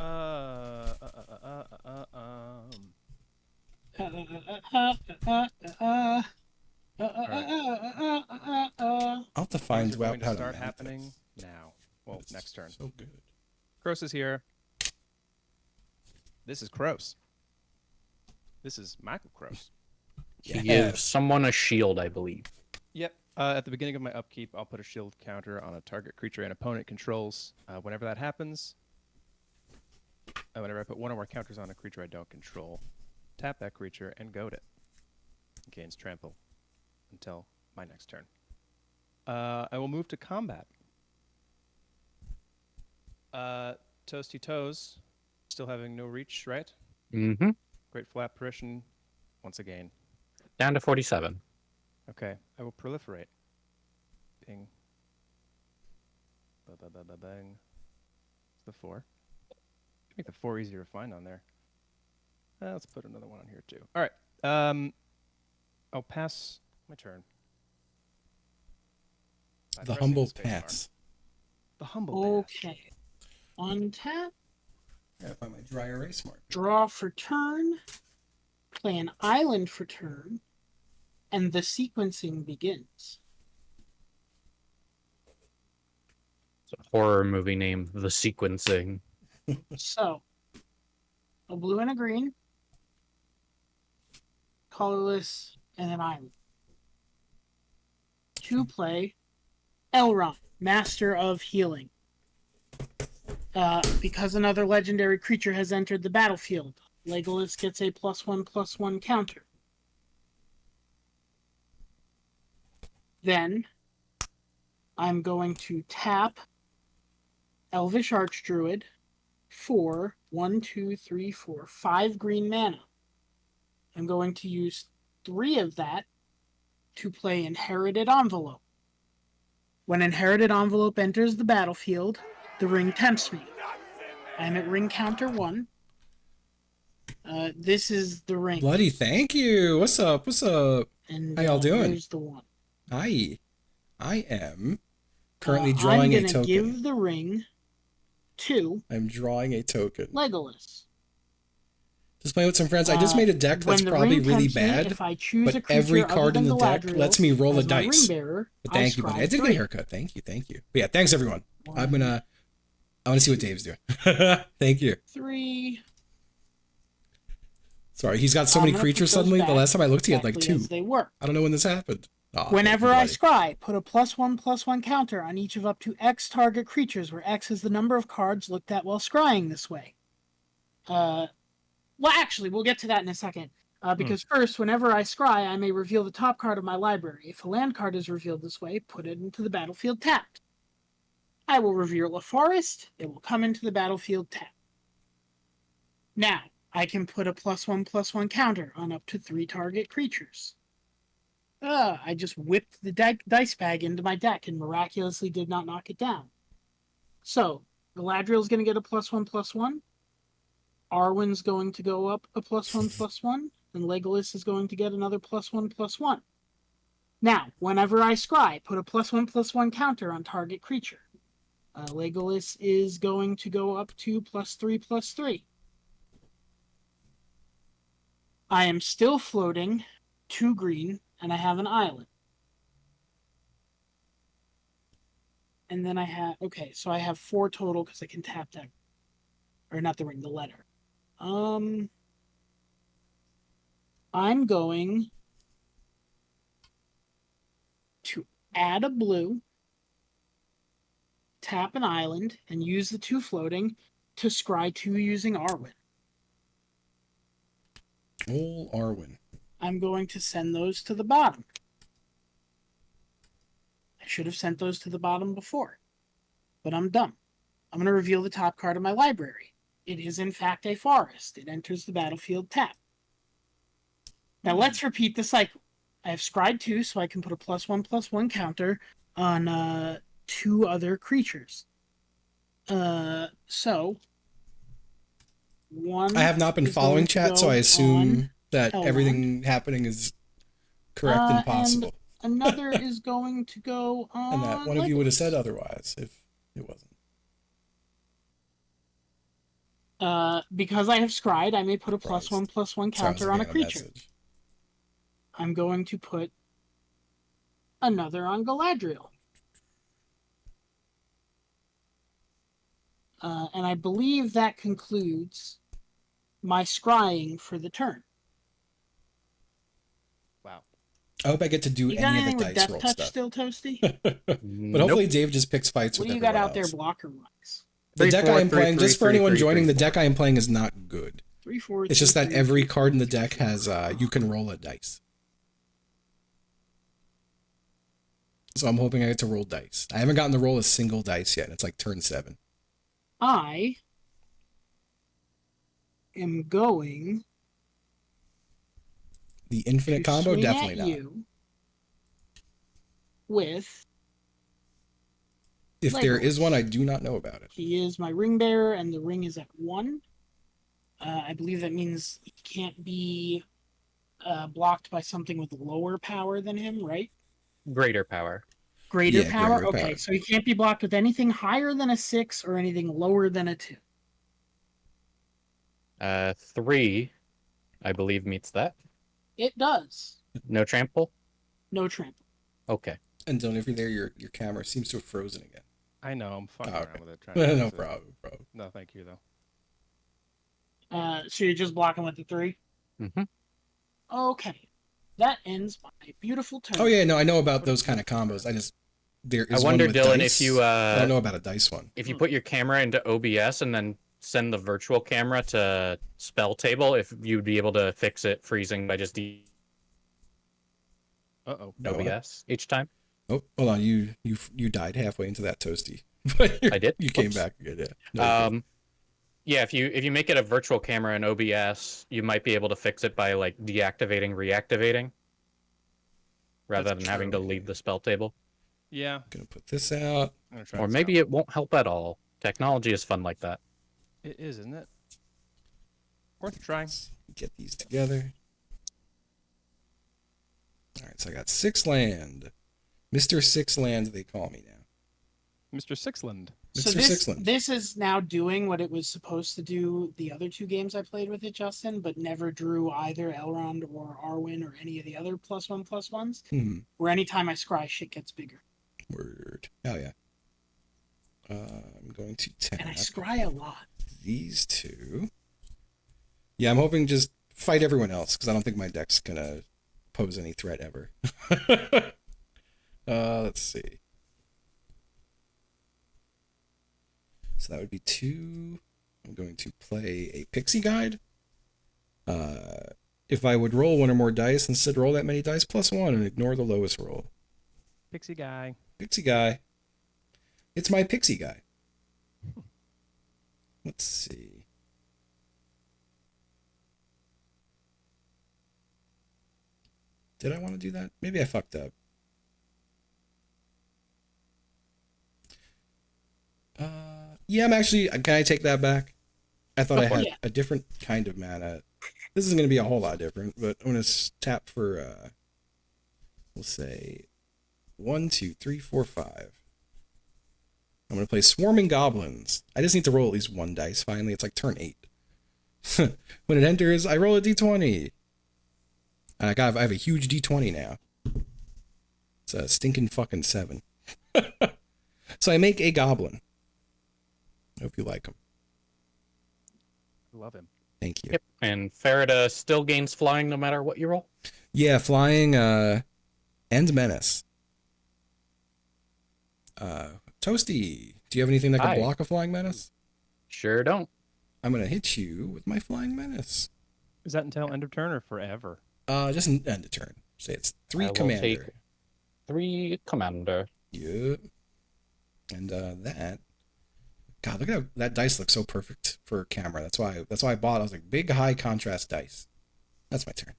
I'll have to find Things are out going to how to start mount happening this. now. Well, It's next turn. So good. Kroos is here. This is Kroos. This is Michael Kroos. He gives someone a shield, I believe. Yep. At the beginning of my upkeep, I'll put a shield counter on a target creature an opponent controls. Whenever that happens, whenever I put one or more counters on a creature I don't control, tap that creature and goad it. It gains trample until my next turn. I will move to combat. Toasty Toes, still having no reach, right? Mm-hmm. Great Flat Apparition, once again. Down to 47. Okay, I will proliferate. Bing. Ba-ba-ba-ba-bang. It's the 4. Make the 4 easier to find on there. Let's put another one on here too. All right. I'll pass my turn. By The pressing humble space bar. pass. The humble pass. Okay. Untap, I gotta find my dry erase mark. draw for turn, play an island for turn, and the sequencing begins. It's a horror movie name, The Sequencing. So, a blue and a green, colorless, and an island. To play Elrond, Master of Healing. Because another legendary creature has entered the battlefield, Legolas gets a +1/+1 counter. Then, I'm going to tap Elvish Archdruid for 5 green mana. I'm going to use 3 of that to play Inherited Envelope. When Inherited Envelope enters the battlefield, the ring tempts me. I'm at ring counter 1. This is the ring. Bloody thank you. What's up? What's up? And, How y'all doing? Here's the 1. Hi. I am currently drawing I'm a gonna token. give the ring to I'm drawing a token. Legolas. Just playing with some friends. I just made a deck When that's the probably ring really tempts me, bad, if I choose a but creature every other card in than the deck Galadriel lets me roll a as my dice. ring bearer, But I thank you, buddy. I scribe did get a 3. haircut. Thank you. Thank you. But yeah, thanks everyone. I want to see what Dave's doing. Thank you. 3. Sorry, he's got so I'm many gonna creatures put those suddenly. The back last time I looked, he had like exactly 2. as they were. I don't know when this happened. Oh, Whenever thank you, I buddy. scry, put a +1/+1 counter on each of up to X target creatures, where X is the number of cards looked at while scrying this way. Well, actually, we'll get to that in a second. Because first, whenever I scry, I may reveal the top card of my library. If a land card is revealed this way, put it into the battlefield tapped. I will reveal a forest. It will come into the battlefield tab. Now, I can put a +1/+1 counter on up to 3 target creatures. I just whipped the dice bag into my deck and miraculously did not knock it down. So, Galadriel's going to get a +1/+1. Arwen's going to go up a +1/+1. And Legolas is going to get another +1/+1. Now, whenever I scry, put a +1/+1 counter on target creature. Legolas is going to go up to +3/+3. I am still floating 2 green, and I have an island. And then I have, okay, so I have 4 total because I can tap that, or not the ring, the letter. I'm going to add a blue, tap an island, and use the 2 floating to scry 2 using Arwen. Ol' Arwen. I'm going to send those to the bottom. I should have sent those to the bottom before, but I'm dumb. I'm going to reveal the top card of my library. It is, in fact, a forest. It enters the battlefield tap. Now let's repeat the cycle. I have scried 2, so I can put a +1/+1 counter on 2 other creatures. So 1. I have not been is following going to chat, so go I assume on that Elrond. everything happening is correct and possible. And another is going to go on. And that one of you would have Legolas. said otherwise if it wasn't. Because I have scried, I may put a Christ. +1/+1 Sorry, I was counter on a looking at creature. message. I'm going to put another on Galadriel. And I believe that concludes my scrying for the turn. Wow. I hope I get to do You got any anything of the with dice Death roll Touch stuff. still, Toasty? But hopefully Dave just picks fights What with do you got everyone out there else. blocker-wise? The 3, deck 4, I am 3, playing, 3, just for 3, anyone 3, joining, 3, the deck I am playing is not good. 3, 4. It's just that 3, every 3, card in the 3, deck has you can roll a dice. So I'm hoping I get to roll dice. I haven't gotten to roll a single dice yet. It's like turn 7. I am going The infinite to combo, swing definitely at not. you with If there Legolas. is one, I do not know about it. He is my ring bearer, and the ring is at 1. I believe that means he can't be blocked by something with lower power than him, right? Greater power. Greater Yeah, power? greater Okay, power. so he can't be blocked with anything higher than a 6 or anything lower than a 2. 3, I believe, meets that. It does. No trample? No trample. Okay. And Dylan, if you're there, your camera seems to have frozen again. I know. I'm fucking Oh, around okay. with it. Trying to No fix it. problem. No, thank you, though. So you're just blocking with the 3? Mm-hmm. Okay. That ends my beautiful turn. Oh yeah, no, I know about those kind of combos. There is I wonder, one with Dylan, dice. if you I don't know about a dice one. if you put your camera into OBS and then send the virtual camera to spell table, if you'd be able to fix it freezing by just Uh-oh. OBS each time. Oh, hold on. You died halfway into that, Toasty. But I did? You came Whoops. back again. Yeah. No, you're good. Yeah, if you make it a virtual camera in OBS, you might be able to fix it by like deactivating, reactivating, rather That's than having to true. leave the spell table. Yeah. I'm gonna put this out. I'm gonna try Or this maybe out. it won't help at all. Technology is fun like that. It is, isn't it? Worth trying. Let's get these together. All right, so I got 6 land. Mr. 6 Land, they call me now. Mr. Sixland. So Mr. this, Sixland. this is now doing what it was supposed to do the other 2 games I played with it, Justin, but never drew either Elrond or Arwen or any of the other +1/+1s. Where anytime I scry, shit gets bigger. Word. Hell yeah. I'm going to tap And I scry a lot. these 2. Yeah, I'm hoping just fight everyone else because I don't think my deck's gonna pose any threat ever. Let's see. So that would be 2. I'm going to play a Pixie Guide. If I would roll 1 or more dice, instead roll that many dice +1 and ignore the lowest roll. Pixie guy. Pixie Guy. It's my pixie guy. Let's see. Did I want to do that? Maybe I fucked up. Yeah, I'm actually. Can I take that back? I thought I had Yeah. a different kind of mana. This is going to be a whole lot different, but I'm going to tap for, we'll say 1, 2, 3, 4, 5. I'm going to play Swarming Goblins. I just need to roll at least one dice finally. It's like turn 8. When it enters, I roll a d20. I have a huge d20 now. It's a stinking fucking 7. So I make a goblin. Hope you like him. Love him. Thank you. Yep. And Farida still gains flying no matter what you roll. Yeah, flying and menace. Toasty, do you have anything that can Hi. block a flying menace? Sure don't. I'm gonna hit you with my flying menace. Is that until end of turn or forever? Just an end of turn. Say it's 3 I will commander. take 3 commander. Yep. And that. God, look at how that dice looks so perfect for camera. That's why I bought it. I was like, big high contrast dice. That's my turn.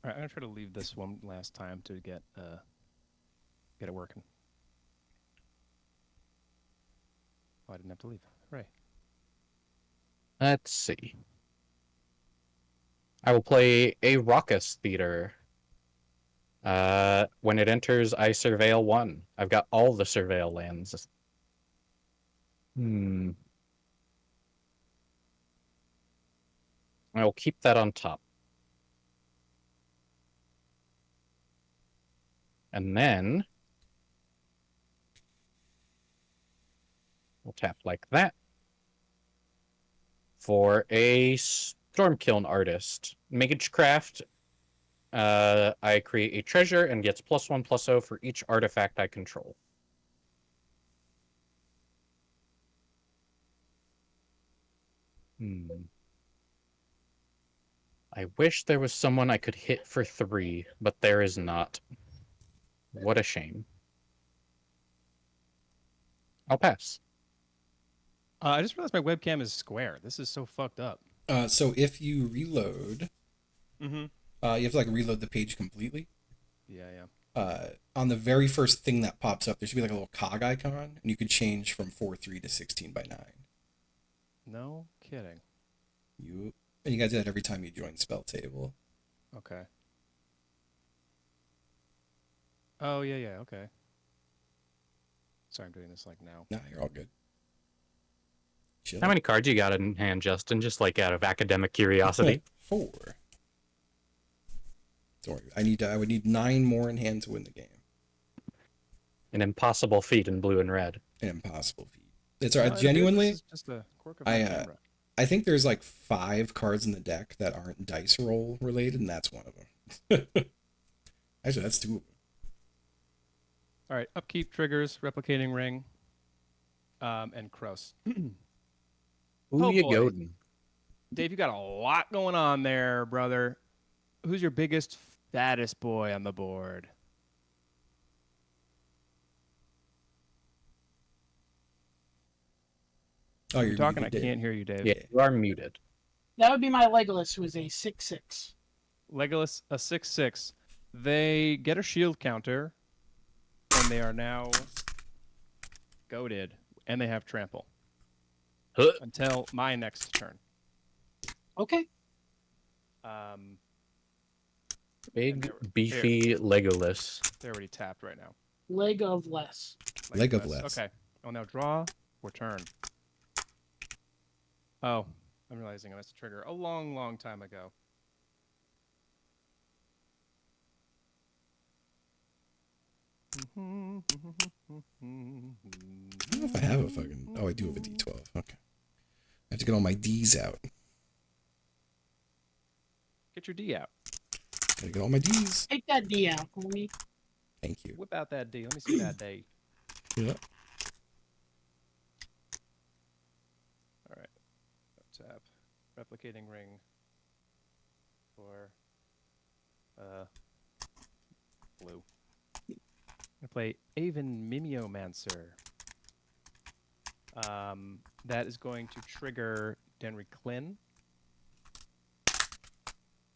All right, I'm gonna try to leave this one last time to get it working. Oh, I didn't have to leave. Right. Let's see. I will play a Raucous Theater. When it enters, I surveil 1. I've got all the surveil lands. I will keep that on top. And then we'll tap like that for a Stormkiln Artist. Magecraft, I create a treasure and gets +1/+0 for each artifact I control. I wish there was someone I could hit for 3, but there is not. What a shame. I'll pass. I just realized my webcam is square. This is so fucked up. So if you reload, Mm-hmm. you have to like reload the page completely. Yeah. On the very first thing that pops up, there should be like a little cog icon, and you could change from 4:3 to 16:9. No kidding. And you guys do that every time you join Spell Table. Okay. Oh yeah. Okay. Sorry, I'm doing this like now. Nah, you're all good. Chill. How many cards you got in hand, Justin? Just like out of academic curiosity. 4. Don't worry. I would need 9 more in hand to win the game. An impossible feat in blue and red. An impossible feat. It's all right. Genuinely, This is just a quirk of my camera. I think there's like 5 cards in the deck that aren't dice roll related, and that's one of them. Actually, that's 2 of them. All right, upkeep triggers, replicating ring, and Cross. Ooh, Oh, you boy. goadin'. Dave, you got a lot going on there, brother. Who's your biggest, fattest boy on the board? Oh, You're talking. I muted, Dave. can't hear you, Dave. Yeah, you are muted. That would be my Legolas, who is a 6/6. Legolas, a 6/6. They get a shield counter, and they are now goaded, and they have trample Huh. until my next turn. Okay. Big, they're- beefy Legolas. They're already tapped right now. Leg of less. Leg of less. Okay. I'll now draw or turn. Oh, I'm realizing I missed a trigger a long, long time ago. I don't know if I have a fucking... Oh, I do have a D12. Okay. I have to get all my Ds out. Get your D out. Gotta get all my Ds. Take that D out for me. Thank you. Whip out that D. Let me see that D. Yeah. All right. Tap. Replicating ring. For blue. I'm gonna play Aven Mimeomancer. That is going to trigger Denry Klin.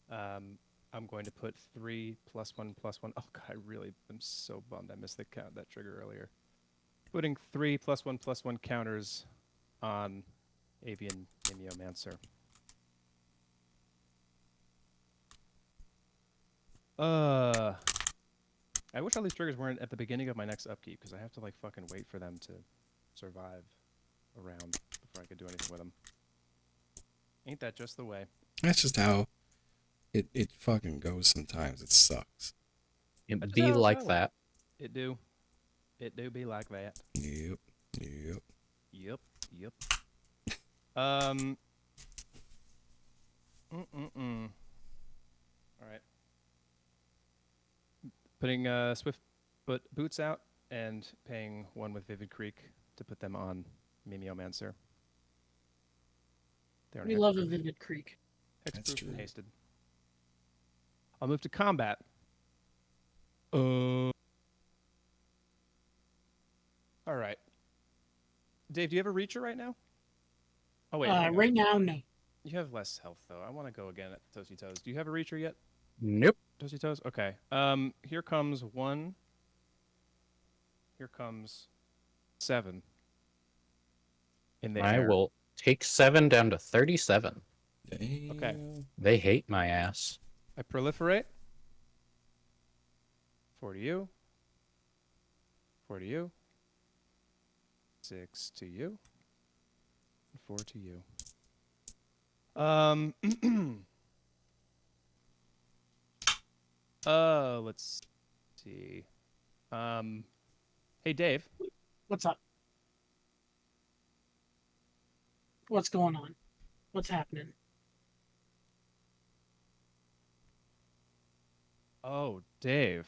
I'm going to put 3 +1/+1. Oh god, I really am so bummed I missed that trigger earlier. Putting 3 +1/+1 counters on Avian Mimeomancer. I wish all these triggers weren't at the beginning of my next upkeep, because I have to like fucking wait for them to survive a round before I could do anything with them. Ain't that just the way? That's just how it fucking goes sometimes. It sucks. It be like that. It do be like that. Yep. Yep. All right. Putting Swift boots out and paying 1 with Vivid Creek to put them on Mimeomancer. We love a Vivid Creek. That's Hexproof true. and hasted. I'll move to combat. All right. Dave, do you have a Reacher right now? Oh, wait. Right now, no. You have less health, though. I want to go again at Toasty Toes. Do you have a Reacher yet? Nope. Toasty Toes? Okay. Here comes 1. Here comes 7. In the I air. will take 7 down to 37. Damn. Okay. They hate my ass. I proliferate. 4 to you. 4 to you. 6 to you. And 4 to you. Let's see. Hey Dave. What's up? What's going on? What's happening? Oh, Dave.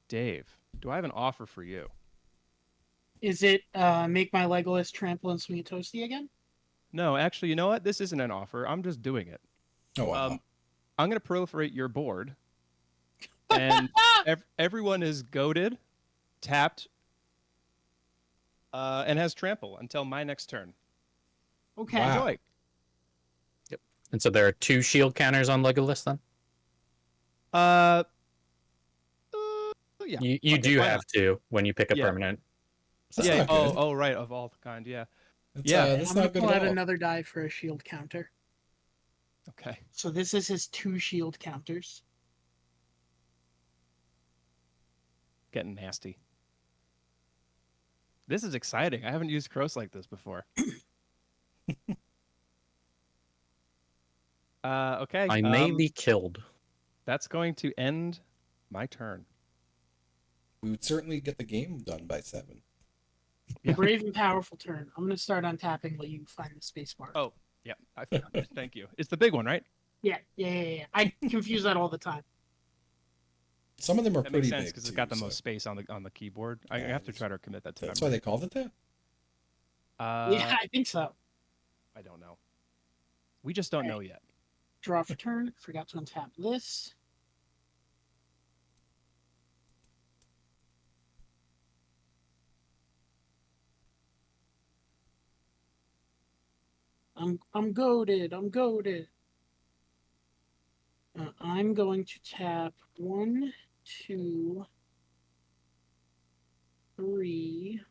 Dave, do I have an offer for you? Is it make my Legolas trample and swing a toasty again? No, actually, you know what? This isn't an offer. I'm just doing it. Oh, wow. I'm going to proliferate your board. And everyone is goaded, tapped, and has trample until my next turn. Okay. Wow. Enjoy. And so there are 2 shield counters on Legolas then? Yeah. You do have to when you pick a Yeah. permanent. That's Yeah. not good. Oh, right. Of all kind. Yeah. That's, Yeah. that's I'm gonna not good pull at out all. another die for a shield counter. Okay. So this is his 2 shield counters. Getting nasty. This is exciting. I haven't used Crows like this before. Okay. I may be killed. That's going to end my turn. We would certainly get the game done by 7. Yeah. Brave and powerful turn. I'm gonna start untapping while you find the space bar. Oh, yeah. Thank you. It's the big one, right? Yeah. I confuse that all the time. Some of them are That pretty makes sense big because it's too, got the so most space on the keyboard. I Yeah, have to try to commit that to that's why memory. they called it that. Yeah, I think so. I don't know. We just don't know yet. Draw for turn. Forgot to untap this. I'm goaded. I'm goaded. I'm going to tap 1, 2, 3,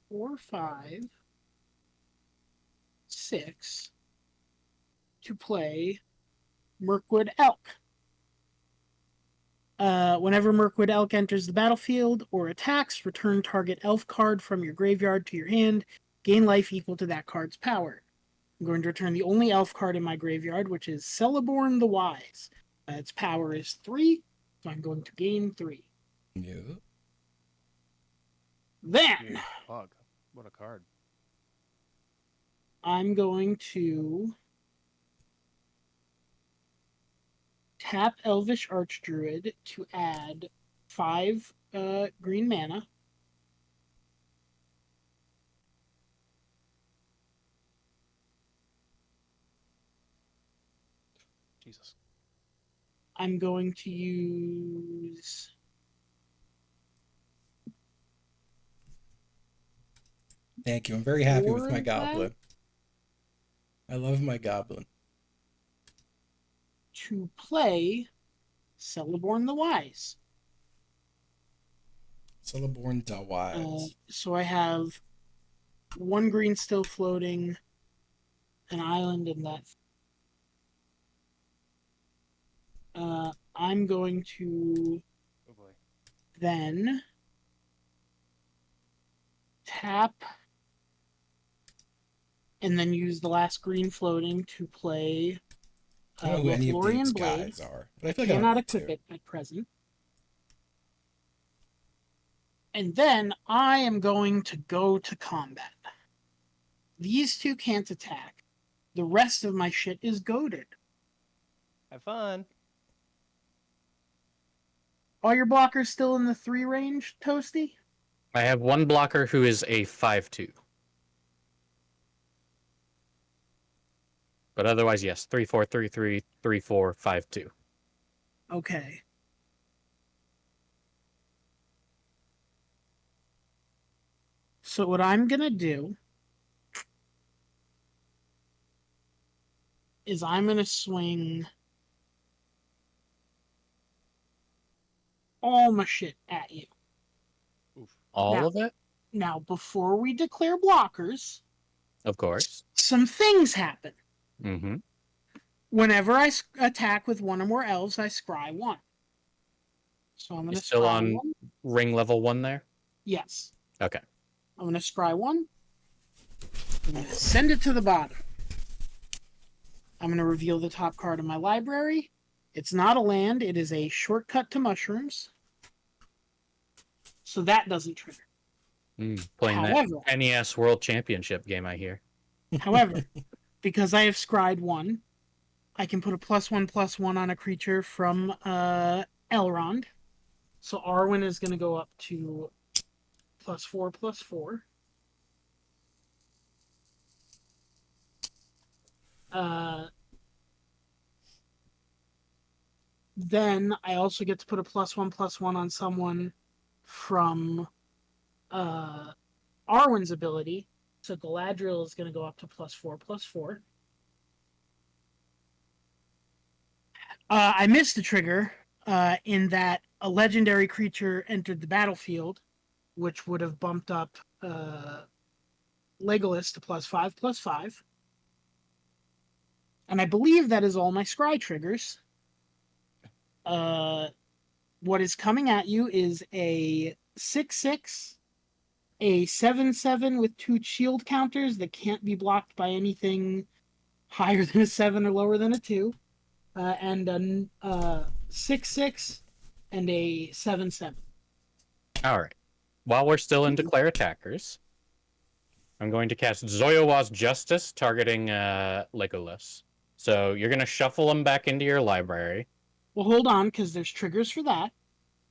4, 5, 6 to play Mirkwood Elk. Whenever Mirkwood Elk enters the battlefield or attacks, return target elf card from your graveyard to your hand. Gain life equal to that card's power. I'm going to return the only elf card in my graveyard, which is Celeborn the Wise. Its power is 3, so I'm going to gain 3. Yeah. Then Dude, fuck. What a card. I'm going to tap Elvish Archdruid to add 5 green mana. Jesus. I'm going to use... Thank you. I'm very happy with my Or that? goblin. I love my goblin. to play Celeborn the Wise. Celeborn the Wise. So I have 1 green still floating, an island in that. I'm going to Oh boy. then tap and then use the last green floating to play I don't know who any of Lothlorien these Blade. guys are, but I feel like I Cannot don't equip need it at present. And then I am going to go to combat. These 2 can't attack. The rest of my shit is goaded. Have fun. Are your blockers still in the 3 range, Toasty? I have 1 blocker who is a 5/2. But otherwise, yes, 3/4, 3/3, 3/4, 5/2. Okay. So what I'm gonna do is I'm gonna swing all my shit at you. All Now- of it, Now, before we declare blockers, of course. some things happen. Mm-hmm. Whenever I attack with 1 or more elves, I scry 1. So I'm You gonna still scry on 1. ring level 1 there? Yes. Okay. I'm gonna scry 1. I'm gonna send it to the bottom. I'm gonna reveal the top card of my library. It's not a land, it is a shortcut to mushrooms. So that doesn't trigger. Playing However- that NES World Championship game, I hear. However, because I have scryed 1, I can put a +1/+1 on a creature from Elrond. So Arwen is going to go up to +4/+4. Then I also get to put a +1/+1 on someone from Arwen's ability. So Galadriel is going to go up to +4/+4. I missed the trigger in that a legendary creature entered the battlefield, which would have bumped up Legolas to +5/+5. And I believe that is all my scry triggers. What is coming at you is a 6/6, a 7/7 with 2 shield counters that can't be blocked by anything higher than a 7 or lower than a 2. And a 6/6 and a 7/7. All right. While we're still in declare attackers, I'm going to cast Zoyowa's Justice, targeting Legolas. So you're going to shuffle him back into your library. Well, hold on, because there's triggers for that.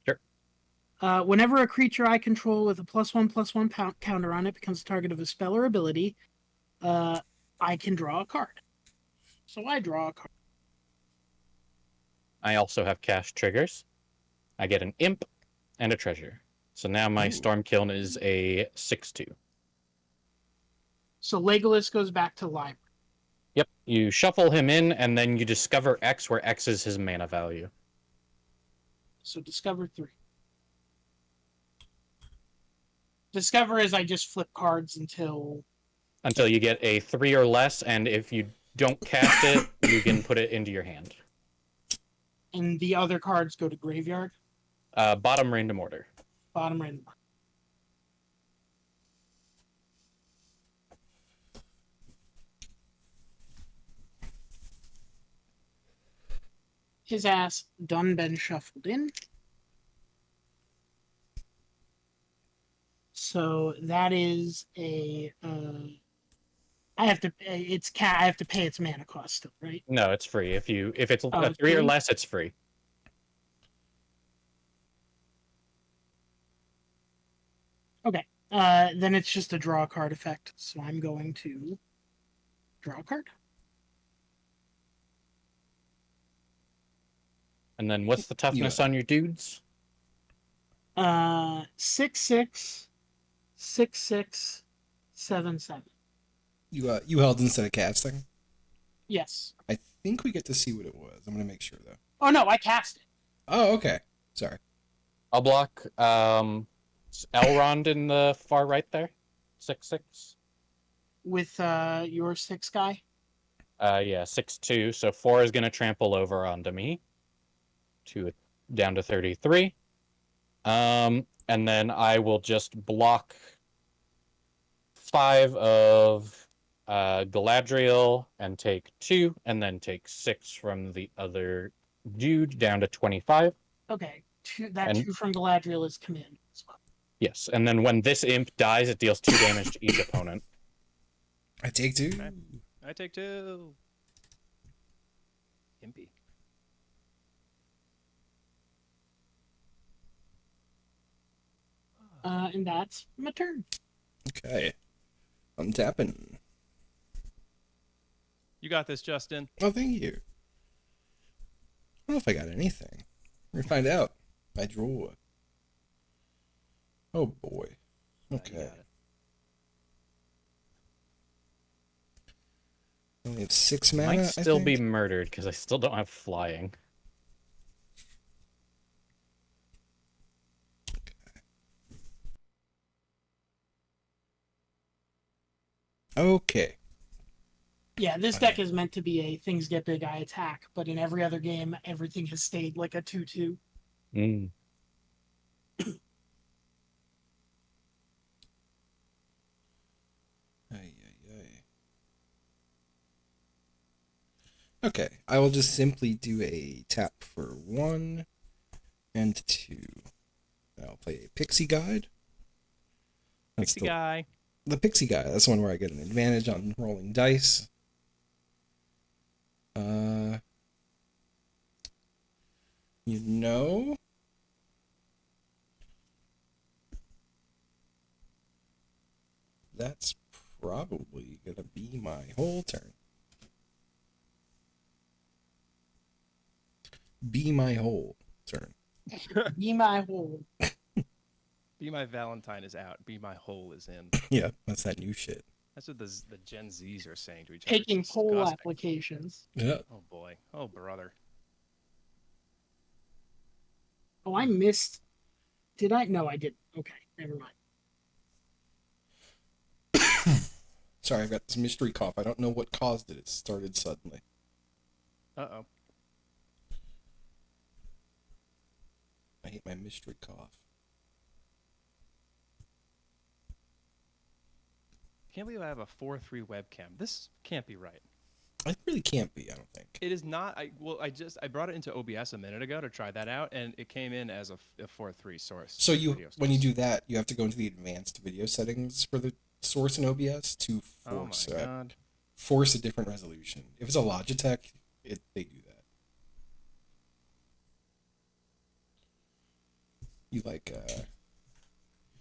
Sure. Whenever a creature I control with a +1/+1 counter on it becomes the target of a spell or ability, I can draw a card. So I draw a card. I also have cast triggers. I get an Imp and a Treasure. So now my Stormkiln is a 6/2. So Legolas goes back to library. Yep. You shuffle him in, and then you discover X, where X is his mana value. So discover 3. Discover is I just flip cards until Until you get a 3 or less, and if you don't cast it, you can put it into your hand. and the other cards go to graveyard. Bottom random order. Bottom random. His ass done been shuffled in. So that is a I have to I have to pay its mana cost still, right? No, it's free. If it's Oh, a it's 3 or free? less, it's free. Okay. Then it's just a draw card effect. So I'm going to draw a card. And then what's the toughness on your dudes? 6'6", 6'6", 7'7". You held instead of casting. Yes. I think we get to see what it was. I'm gonna make sure though. Oh no, I cast it. Oh, okay. Sorry. I'll block Elrond in the far right there. 6'6". With your 6 guy. Yeah, 6'2". So 4 is gonna trample over onto me. Down to 33. And then I will just block 5 of Galadriel and take 2, and then take 6 from the other dude down to 25. Okay. Two And- 2 from Galadriel is command as well. Yes, and then when this imp dies, it deals 2 damage to each opponent. I take 2. Okay. I take 2. Impy. And that's my turn. Okay. I'm tapping. You got this, Justin. Oh, thank you. I don't know if I got anything. We're gonna find out. I draw. Oh boy. You Okay. got it. I only have 6 mana. Might I still be think. murdered because I still don't have flying. Okay. Yeah, this deck is meant to be a things get big, I attack, but in every other game, everything has stayed like a 2/2. Mm. Ay, ay, ay. Okay, I will just simply do a tap for 1 and 2. I'll play a Pixie Guide. That's Pixie guy. the Pixie Guy. That's the one where I get an advantage on rolling dice. You know, that's probably gonna be my whole turn. Be my whole turn. Be my hole. Be my Valentine is out. Be my hole is in. Yeah, that's that new shit. That's what the Gen Zs are saying to each other. Taking It's poll disgusting. applications. Yeah. Oh boy. Oh brother. Oh, I missed. Did I? No, I didn't. Okay, never mind. Sorry, I've got this mystery cough. I don't know what caused it. It started suddenly. Uh-oh. I hate my mystery cough. Can't believe I have a 4:3 webcam. This can't be right. It really can't be, I don't think. It is not. I brought it into OBS a minute ago to try that out, and it came in as a 4:3 source. So video when you source. do that, you have to go into the advanced video settings for the source in OBS to Oh my god. force a different resolution. If it's a Logitech, they do that. You like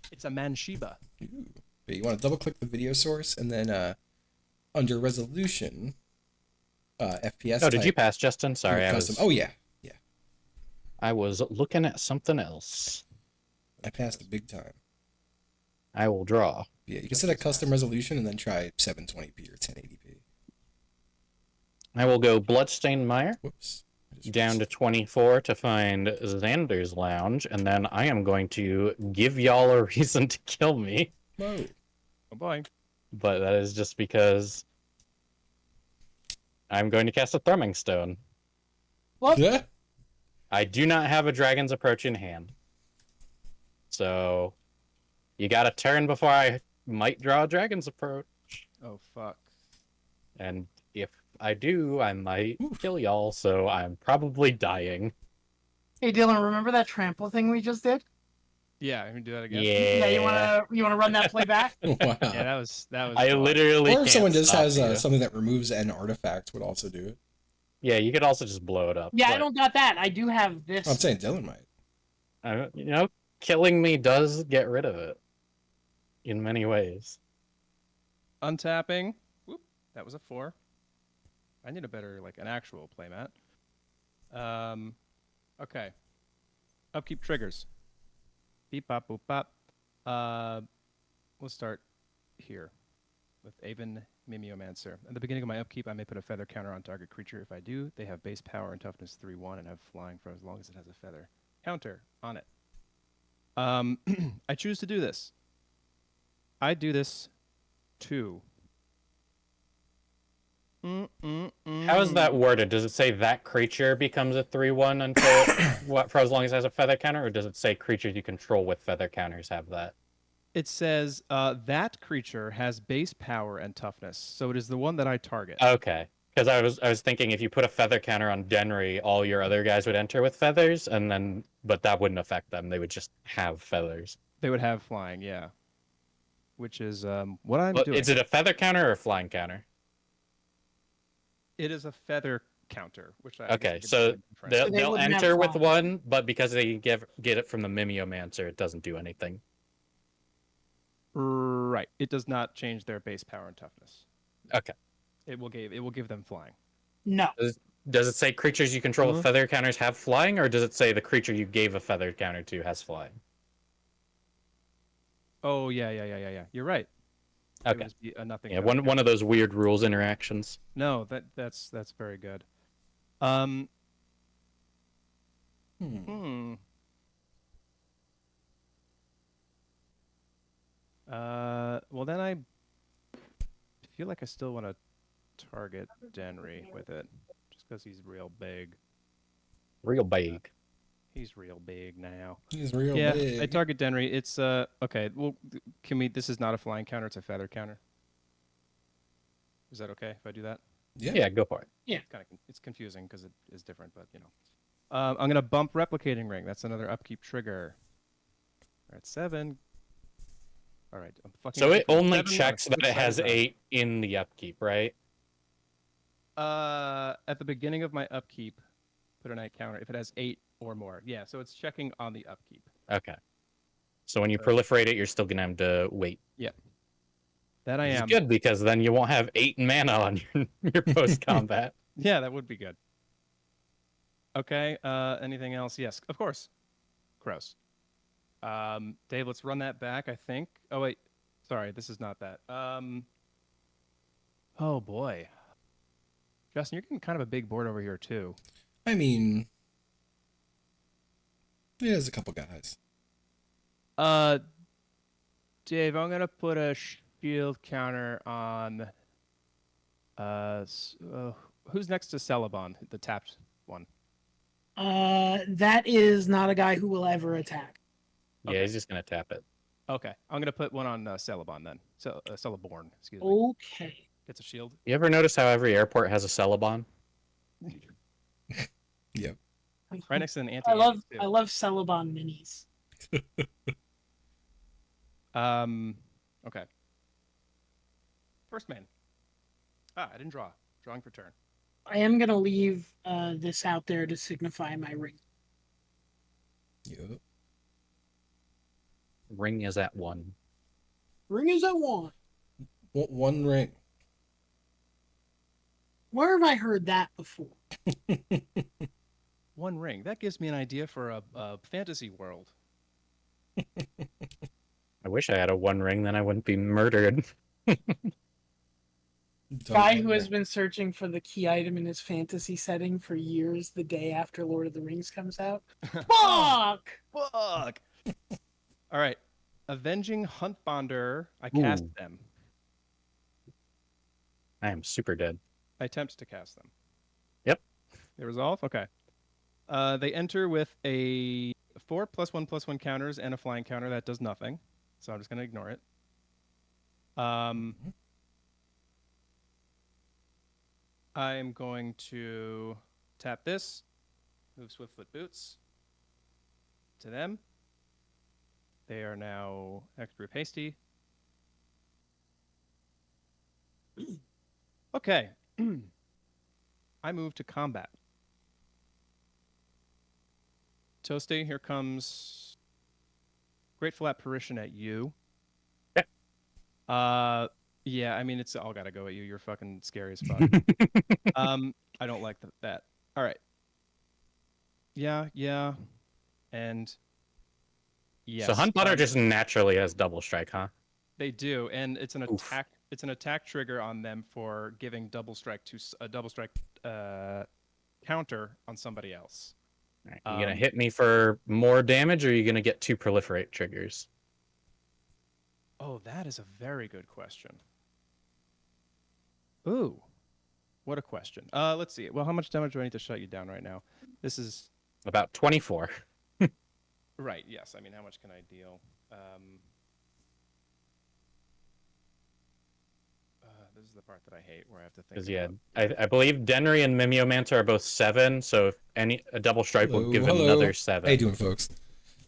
It's a Manshiba. ooh. But you want to double click the video source and then under resolution FPS. Oh, did you type, pass, Justin? Sorry, I custom. was. Oh yeah. I was looking at something else. I passed it big time. I will draw. Yeah, you can set a custom resolution and then try 720p or 1080p. I will go Bloodstained Mire Whoops. I just down to 24 to find Xander's Lounge, and then I am going to give y'all a reason to kill me. Whoa. Oh boy. But that is just because I'm going to cast a Thrumming Stone. What? Yeah. I do not have a Dragon's Approach in hand. So you got a turn before I might draw a Dragon's Approach. Oh fuck. And if I do, I might kill y'all, so I'm probably dying. Hey Dylan, remember that trample thing we just did? Yeah, I can do that again. Yeah. Yeah, you wanna run that play back? Wow. Yeah, that was. I fun. literally Or can't if someone just stop has you. something that removes an artifact, would also do it. Yeah, you could also just blow it up. Yeah, I but, don't got that. I do have this. I'm saying Dylan might. you know, killing me does get rid of it. In many ways. Untapping. Whoop. That was a 4. I need a better, like, an actual playmat. Okay. Upkeep triggers. Beep bop boop bop. We'll start here with Avon Mimeomancer. At the beginning of my upkeep, I may put a feather counter on target creature. If I do, they have base power and toughness 3/1 and have flying for as long as it has a feather counter on it. I choose to do this. I do this too. How is that worded? Does it say that creature becomes a 3/1 until what for as long as it has a feather counter, or does it say creatures you control with feather counters have that? It says that creature has base power and toughness, so it is the one that I target. Okay, because I was thinking if you put a feather counter on Denry, all your other guys would enter with feathers, and then but that wouldn't affect them. They would just have feathers. They would have flying, yeah. Which is what I'm But doing. is it a feather counter or a flying counter? It is a feather counter, which I Okay, guess so They they'll wouldn't have enter with flying. one, but because they get it from the Mimeomancer, it doesn't do anything. right. It does not change their base power and toughness. Okay. It will give them flying. No. Does it say creatures you control with feather counters have flying, or does it say the creature you gave a feather counter to has flying? Oh yeah. You're right. It Okay. was a nothing. Yeah, feather one of those weird rules interactions. No, that's very good. Well then I feel like I still want to target Denry with it, just because he's real big. Real big. He's real big now. He's real Yeah, big. I target Denry. It's okay. Well, can we? This is not a flying counter. It's a feather counter. Is that okay if I do that? Yeah, go for it. It's confusing because it is different, but you know. I'm gonna bump replicating ring. That's another upkeep trigger. All right, 7. All right, I'm fucking. So it only 7 checks or that it 6 has sided die. 8 in the upkeep, right? At the beginning of my upkeep, put a night counter if it has 8 or more. Yeah, so it's checking on the upkeep. Okay. So when you proliferate it, you're still gonna have to wait. Yeah. That I Which is am. good because then you won't have 8 mana on your post combat. Yeah, that would be good. Okay. Anything else? Yes, of course. Gross. Dave, let's run that back. I think. Oh wait, sorry, this is not that. Oh boy, Justin, you're getting kind of a big board over here too. I mean, there's a couple guys. Dave, I'm gonna put a shield counter on. Who's next to Celebon, the tapped one? That is not a guy who will ever attack. Yeah, he's just gonna tap it. Okay, I'm gonna put one on Celebon then. Celeborn, excuse me. Okay. Gets a shield. You ever notice how every airport has a Celebon? Yep. Right next to an anti. I love Celebon minis. Okay. First man. I didn't draw. Drawing for turn. I am gonna leave this out there to signify my ring. Yep. Ring is at 1. Ring is at 1. One ring. Where have I heard that before? One ring. That gives me an idea for a fantasy world. I wish I had a 1 ring, then I wouldn't be murdered. Guy who has been searching for the key item in his fantasy setting for years, the day after Lord of the Rings comes out. Fuck! Fuck! All right. Avenging Hunt Bonder. I cast Ooh. them. I am super dead. I attempt to cast them. Yep. They resolve? Okay. They enter with a 4+1/+1 counters and a flying counter that does nothing. So I'm just going to ignore it. I'm going to tap this, move Swiftfoot Boots to them. They are now extra hasty. Okay. I move to combat. Toasty, here comes Grateful Apparition at you. Yeah, I mean, it's all got to go at you. You're fucking scary as fuck. I don't like that. All right. Yeah. And yes. So Hunt Butter just naturally has double strike, huh? They do, and it's an Oof. attack. It's an attack trigger on them for giving double strike to a double strike counter on somebody else. All right, you gonna hit me for more damage, or are you gonna get 2 proliferate triggers? Oh, that is a very good question. Ooh, what a question. Let's see. Well, how much damage do I need to shut you down right now? This is About 24. right. Yes. I mean, how much can I deal? This is the part that I hate, where I have to think. Because yeah, about... I believe Denry and Mimiomancer are both 7, so if a double strike will give another 7. How you doing, folks?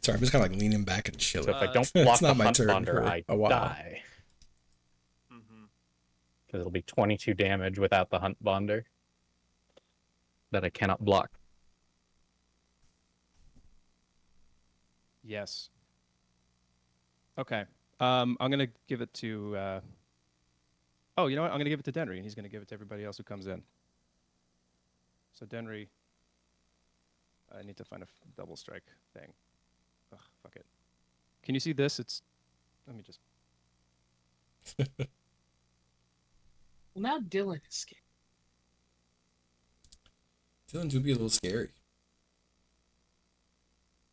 Sorry, I'm just kind of like leaning back and chilling. So if I don't block it's the not my Hunt turn Bonder, for I a while. die. Because it'll be 22 damage without the Hunt Bonder that I cannot block. Yes. Okay. I'm gonna give it to. Oh, you know what? I'm gonna give it to Denry, and he's gonna give it to everybody else who comes in. So Denry, I need to find a double strike thing. Ugh, fuck it. Can you see this? It's. Let me just. Well, now Dylan is scared. Dylan would be a little scary.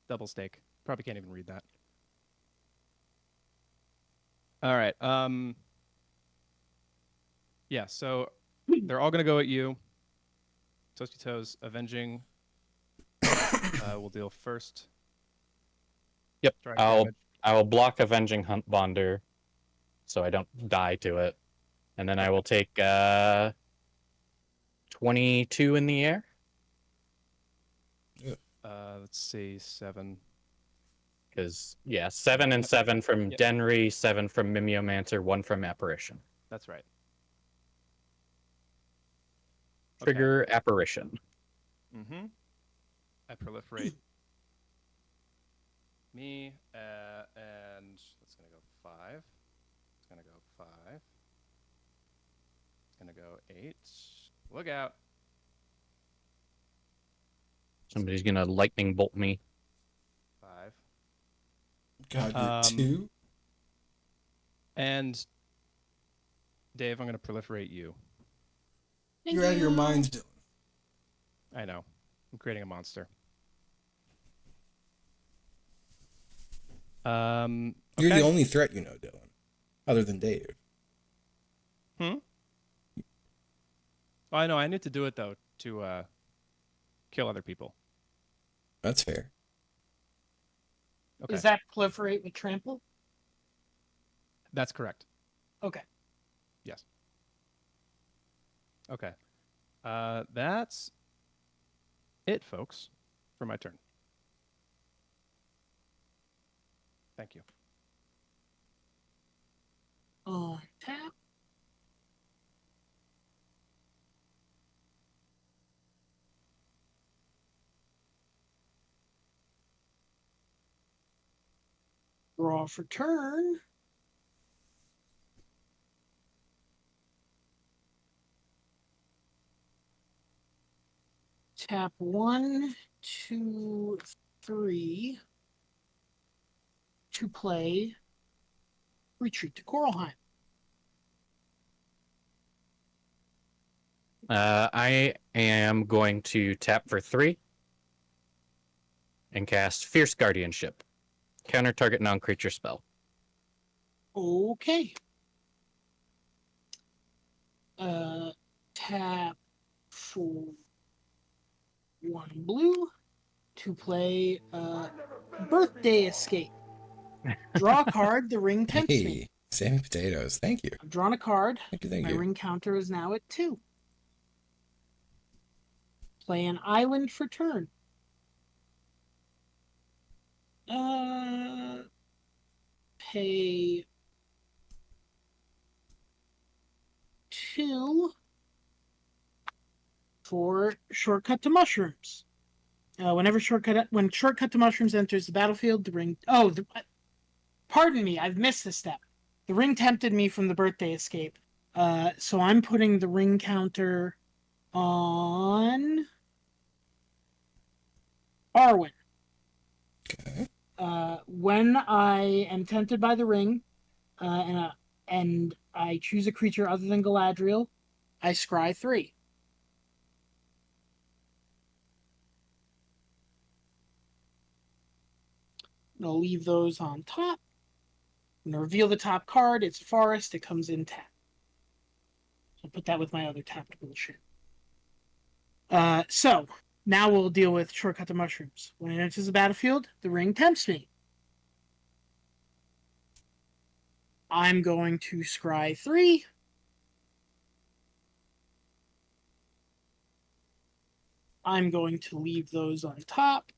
Double stake. Probably can't even read that. All right. Yeah. So they're all gonna go at you. Toasty Toes avenging. Will deal first. Yep. Strike damage. I will block Avenging Hunt Bonder, so I don't die to it, and then I will take 22 in the air. Let's see, 7. Because yeah, 7 and 7 from Yep. Denry, 7 from Mimiomancer, 1 from Apparition. That's right. Trigger Apparition. Mm-hmm. I proliferate me, and it's gonna go 5. It's gonna go 5. It's gonna go 8. Look out! Somebody's gonna lightning bolt me. 5. God, you're 2? And Dave, I'm gonna proliferate you. You're out of your mind, Dylan. I know. I'm creating a monster. You're Okay. the only threat you know, Dylan, other than Dave. Oh, I know. I need to do it though to kill other people. That's fair. Okay. Is that proliferate with trample? That's correct. Okay. Yes. Okay. That's it, folks, for my turn. Thank you. On tap. Draw for turn. Tap 1, 2, 3 to play Retreat to Coralheim. I am going to tap for 3 and cast Fierce Guardianship. Counter target non-creature spell. Okay. Tap for 1 blue to play Birthday Escape. Draw a card, the ring tempts me. Hey, Sammy Potatoes. Thank you. I've drawn a card. Thank My you. ring counter is now at 2. Play an island for turn. Pay 2 for Shortcut to Mushrooms. When Shortcut to Mushrooms enters the battlefield, the ring. Pardon me, I've missed a step. The ring tempted me from the Birthday Escape, so I'm putting the ring counter on Arwen. Okay. When I am tempted by the ring, and I choose a creature other than Galadriel, I scry 3. I'll leave those on top. I'm going to reveal the top card. It's a forest. It comes in tap. I'll put that with my other tapped bullshit. So, now we'll deal with Shortcut to Mushrooms. When it enters the battlefield, the ring tempts me. I'm going to scry 3. I'm going to leave those on top.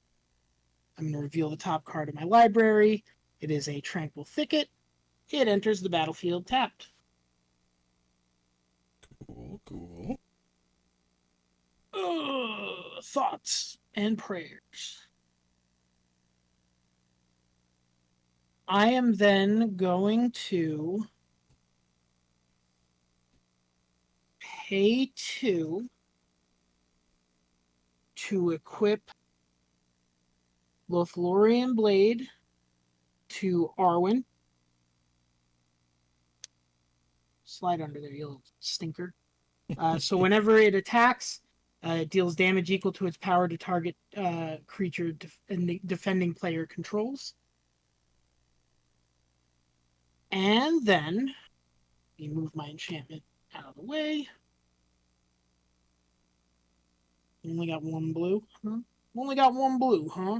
I'm going to reveal the top card of my library. It is a Tranquil Thicket. It enters the battlefield tapped. Cool. Thoughts and prayers. I am then going to pay 2 to equip Lothlorien Blade to Arwen. Slide under there, you little stinker. So whenever it attacks, it deals damage equal to its power to target creature defending player controls. And then, let me move my enchantment out of the way. Only got 1 blue, huh? Only got 1 blue, huh?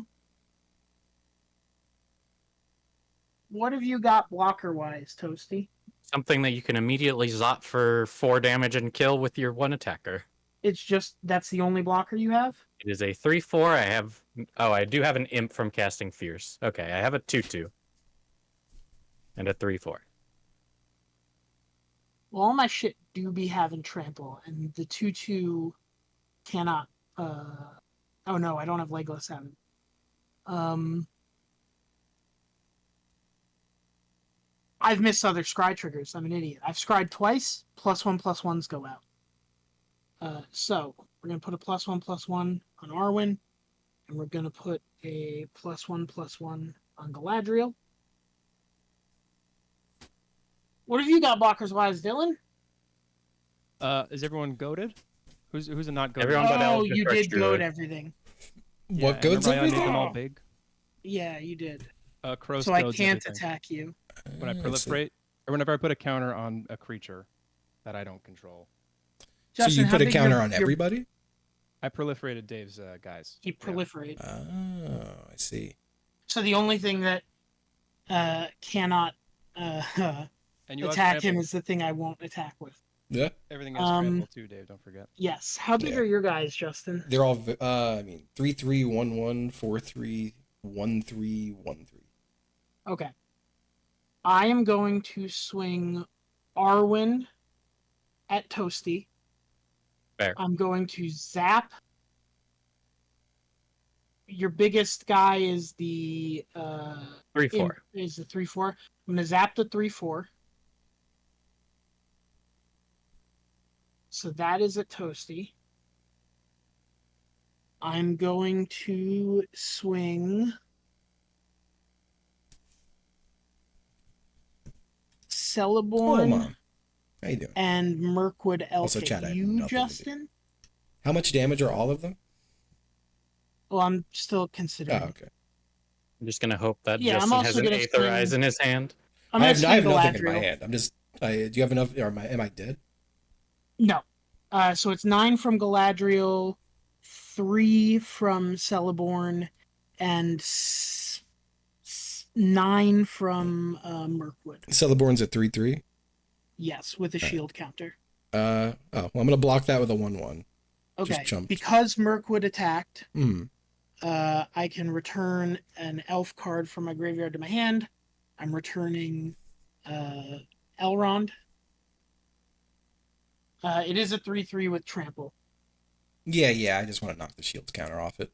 What have you got blocker-wise, Toasty? Something that you can immediately zop for 4 damage and kill with your 1 attacker. It's just, that's the only blocker you have? It is a 3/4. I have... Oh, I do have an imp from casting Fierce. Okay, I have a 2/2. And a 3/4. Well, all my shit do be having trample, and the 2/2 cannot. Oh no, I don't have Legolas having. I've missed other scry triggers. I'm an idiot. I've scried twice. +1/+1s go out. So we're gonna put a +1/+1 on Arwen, and we're gonna put a +1/+1 on Galadriel. What have you got blockers wise, Dylan? Is everyone goaded? Who's a not goaded? Everyone but Oh, Eldritch you did Druid. goad everything. What remember goes I made everything? them all big. Yeah, you did. Crows So I goads can't everything. attack you. When I Let's see. proliferate, or whenever I put a counter on a creature that I don't control. So Justin, you how put a big counter your- on your- everybody? I proliferated Dave's guys. He proliferated. Oh, I see. So the only thing that cannot And you have attack him trample. is the thing I won't attack with. Yeah, Everything has trample too, Dave. Don't forget. Yes. How big Yeah. are your guys, Justin? they're all. 3/3, 1/1, 4/3, 1/3, 1/3. Okay. I am going to swing Arwen at Toasty. Fair. I'm going to zap. Your biggest guy is the 3/4. is the 3/4. I'm gonna zap the 3/4. So that is a Toasty. I'm going to swing Oh, Celeborn Mom. How you doing? and Mirkwood Elk Also, at chat, I have you, nothing to do. Justin. How much damage are all of them? Well, I'm still Oh, considering. okay. I'm just gonna hope that Yeah, I'm Justin also has an gonna Aether swing- Eyes in his hand. I'm I gonna have swing nothing in my Galadriel. hand. I'm just. Do you have enough? Or am I dead? No. So it's 9 from Galadriel, 3 from Celeborn, and 9 from Mirkwood. Celeborn's at 3/3. Yes, with a shield counter. Well, I'm gonna block that with a 1/1. Okay. jumped. Because Mirkwood attacked, Hmm. I can return an elf card from my graveyard to my hand. I'm returning Elrond. It is a 3/3 with trample. Yeah. I just want to knock the shield counter off it.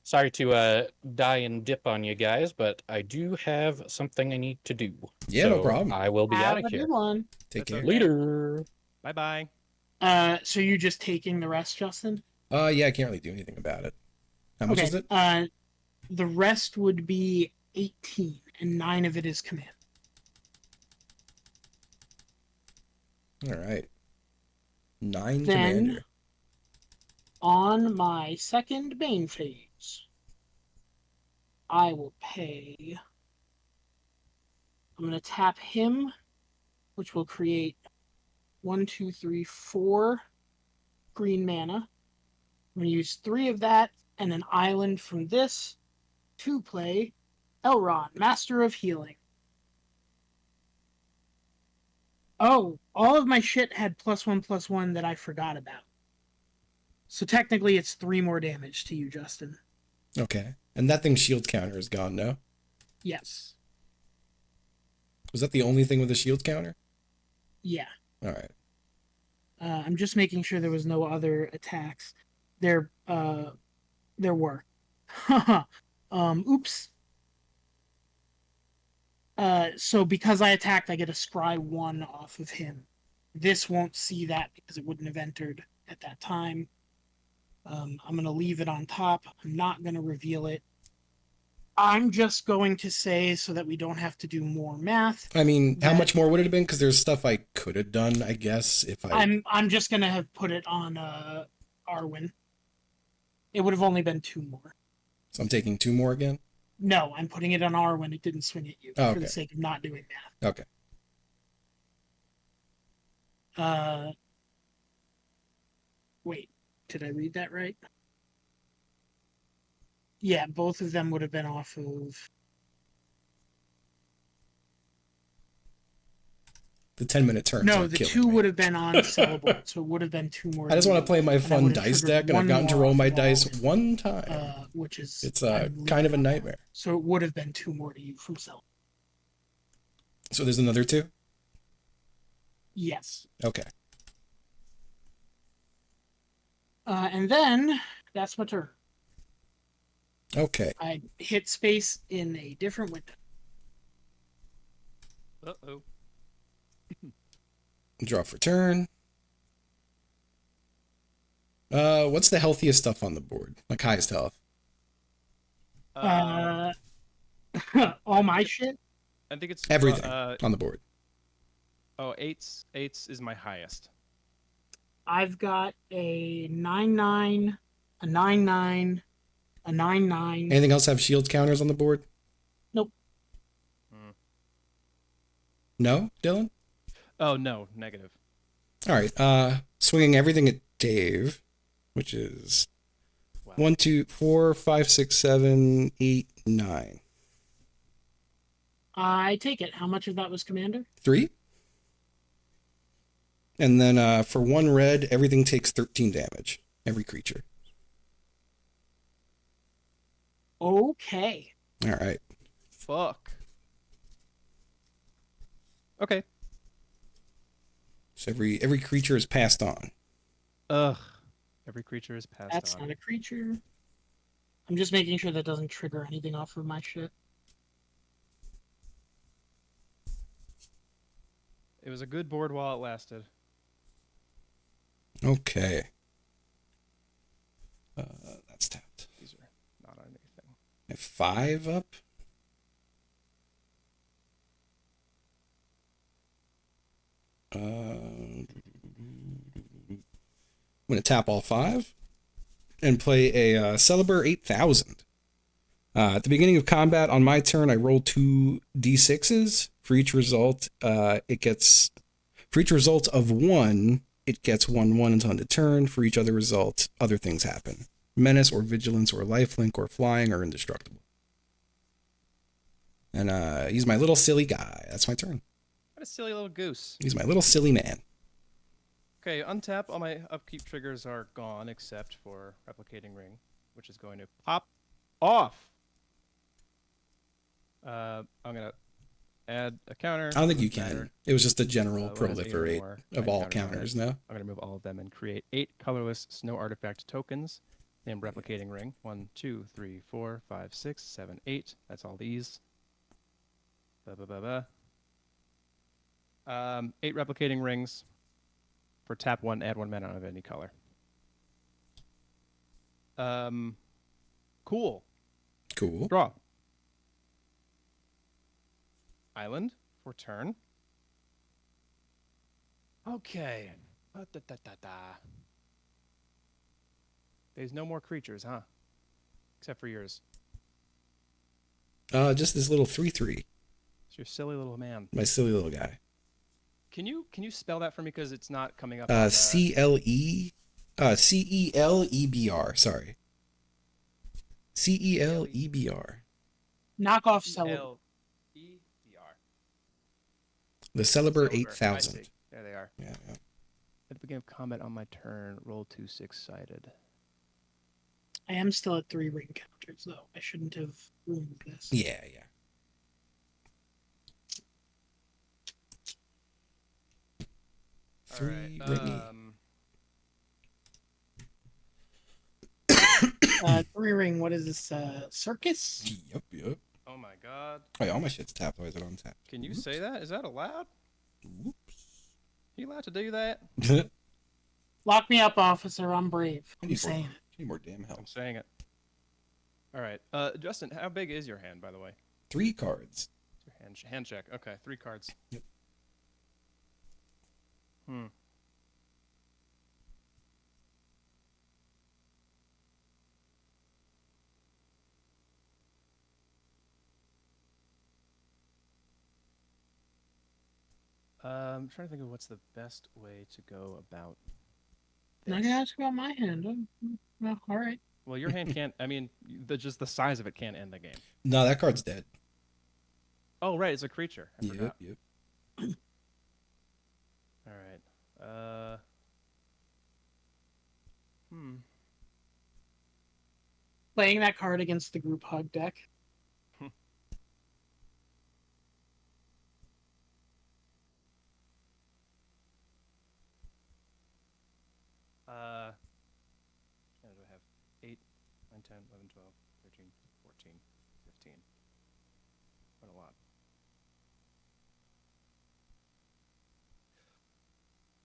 Sorry to die and dip on you guys, but I do have something I need to do. Yeah, no So problem. I will be Have out a of here. good one. Take That's care. okay. Later. Bye bye. So you just taking the rest, Justin? Yeah, I can't really do anything about it. How much is it? The rest would be 18, and 9 of it is command. All right. 9 Then, commander. on my second Bane phase, I will pay. I'm going to tap him, which will create 1, 2, 3, 4 green mana. I'm going to use 3 of that and an island from this to play Elrond, Master of Healing. Oh, all of my shit had +1/+1 that I forgot about. So technically it's 3 more damage to you, Justin. Okay. And that thing's shield counter is gone, no? Yes. Was that the only thing with a shield counter? Yeah. All right. I'm just making sure there was no other attacks. There were. Oops. So because I attacked, I get a scry 1 off of him. This won't see that because it wouldn't have entered at that time. I'm going to leave it on top. I'm not going to reveal it. I'm just going to say, so that we don't have to do more math. I mean, how that- much more would it have been? Because there's stuff I could have done, I guess, if I... I'm just going to have put it on Arwen. It would have only been 2 more. So I'm taking 2 more again? No, I'm putting it on Arwen. It didn't swing at you Oh, for okay. the sake of not doing math. Okay. Wait, did I read that right? Yeah, both of them would have been off of... The 10-minute turns No, are the killing 2 me. would have been on sellable, so it would have been 2 more. I just want to play my and that fun would have dice triggered deck, and I've 1 gotten to more roll off my of dice Arwen, one time. which is... It's I'm kind of a leaving it on nightmare. So it would have been 2 more to you from sellable. So there's another 2? Yes. Okay. And then, that's my turn. Okay. I hit space in a different window. Uh-oh. Draw for turn. What's the healthiest stuff on the board? Like highest health? All my shit? I think it's Everything on the board. Oh, eights is my highest. I've got a 9/9, a 9/9, a 9/9. Anything else have shield counters on the board? Nope. No, Dylan? Oh no, negative. All right. Swinging everything at Dave, which is Wow. 1, 2, 4, 5, 6, 7, 8, 9. I take it. How much of that was Commander? 3. And then for 1 red, everything takes 13 damage. Every creature. Okay. All right. Fuck. Okay. So every creature is passed on. Ugh. Every creature is passed That's on. not a creature. I'm just making sure that doesn't trigger anything off of my shit. It was a good board while it lasted. Okay. That's tapped. These are not on anything. I have 5 up. I'm going to tap all 5 and play a Celeber 8000. At the beginning of combat, on my turn, I roll 2 d6s. For each result, for each result of 1, it gets 1/1 until end of turn. For each other result, other things happen. Menace or Vigilance or Lifelink or Flying are indestructible. And he's my little silly guy. That's my turn. What a silly little goose. He's my little silly man. Okay, untap. All my upkeep triggers are gone except for Replicating Ring, which is going to pop off. I'm gonna add a counter. I don't think you Matter. can. It was just a general What is it proliferate anymore? of I all counted on it. counters, no? I'm gonna move all of them and create 8 colorless snow artifact tokens. Named Replicating Ring. 1, 2, 3, 4, 5, 6, 7, 8. That's all these. 8 replicating rings. For tap 1, add 1 mana of any color. Cool. Cool. Draw. Island for turn. Okay. There's no more creatures, huh? Except for yours. Just this little 3/3. It's your silly little man. My silly little guy. Can you spell that for me because it's not coming up? CELEBR. Sorry. CELEBR. Knockoff Celeber. L-E-B-R. The Celeber Celeber. I 8000. see. There they are. Yeah. At the beginning of combat on my turn, roll 2 6-sided. I am still at 3 ring counters, though. I shouldn't have removed this. Yeah. All 3 right. ringy. 3 ring, what is this? Circus? Yep. Oh my god. Oh, yeah, all my shit's tapped. Why is it untapped? Can you say that? Is that allowed? Whoops. Are you allowed to do that? Lock me up, officer. I'm brave. I I'm need saying more, it. I need more damn I'm help. saying it. All right. Justin, how big is your hand, by the way? 3 cards. Your hand check. Okay, 3 cards. Yep. I'm trying to think of what's the best way to go about I'm not this. gonna ask about my hand. No, all right. Well, your hand can't. I mean, just the size of it can't end the game. No, that card's dead. Oh, right, it's a creature. I forgot. Yep. All right. Playing that card against the group hug deck. What do I have? 8, 9, 10, 11, 12, 13, 14, 15. Quite a lot.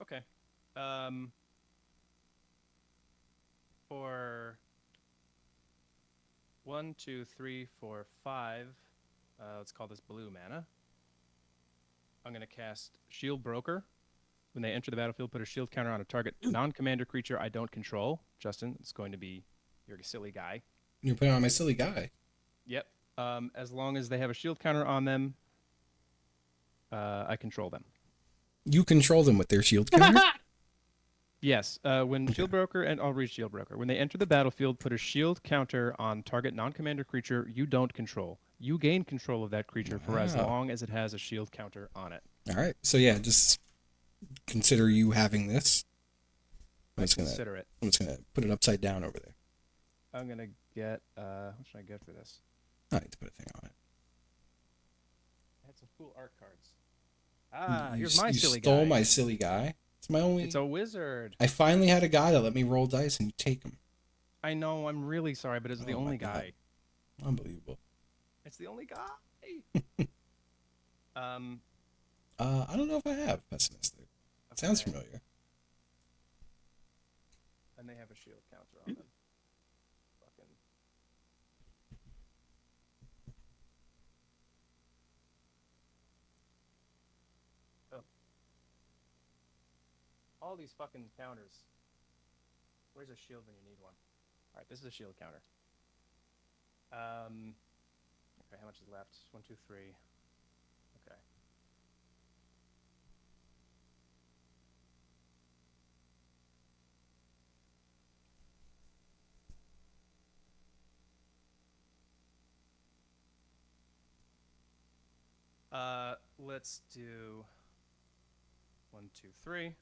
Okay. For 1, 2, 3, 4, 5, let's call this blue mana. I'm going to cast Shield Broker. When they enter the battlefield, put a shield counter on a target non-commander creature I don't control. Justin, it's going to be your silly guy. You're putting on my silly guy. Yep. As long as they have a shield counter on them, I control them. You control them with their shield counter? Yes. When Shield Broker, and I'll read Shield Broker. When they enter the battlefield, put a shield counter on target non-commander creature you don't control. You gain control of that creature for as Wow. long as it has a shield counter on it. All right. So yeah, just consider you having this. Consider it. I'm just gonna put it upside down over there. I'm gonna get. What should I get for this? I need to put a thing on it. I had some cool art cards. Ah, you, here's my you silly guy. stole my silly guy. It's my only. It's a wizard. I finally had a guy that let me roll dice and you take him. I know. I'm really sorry, but it's the Oh my only God. guy. Unbelievable. It's the only guy. I don't know if I have pessimistic. Sounds Okay. familiar. And they have a shield counter on them. Fucking. Oh. All these fucking counters. Where's a shield when you need one? All right, this is a shield counter. Okay, how much is left? 1, 2, 3. Okay. Let's do 1, 2, 3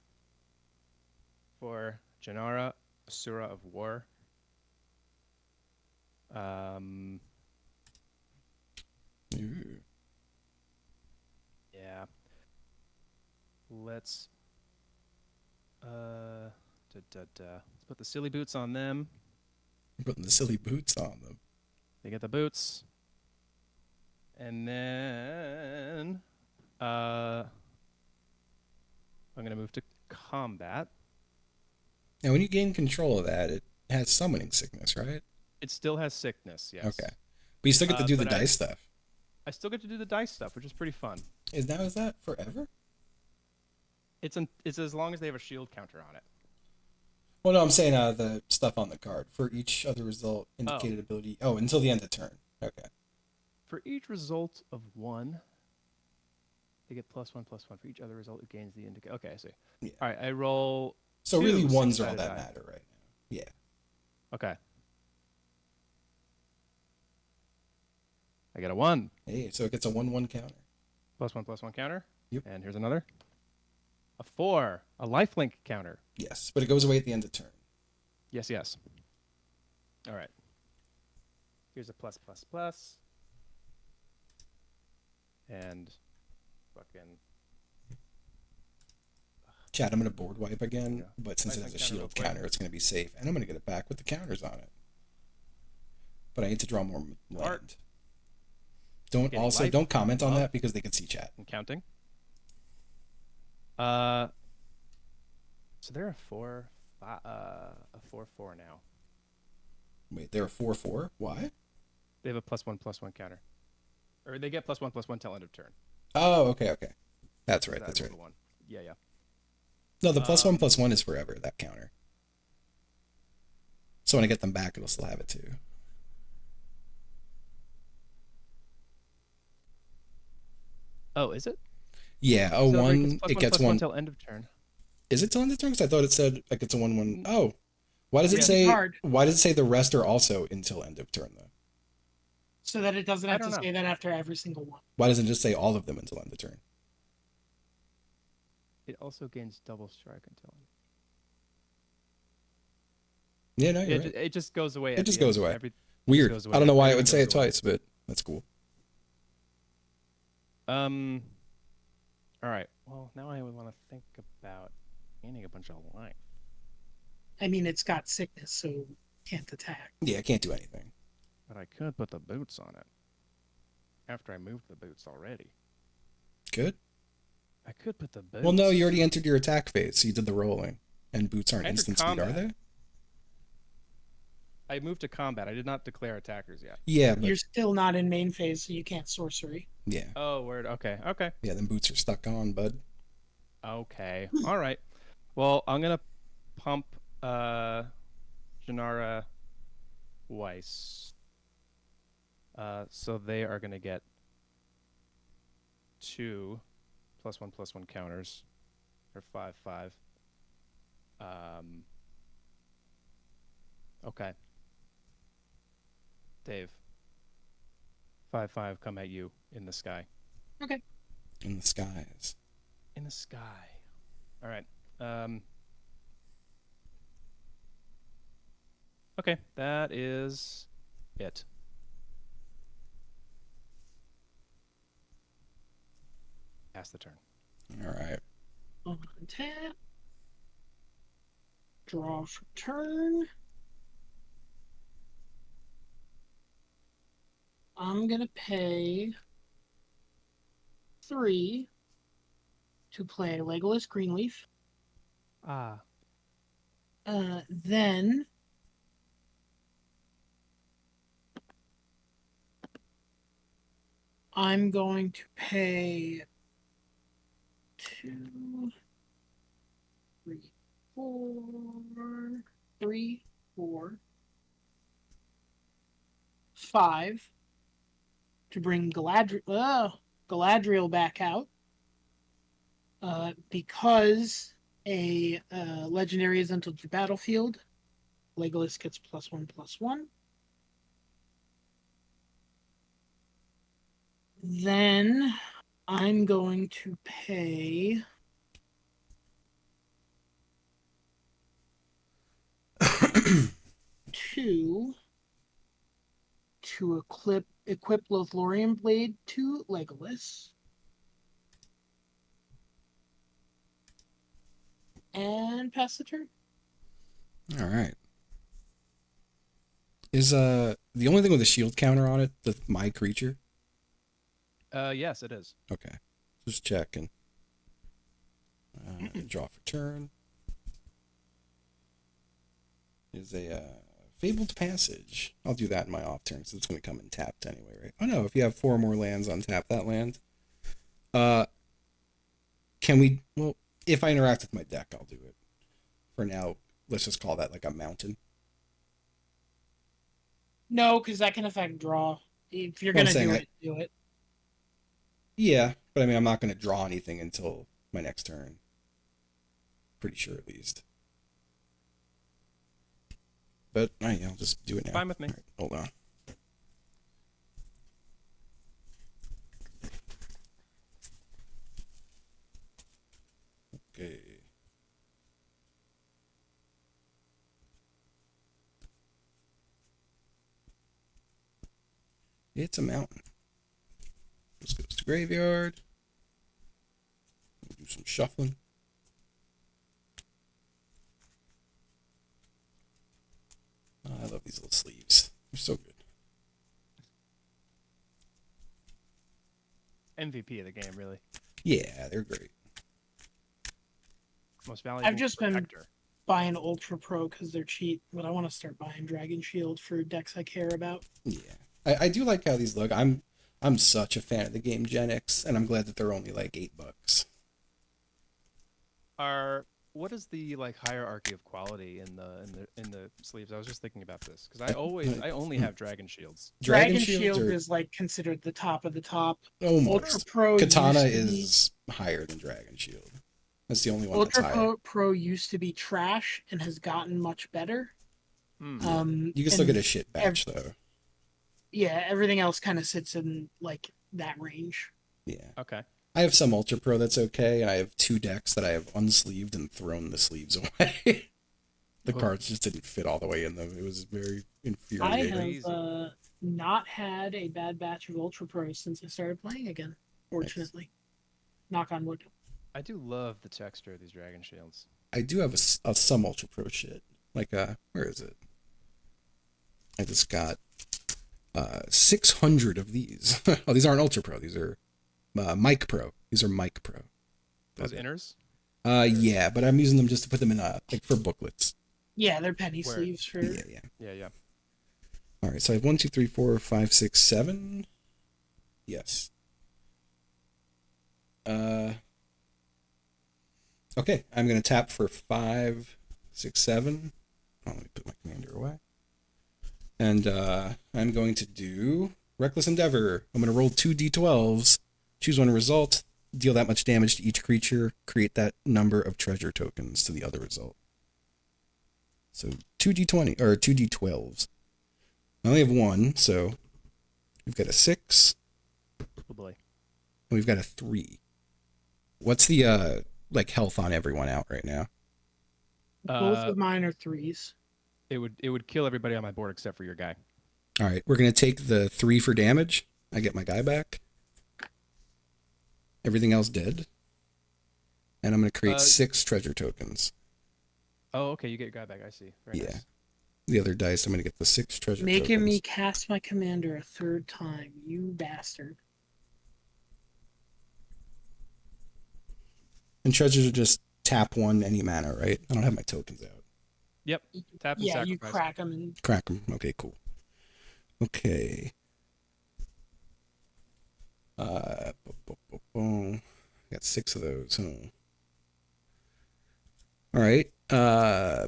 for Janara, Asura of War. Ooh. Yeah. Let's let's put the silly boots on them. You're putting the silly boots on them. They get the boots. And then I'm gonna move to combat. Now, when you gain control of that, it has summoning sickness, right? It still has sickness, yes. Okay. But you still get to do the but dice stuff. I still get to do the dice stuff, which is pretty fun. Is that forever? It's as long as they have a shield counter on it. Well, no, I'm saying the stuff on the card for each other result indicated ability. Oh, until the end of turn. Okay. For each result of 1, they get +1/+1. For each other result, it gains the indicator. Okay, I see. Yeah. All right, I roll. So 2 really, ones are all six-sided that die. matter right now. Yeah. Okay. I get a 1. Hey, so it gets a 1/1 counter. +1/+1 counter. Yep. And here's another. A 4. A lifelink counter. Yes, but it goes away at the end of turn. Yes, yes. All right. Here's a +++. And fucking. Chat, I'm going to board wipe again, Yeah. but since it has a Lifelink counter real shield quick. counter, it's going to be safe. And I'm going to get it back with the counters on it. But I need to draw more land. Don't comment on that because they can see chat. I'm counting. So they're a 4, a 4/4 now. Wait, they're a 4/4? Why? They have a +1/+1 counter, or they get +1/+1 till end of turn. Oh, okay. That's right. That That's was right. the one. Yeah. No, the +1/+1 is forever, that counter. So when I get them back, it'll still have it too. Oh, is it? Yeah, So 1, it gets 1. till end of turn. Is it till end of turn? Because I thought it said like it's a 1/1. Oh, why does it Yeah, say? card. Why does it say the rest are also until end of turn though? So that it doesn't have to don't know. say that after every single one. Why doesn't it just say all of them until end of turn? It also gains double strike until. Yeah, no, you're right. It just goes away. It just goes away. It Weird. goes away. I don't know why it would Everything say it goes away. twice, but that's cool. All right. Well, now I would want to think about gaining a bunch of life. I mean, it's got sickness, so can't attack. Yeah, I can't do anything. But I could put the boots on it. After I moved the boots already. Good. I could put the boots. Well, no, you already entered your attack phase, so you did the rolling, and boots aren't I entered instant speed, are combat. they? I moved to combat. I did not declare attackers yet. Yeah, but You're still not in main phase, so you can't sorcery. yeah, Oh, word. Okay. yeah, then boots are stuck on, bud. Okay. All right. Well, I'm gonna pump Janara Weiss. So they are gonna get 2 +1/+1 counters, or 5/5. Okay. Dave. 5/5 come at you in the sky. Okay. In the skies. In the sky. All right. Okay, that is it. Pass the turn. All right. On tap. Draw for turn. I'm gonna pay 3 to play Legolas Greenleaf. Ah. Then I'm going to pay 2, 3, 4, 3, 4, 5 to bring Galadriel back out. Because a legendary is entered the battlefield, Legolas gets +1/+1. Then I'm going to pay 2 to equip Lothlorien Blade to Legolas. And pass the turn. All right. Is the only thing with a shield counter on it my creature? Yes, it is. Okay, just checking. Draw for turn. Is a Fabled Passage. I'll do that in my off turn, so it's going to come in tapped anyway, right? Oh no, if you have 4 more lands on tap, that land. Can we? Well, if I interact with my deck, I'll do it. For now, let's just call that like a mountain. No, because that can affect draw. If you're Well, gonna I'm saying do it, do it. Yeah, but I mean, I'm not going to draw anything until my next turn. Pretty sure, at least. But yeah, I'll just do it now. Fine with me. All right, hold on. Okay. It's a mountain. This goes to graveyard. Do some shuffling. Oh, I love these little sleeves. They're so good. MVP of the game, really. Yeah, they're great. Most valuable. I've just been protector. buying Ultra Pro because they're cheap, but I want to start buying Dragon Shield for decks I care about. Yeah, I do like how these look. I'm such a fan of the game Gen X, and I'm glad that they're only like $8. What is the like hierarchy of quality in the sleeves? I was just thinking about this because I only have Dragon Shields. Dragon Shields Shield are- is like considered the top of the top. almost. Ultra Pro Katana used to be- is higher than Dragon Shield. That's the only one Ultra that's higher. Pro used to be trash and has gotten much better. You can still and get a shit batch though. Yeah, everything else kind of sits in like that range. Yeah. Okay. I have some Ultra Pro that's okay, and I have 2 decks that I have unsleeved and thrown the sleeves away. The Oh. cards just didn't fit all the way in them. It was very I infuriating. have not had a bad batch of Ultra Pros since I started playing again, fortunately. Knock on wood. I do love the texture of these Dragon Shields. I do have some Ultra Pro shit. Like, where is it? I just got 600 of these. Oh, these aren't Ultra Pro. These are Mic Pro. These are Mic Pro. Those inners? Yeah, but I'm using them just to put them in like for booklets. Yeah, they're penny Where? sleeves for. Yeah. Yeah. All right, so I have 1, 2, 3, 4, 5, 6, 7. Yes. Okay, I'm gonna tap for 5, 6, 7. Oh, let me put my commander away. And I'm going to do Reckless Endeavor. I'm gonna roll 2 d12s, choose one result, deal that much damage to each creature, create that number of treasure tokens to the other result. So 2d20 or 2d12s. I only have 1, so we've got a 6 Oh boy. and we've got a 3. What's the like health on everyone out right now? Both of mine are 3s. It would kill everybody on my board except for your guy. All right, we're gonna take the 3 for damage. I get my guy back. Everything else dead. And I'm gonna create 6 treasure tokens. Oh, okay. You get your guy back. I see. Very Yeah. nice. The other dice, I'm gonna get the 6 treasure tokens. Making me cast my commander a 3rd time, you bastard. And treasures are just tap 1 any mana, right? I don't have my tokens out. Yep. Tap and Yeah, sacrifice. you crack them and Crack them. Okay, cool. Okay. Got 6 of those, huh? All right.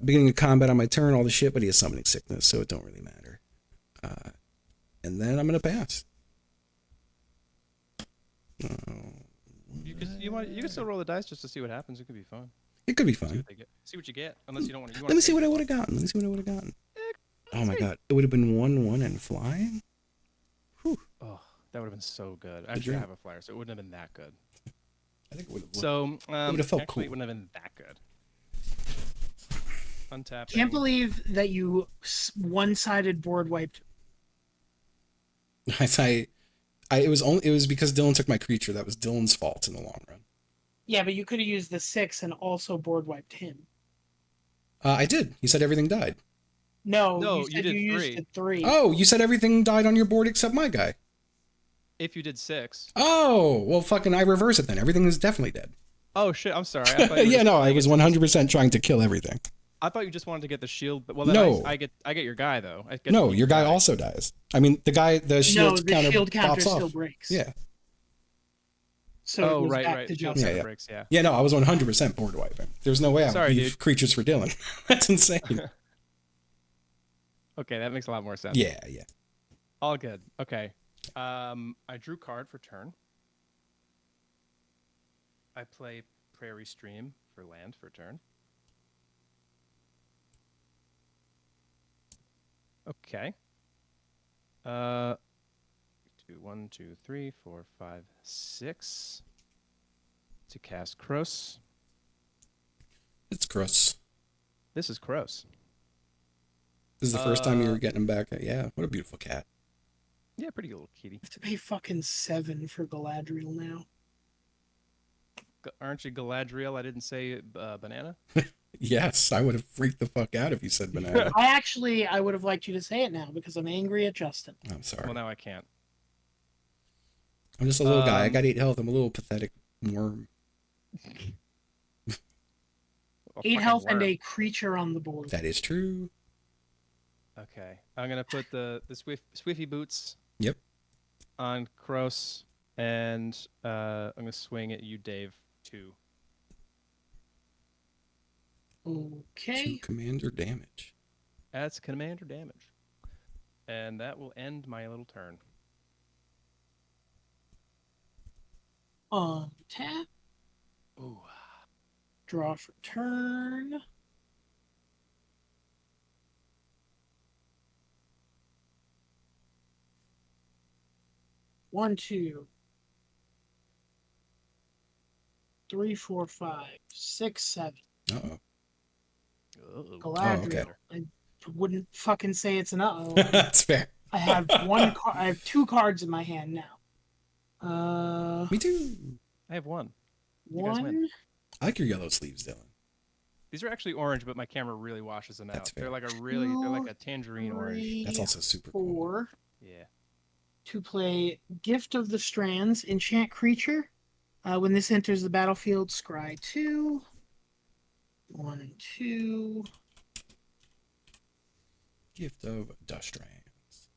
Beginning of combat on my turn, all the shit, but he has summoning sickness, so it don't really matter. And then I'm gonna pass. You can still roll the dice just to see what happens. It could be fun. It could be See fun. what, see what you get. Unless you don't want to. Let me see what I would have gotten. Let me see what I would have gotten. Oh my god, it would have been 1/1 and flying. Whew. Oh, that would have been so good. I Did should you? have a flyer, so it wouldn't have been that good. I think it would have. So would've felt actually, cool. it wouldn't have been that good. Untapping. can't believe that you one-sided board wiped. It was because Dylan took my creature. That was Dylan's fault in the long run. Yeah, but you could have used the 6 and also board wiped him. I did. He said everything died. No, No, you you said did you 3. used the 3. Oh, you said everything died on your board except my guy. If you did 6. Oh, well, fucking, I reverse it then. Everything is definitely dead. Oh shit! I'm sorry. I thought you were Yeah, just no, I playing was it. 100% trying to kill everything. I thought you just wanted to get the shield, but well, then No. I get your guy though. I get to No, keep your guy also dies. I mean, the shield No, the counter shield counter pops still off. breaks. Yeah. So it Oh, goes right, back right. to Shield just counter Yeah. breaks, yeah. Yeah, no, I was 100% board wiping. There's no way I would Sorry, leave dude. creatures for Dylan. That's insane. Okay, that makes a lot more sense. Yeah. All good. Okay. I drew card for turn. I play Prairie Stream for land for turn. Okay. 1, 2, 3, 4, 5, 6. To cast Cross. It's gross. This is Cross. This is the first time you were getting him back. Yeah, what a beautiful cat. Yeah, pretty good little kitty. I have to pay fucking 7 for Galadriel now. Aren't you Galadriel? I didn't say banana. Yes, I would have freaked the fuck out if you said banana. I would have liked you to say it now because I'm angry at Justin. I'm sorry. Well, now I can't. I'm just a little guy. I got 8 health. I'm a little pathetic worm. 8 health and a creature on the board. That is true. Okay, I'm gonna put the Swiffy boots. Yep. On Kroos, and I'm gonna swing at you, Dave. 2. Okay. 2 commander damage. That's commander damage, and that will end my little turn. On tap. Ooh. Draw for turn. One, 2, 3, 4, 5, 6, 7. Uh-oh. Galadriel. okay. I wouldn't fucking say it's an uh-oh. That's fair. I have I have 2 cards in my hand now. Me too. I have 1. You guys win. 1. I like your yellow sleeves, Dylan. These are actually orange, but my camera really washes them That's out. fair. They're like they're like a tangerine orange. That's also super cool. 4. Yeah. To play Gift of the Strands, enchant creature. When this enters the battlefield, scry 2. 1 and 2. Gift of Dust Strands.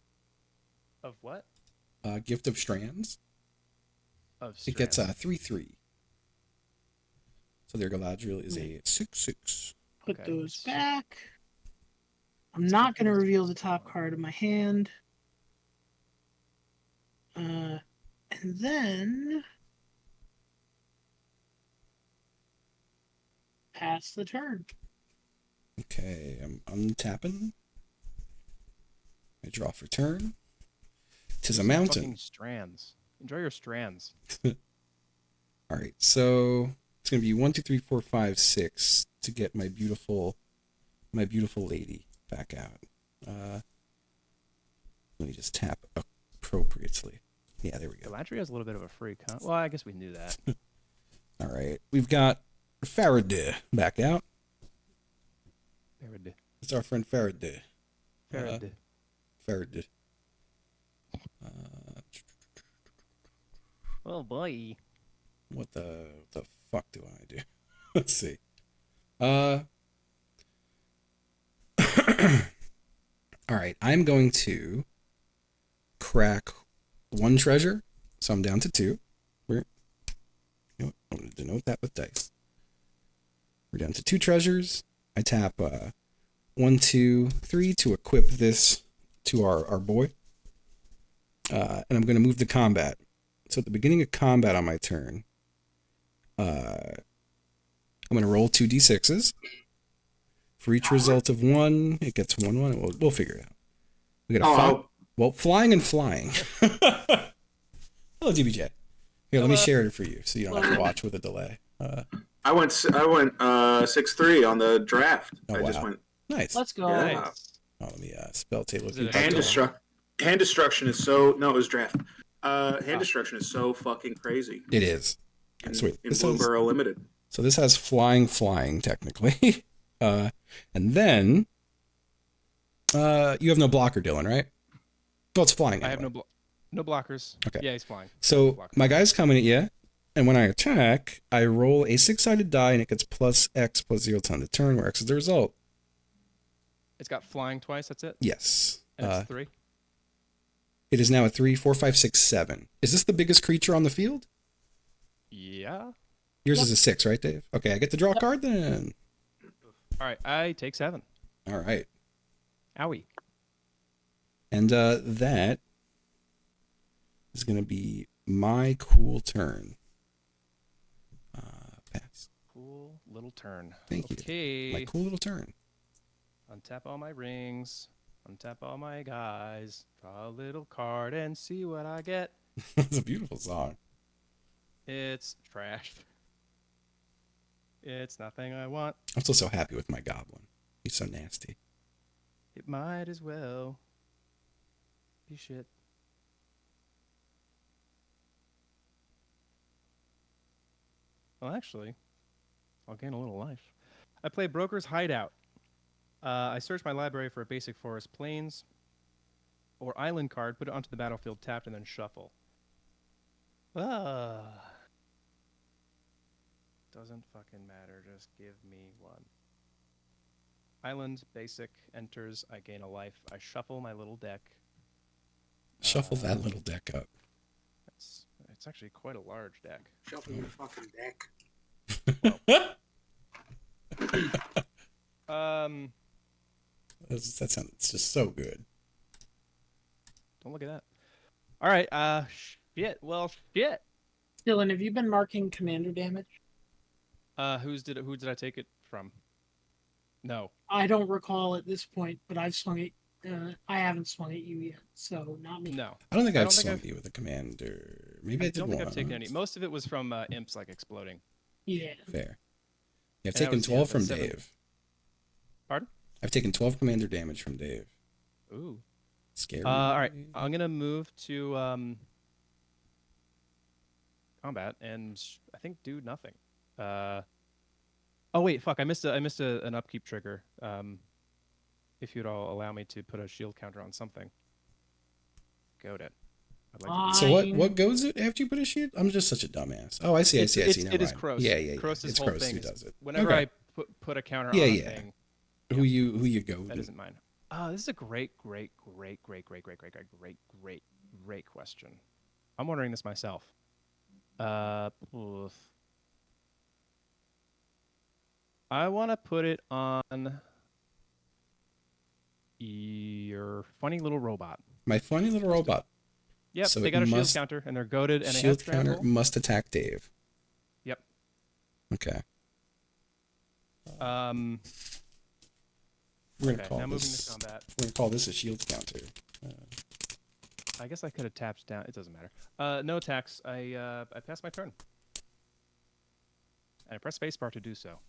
Of what? Gift of Strands. Of It gets strands. 3/3. So their Galadriel is a 6/6. Put Okay. those back. I'm not going to reveal the top card of my hand. And then pass the turn. Okay, I'm untapping. I draw for turn. Tis a mountain. Fucking strands. Enjoy your strands. All right, so it's gonna be 1, 2, 3, 4, 5, 6 to get my beautiful lady back out. Let me just tap appropriately. Yeah, there we go. Galadriel is a little bit of a freak, huh? Well, I guess we knew that. All right, we've got Faraday back out. Faraday. It's our friend Faraday. Faraday. Faraday. Oh boy. What the fuck do I do? Let's see. All right, I'm going to crack 1 treasure, so I'm down to 2. I'm going to denote that with dice. We're down to 2 treasures. I tap 1, 2, 3 to equip this to our boy. And I'm going to move to combat. So at the beginning of combat on my turn, I'm going to roll 2 d6s. For each result of 1, it gets 1, 1. And we'll figure it out. We got flying and flying. Hello, DBJ. Here, let me share it for you, so you don't have to watch with a delay. I went 6-3 on the draft. Oh, I just wow. went Nice. Let's go. Yeah. Nice. Oh, let me spell table. Is it hand destruction is so it was draft. Hand destruction is so fucking crazy. It is. Sweet. In Bloomberg Limited. So this has flying technically. And then you have no blocker, Dylan, right? Well, it's flying. I have anyway. no blockers. Okay. Yeah, he's flying. So Blocker. my guy's coming at you, and when I attack, I roll a 6-sided die, and it gets plus X plus 0 to the turn, where X is the result. It's got flying twice. That's it. Yes. And it's 3. It is now a 3, 4, 5, 6, 7. Is this the biggest creature on the field? Yeah. Yours Yep. is a 6, right, Dave? Okay, I get to draw a Yep. card then. All right. I take 7. All right. Owie. And that is going to be my cool turn. Pass. Cool little turn. Thank you. Okay. My cool little turn. Untap all my rings. Untap all my guys. Draw a little card and see what I get. It's a beautiful song. It's trash. It's nothing I want. I'm still so happy with my goblin. He's so nasty. It might as well be shit. Well, actually, I'll gain a little life. I play Broker's Hideout. I search my library for a basic forest plains or island card, put it onto the battlefield tapped, and then shuffle. Doesn't fucking matter. Just give me one. Island, basic, enters. I gain a life. I shuffle my little deck. Shuffle that little deck up. It's actually quite a large deck. Shuffle your fucking deck. That sounds just so good. Don't look at that. All right. Shit. Well, shit. Dylan, have you been marking commander damage? Who did I take it from? No. I don't recall at this point, but I've swung it. I haven't swung at you yet, so not me. No. I don't think I I've don't think swung I've- you with a commander. Maybe I did don't one. think I've taken any. Most of it was from imps like exploding. Yeah. Fair. Yeah, I've And that taken was, 12 from 7. Dave. Pardon? I've taken 12 commander damage from Dave. Ooh. Scary. All right. I'm gonna move to combat and I think do nothing. Oh wait, fuck! I missed an upkeep trigger. If you'd all allow me to put a shield counter on something. Goat it. I'd like to do So that. what goes it after you put a shield? I'm just such a dumbass. Oh, I see. It Never is mind. Kroos. Yeah. Kroos' It's whole Kroos thing who is does it. Whenever Okay. I put a counter Yeah, on a yeah. thing, Who you go? that isn't mine. This is a great question. I'm wondering this myself. Oof. I want to put it on your funny little robot. My funny little robot. Yep, So they it got a shield must- counter and they're goaded and Shield they have counter trample. must attack Dave. Yep. Okay. Um. We're gonna Okay, call now moving this. to combat. We're gonna call this a shield counter. I guess I could have tapped down. It doesn't matter. No attacks. I passed my turn. And I press spacebar to do so.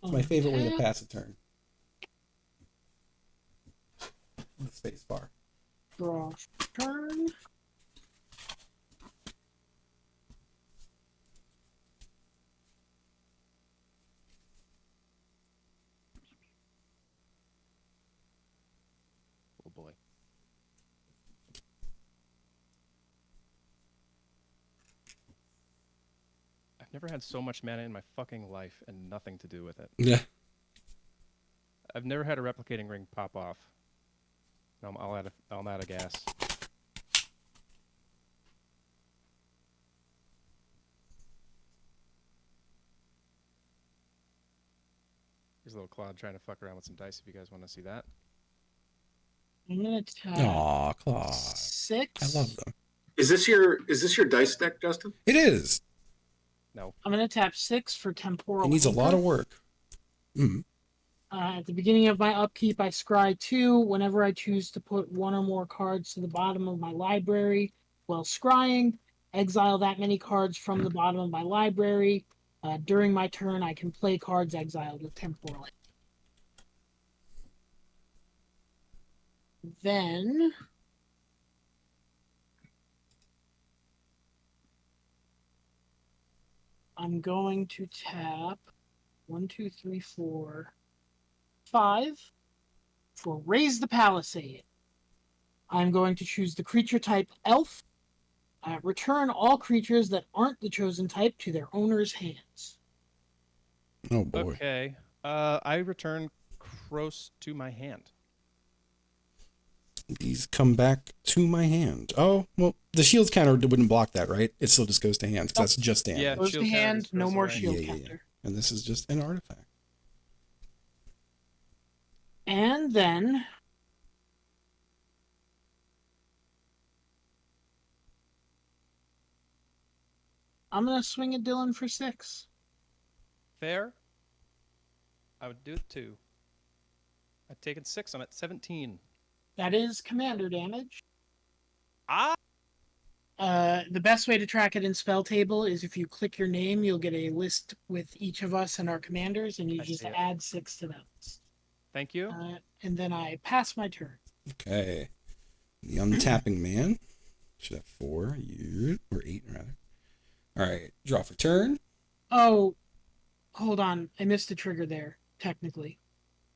It's my favorite way to Okay. pass a turn. The space bar. Draw turn. Oh boy. I've never had so much mana in my fucking life and nothing to do with it. Yeah. I've never had a replicating ring pop off. No, I'm out of gas. Here's a little Claude trying to fuck around with some dice if you guys want to see that. I'm gonna tap Aw, Claude. 6. I love them. Is this your dice deck, Justin? It is. No. I'm gonna tap 6 for temporal. It needs a lot anchor. of work. Mm. At the beginning of my upkeep, I scry 2. Whenever I choose to put one or more cards to the bottom of my library while scrying, exile that many cards from the bottom of my library. During my turn, I can play cards exiled with temporal. Then I'm going to tap 1, 2, 3, 4, 5 for Raise the Palisade. I'm going to choose the creature type Elf. Return all creatures that aren't the chosen type to their owner's hands. Oh boy. Okay. I return close to my hand. These come back to my hand. Oh, well, the shields counter wouldn't block that, right? It still just goes to hand, because that's just damage. Yeah, Goes to shield counter hand, just no goes more away. shield Yeah. counter. And this is just an artifact. And then I'm gonna swing at Dylan for 6. Fair. I would do it too. I've taken 6 on it. 17. That is commander damage. Ah! The best way to track it in spell table is if you click your name, you'll get a list with each of us and our commanders, and you I just see it. add 6 to that list. Thank you. And then I pass my turn. Okay. The untapping man should have 4, or 8 rather. All right, draw for turn. Oh, hold on. I missed a trigger there, technically.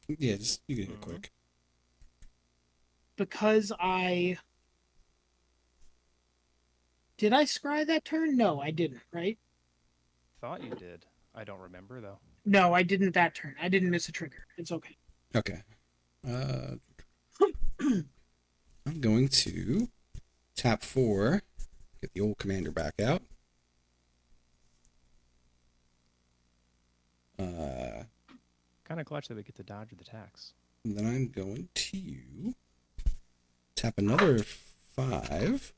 Yeah, just you can do it quick. Because Did I scry that turn? No, I didn't, right? Thought you did. I don't remember though. No, I didn't that turn. I didn't miss a trigger. It's okay. Okay. I'm going to tap 4, get the old commander back out. Kind of clutch that we get to dodge the tax. And then I'm going to tap another 5.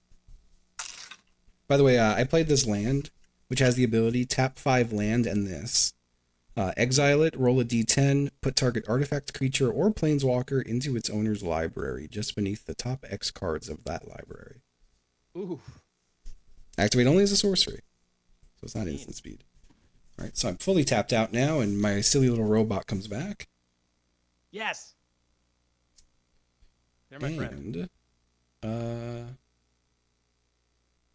By the way, I played this land, which has the ability tap 5 land and this. Exile it, roll a d10, put target artifact, creature, or planeswalker into its owner's library, just beneath the top X cards of that library. Ooh. Activate only as a sorcery, so it's not instant speed. All right, so I'm fully tapped out now, and my silly little robot comes back. Yes. They're my friend. And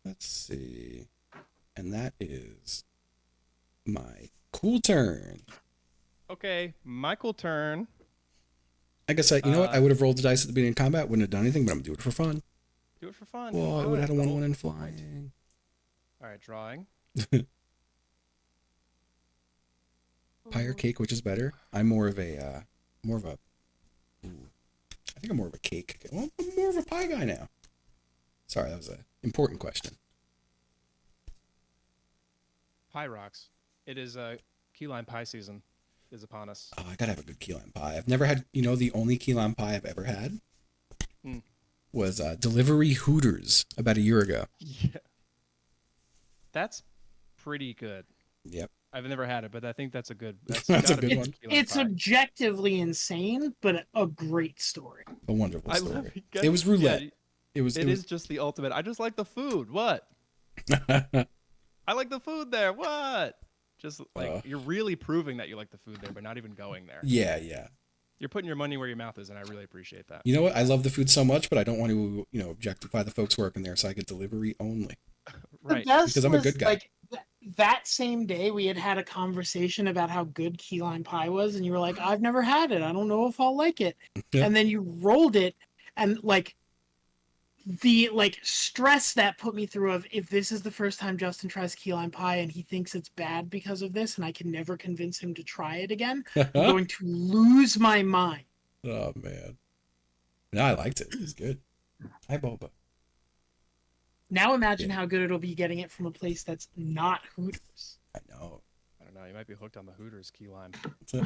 let's see, and that is my cool turn. Okay, Michael turn. I guess you know what? I would have rolled the dice at the beginning of combat, wouldn't have done anything, but I'm gonna do it for fun. Do it for fun. Well, I Do would it. have had a The 1/1 in whole- flying. All right, drawing. Pie or cake, which is better? I'm more of a, ooh, I think I'm more of a cake. Well, I'm more of a pie guy now. Sorry, that was an important question. Pie rocks. It is key lime pie season is upon us. Oh, I gotta have a good key lime pie. I've never had, the only key lime pie I've ever had was Delivery Hooters about a year ago. Yeah. That's pretty good. Yep. I've never had it, but I think that's a good. That's a gotta good be one. key lime It's pie. objectively insane, but a great story. A wonderful I story. love It was roulette. Yeah, It was just the ultimate. I just like the food. What? I like the food there. What? Just like you're really proving that you like the food there, but not even going there. Yeah. You're putting your money where your mouth is, and I really appreciate that. You know what? I love the food so much, but I don't want to, objectify the folks working there, so I get delivery only. Right. The best Because I'm a was, good guy. like that same day we had a conversation about how good key lime pie was, and you were like, I've never had it. I don't know if I'll like it. Yeah. And then you rolled it, and the stress that put me through of if this is the first time Justin tries key lime pie and he thinks it's bad because of this, and I can never convince him to try it again, I'm going to lose my mind. Oh, man. No, I liked it. It was good. Hi, Boba. Now imagine Yeah. how good it'll be getting it from a place that's not Hooters. I know. I don't know. You might be hooked on the Hooters key lime. You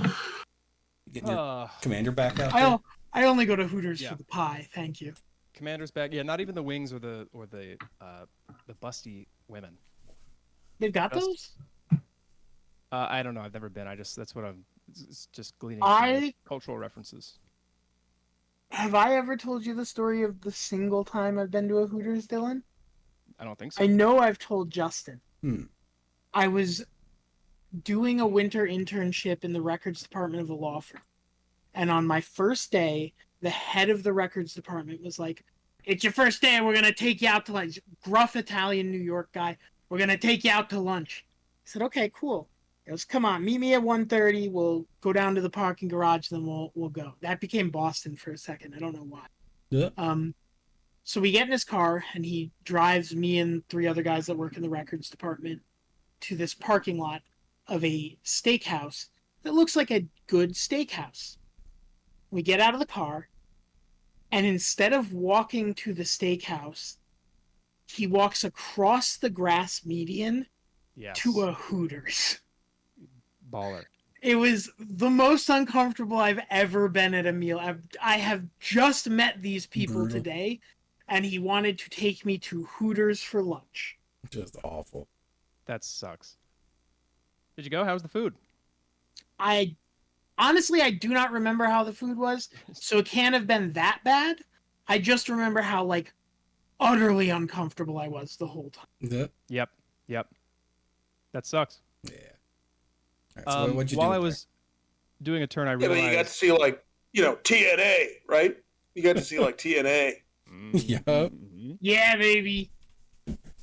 getting your commander back out there? I only go to Hooters Yeah. for the pie. Thank you. Commander's back. Yeah, not even the wings or the busty women. They've got Just- those? I don't know. I've never been. That's what I'm. It's just gleaning I- cultural references. Have I ever told you the story of the single time I've been to a Hooters, Dylan? I don't think so. I know I've told Justin. Hmm. I was doing a winter internship in the records department of a law firm. And on my first day, the head of the records department was like, "It's your first day. We're going to take you out to lunch." Gruff Italian New York guy. "We're going to take you out to lunch." I said, "Okay, cool." He goes, "Come on, meet me at 1:30. We'll go down to the parking garage, then we'll go." That became Boston for a second. I don't know why. Yeah. So we get in his car, and he drives me and 3 other guys that work in the records department to this parking lot of a steakhouse that looks like a good steakhouse. We get out of the car, and instead of walking to the steakhouse, he walks across the grass median Yes. to a Hooters. Baller. It was the most uncomfortable I've ever been at a meal. I have just met these people Brutal. today, and he wanted to take me to Hooters for lunch. Just awful. That sucks. Did you go? How was the food? I honestly, I do not remember how the food was, so it can't have been that bad. I just remember how, like, utterly uncomfortable I was the whole time. Yeah. Yep. That sucks. Yeah. All right, so what'd you do? While I there? was doing a turn, I Yeah, realized. but you got to see like TNA, right? You got to see like TNA. Yup. Yeah, baby.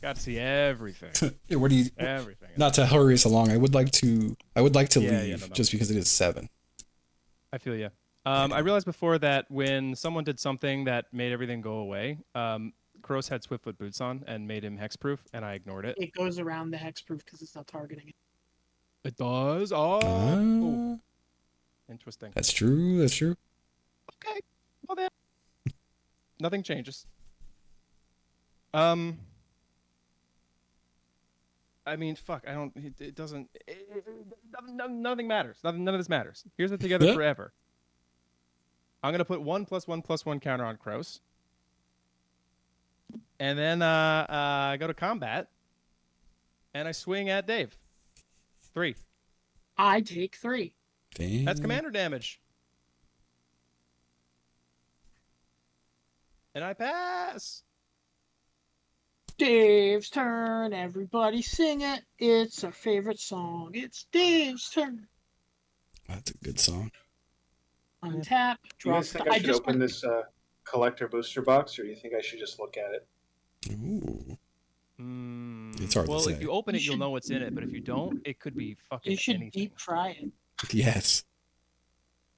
Got to see everything. Yeah, what do you? Everything. Not to hurry us along. I would like to Yeah, leave no. just because it is 7. I feel you. I realized before that when someone did something that made everything go away, Kroos had Swiftfoot boots on and made him hexproof, and I ignored it. It goes around the hexproof because it's not targeting it. It does? Oh. Interesting. That's true. That's true. Okay. Well then. Nothing changes. I mean, fuck. I don't. It doesn't. Nothing matters. None of this matters. Here's the together Yeah. forever. I'm gonna put 1+1+1 counter on Kroos, and then I go to combat, and I swing at Dave. 3. I take 3. Damn. That's commander damage. And I pass. Dave's turn. Everybody sing it. It's our favorite song. It's Dave's turn. That's a good song. Untap. Do you Draw. guys think I should open this collector booster box, or do you think I should just look at it? Ooh. It's hard to Well, say. if you open it, You you'll should- know what's in it. But if you don't, it could be fucking You should anything. deep fry it. Yes.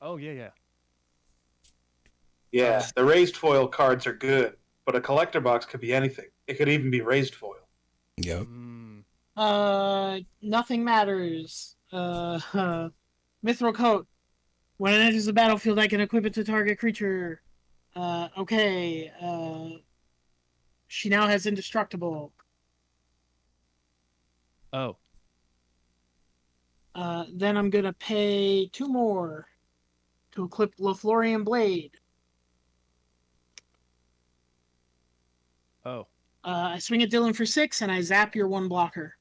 Oh yeah. Yeah, the raised foil cards are good, but a collector box could be anything. It could even be raised foil. Yep. Nothing matters. Mithril coat. When it enters the battlefield, I can equip it to target creature. Okay. She now has indestructible. Oh. Then I'm gonna pay 2 more to equip Lothlorien Blade. Oh. I swing at Dylan for 6, and I zap your 1 blocker.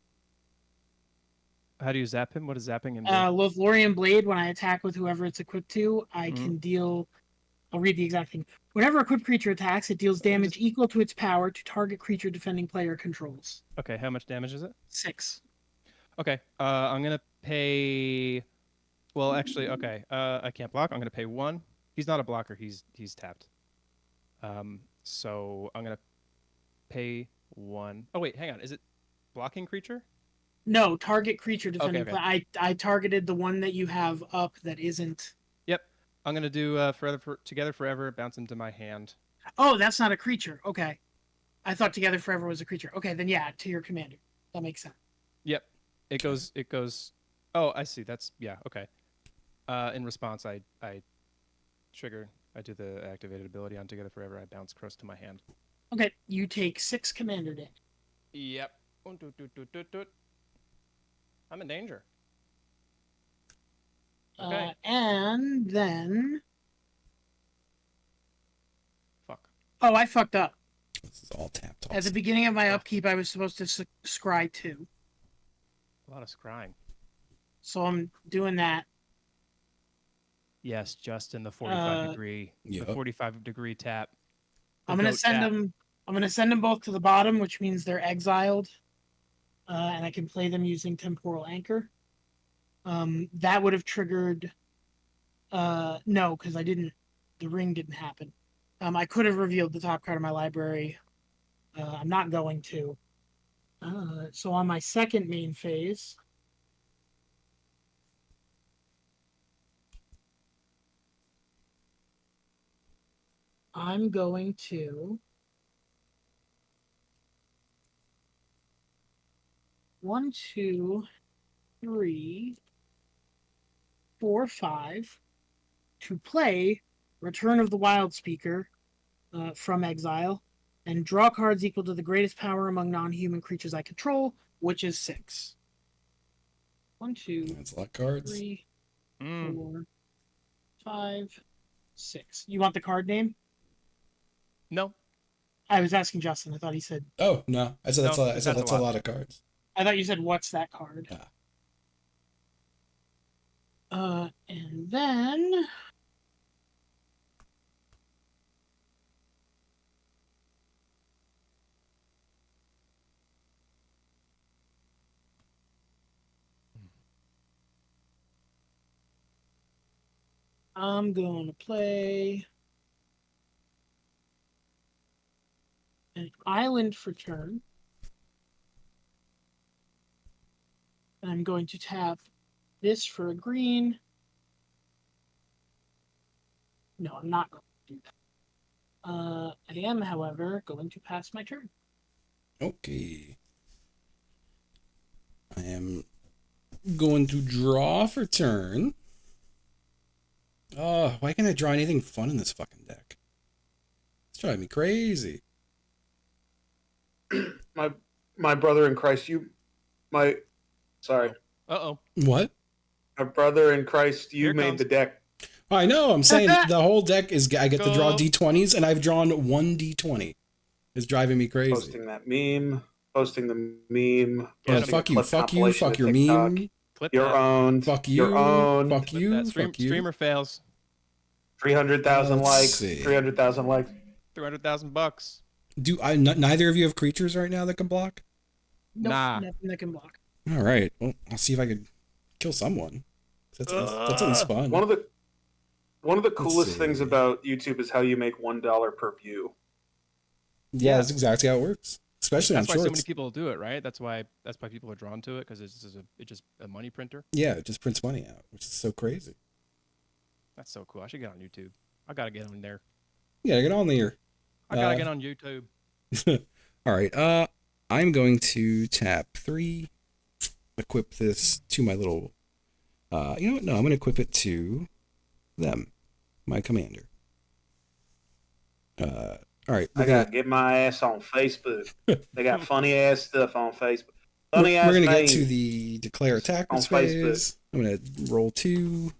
How do you zap him? What is zapping him? Lothlorien Blade, when I attack with whoever it's equipped to, I can deal... I'll read the exact thing. Whenever a equipped creature attacks, it deals damage equal to its power to target creature defending player controls. Okay, how much damage is it? 6. Okay, I'm gonna pay. Well, actually, okay. I can't block. I'm gonna pay 1. He's not a blocker. He's tapped. So I'm gonna pay 1. Oh wait, hang on. Is it blocking creature? No, target creature defending Okay. player. I targeted the one that you have up that isn't... Yep. I'm gonna do together forever. Bounce into my hand. Oh, that's not a creature. Okay. I thought Together Forever was a creature. Okay, then yeah, to your commander. That makes sense. Yep. It goes. Oh, I see. That's yeah. Okay. In response, I trigger. I do the activated ability on Together Forever. I bounce Kroos to my hand. Okay, you take 6 commander damage. Yep. I'm in danger. Okay. And then... Fuck. Oh, I fucked up. This is all tapped. At the beginning of my upkeep, I was supposed to scry 2. A lot of scrying. So I'm doing that. Yes, just in the 45 degree. Yep. The 45-degree tap. The I'm gonna goat send tap. them. I'm gonna send them both to the bottom, which means they're exiled, and I can play them using Temporal Anchor. That would have triggered. No, because I didn't. The ring didn't happen. I could have revealed the top card of my library. I'm not going to. So on my second main phase, I'm going to 1, 2, 3, 4, 5 to play Return of the Wild Speaker from exile, and draw cards equal to the greatest power among non-human creatures I control, which is 6. 1, 2, That's a lot of cards. 3, Mm. 4, 5, 6. You want the card name? No. I was asking Justin. I thought he said. Oh no, I said No, that's a, I it said has a that's a lot. lot of cards. I thought you said, "What's that card?" Ah. And then I'm going to play an island for turn. And I'm going to tap this for a green. No, I'm not going to do that. I am, however, going to pass my turn. Okay. I am going to draw for turn. Oh, why can't I draw anything fun in this fucking deck? It's driving me crazy. My brother in Christ, sorry. Uh-oh. What? My brother in Christ, you Here made comes. the deck. I know. I'm saying the whole deck is I get to draw Go. d20s, and I've drawn one d20. It's driving me crazy. Posting that meme. Posting the meme. Get Oh, him. Posting a fuck you, clip fuck you, compilation fuck to your TikTok. meme, Clip You're that. owned. fuck you, You're owned. fuck Clip you, that. fuck you. Streamer fails. 300,000 Let's likes. see. 300,000 likes. $300,000. Do neither of you have creatures right now that can block? Nope, Nah. nothing that can block. All right. Well, I'll see if I could kill someone. That's at least fun. One of the Let's coolest things see. about YouTube is how you make $1 per view. Yeah, that's exactly how it works. Especially That's on why so shorts. many people do it, right? That's why people are drawn to it, because it's just a money printer. Yeah, it just prints money out, which is so crazy. That's so cool. I should get on YouTube. I gotta get on there. Yeah, get on there. I gotta get on YouTube. All right. I'm going to tap 3, equip this to my little. You know what? No, I'm going to equip it to them, my commander. All right. I gotta get my ass on Facebook. They got funny ass stuff on Facebook. Funny ass We're going to get names. to the declare attack on this phase. I'm going to roll 2.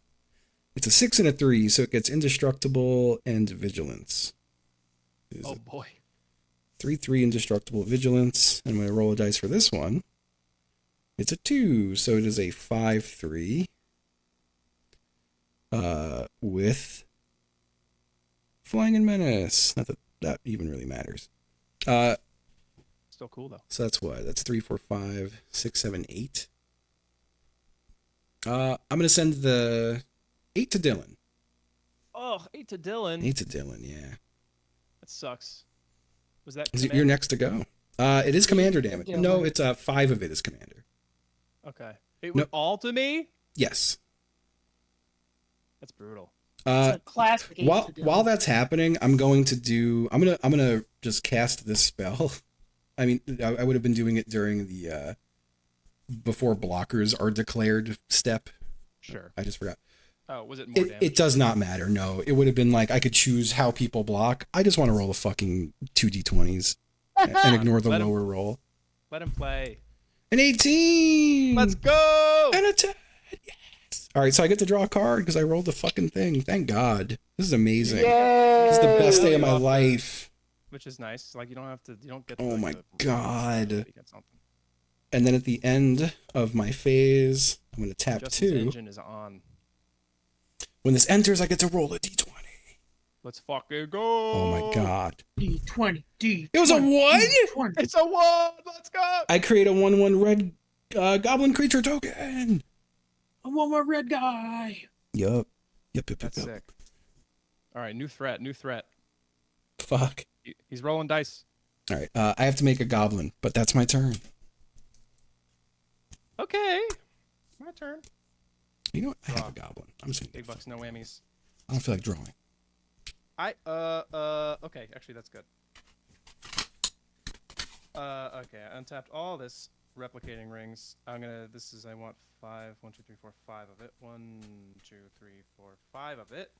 It's a 6 and a 3, so it gets indestructible and vigilance. Oh boy. 3/3 indestructible vigilance. And I'm going to roll a dice for this one. It's a 2, so it is a 5/3. With flying and menace. Not that that even really matters. Still cool though. So that's what? That's 3, 4, 5, 6, 7, 8. I'm gonna send the 8 to Dylan. Oh, 8 to Dylan. 8 to Dylan, yeah. That sucks. Was that You're next to go. It is commander damage. Dylan. No, it's 5 of it is commander. Okay. It No. went all to me? Yes. That's brutal. It's a classic. While that's happening, I'm gonna just cast this spell. I mean, I would have been doing it during the before blockers are declared step. Sure. I just forgot. Oh, was it more damage? It does not matter. No, it would have been like I could choose how people block. I just want to roll the fucking 2d20s and ignore the Let him- lower roll. Let him play. An 18. Let's go! And a 10. Yes. All right, so I get to draw a card because I rolled the fucking thing. Thank God. This is amazing. This is the best day of my life. Which is nice. Like you don't get. Oh like, my the- God. You get something. And then at the end of my phase, I'm going to tap Justin's 2. engine is on. When this enters, I get to roll a d20. Let's fucking go! Oh my God. D20. It was a 1? D20. It's a 1! Let's go! I create a 1/1 red goblin creature token. I want my red guy. Yup. Yep. That's sick. All right, new threat. Fuck. He's rolling dice. All right. I have to make a goblin, but that's my turn. Okay. My turn. You know what? I have Draw. a goblin. I'm just gonna Big bucks, no whammies. I don't feel like drawing. Okay, actually that's good. Okay, I untapped all this replicating rings. I want 5, 1, 2, 3, 4, 5 of it. 1, 2, 3, 4, 5 of it.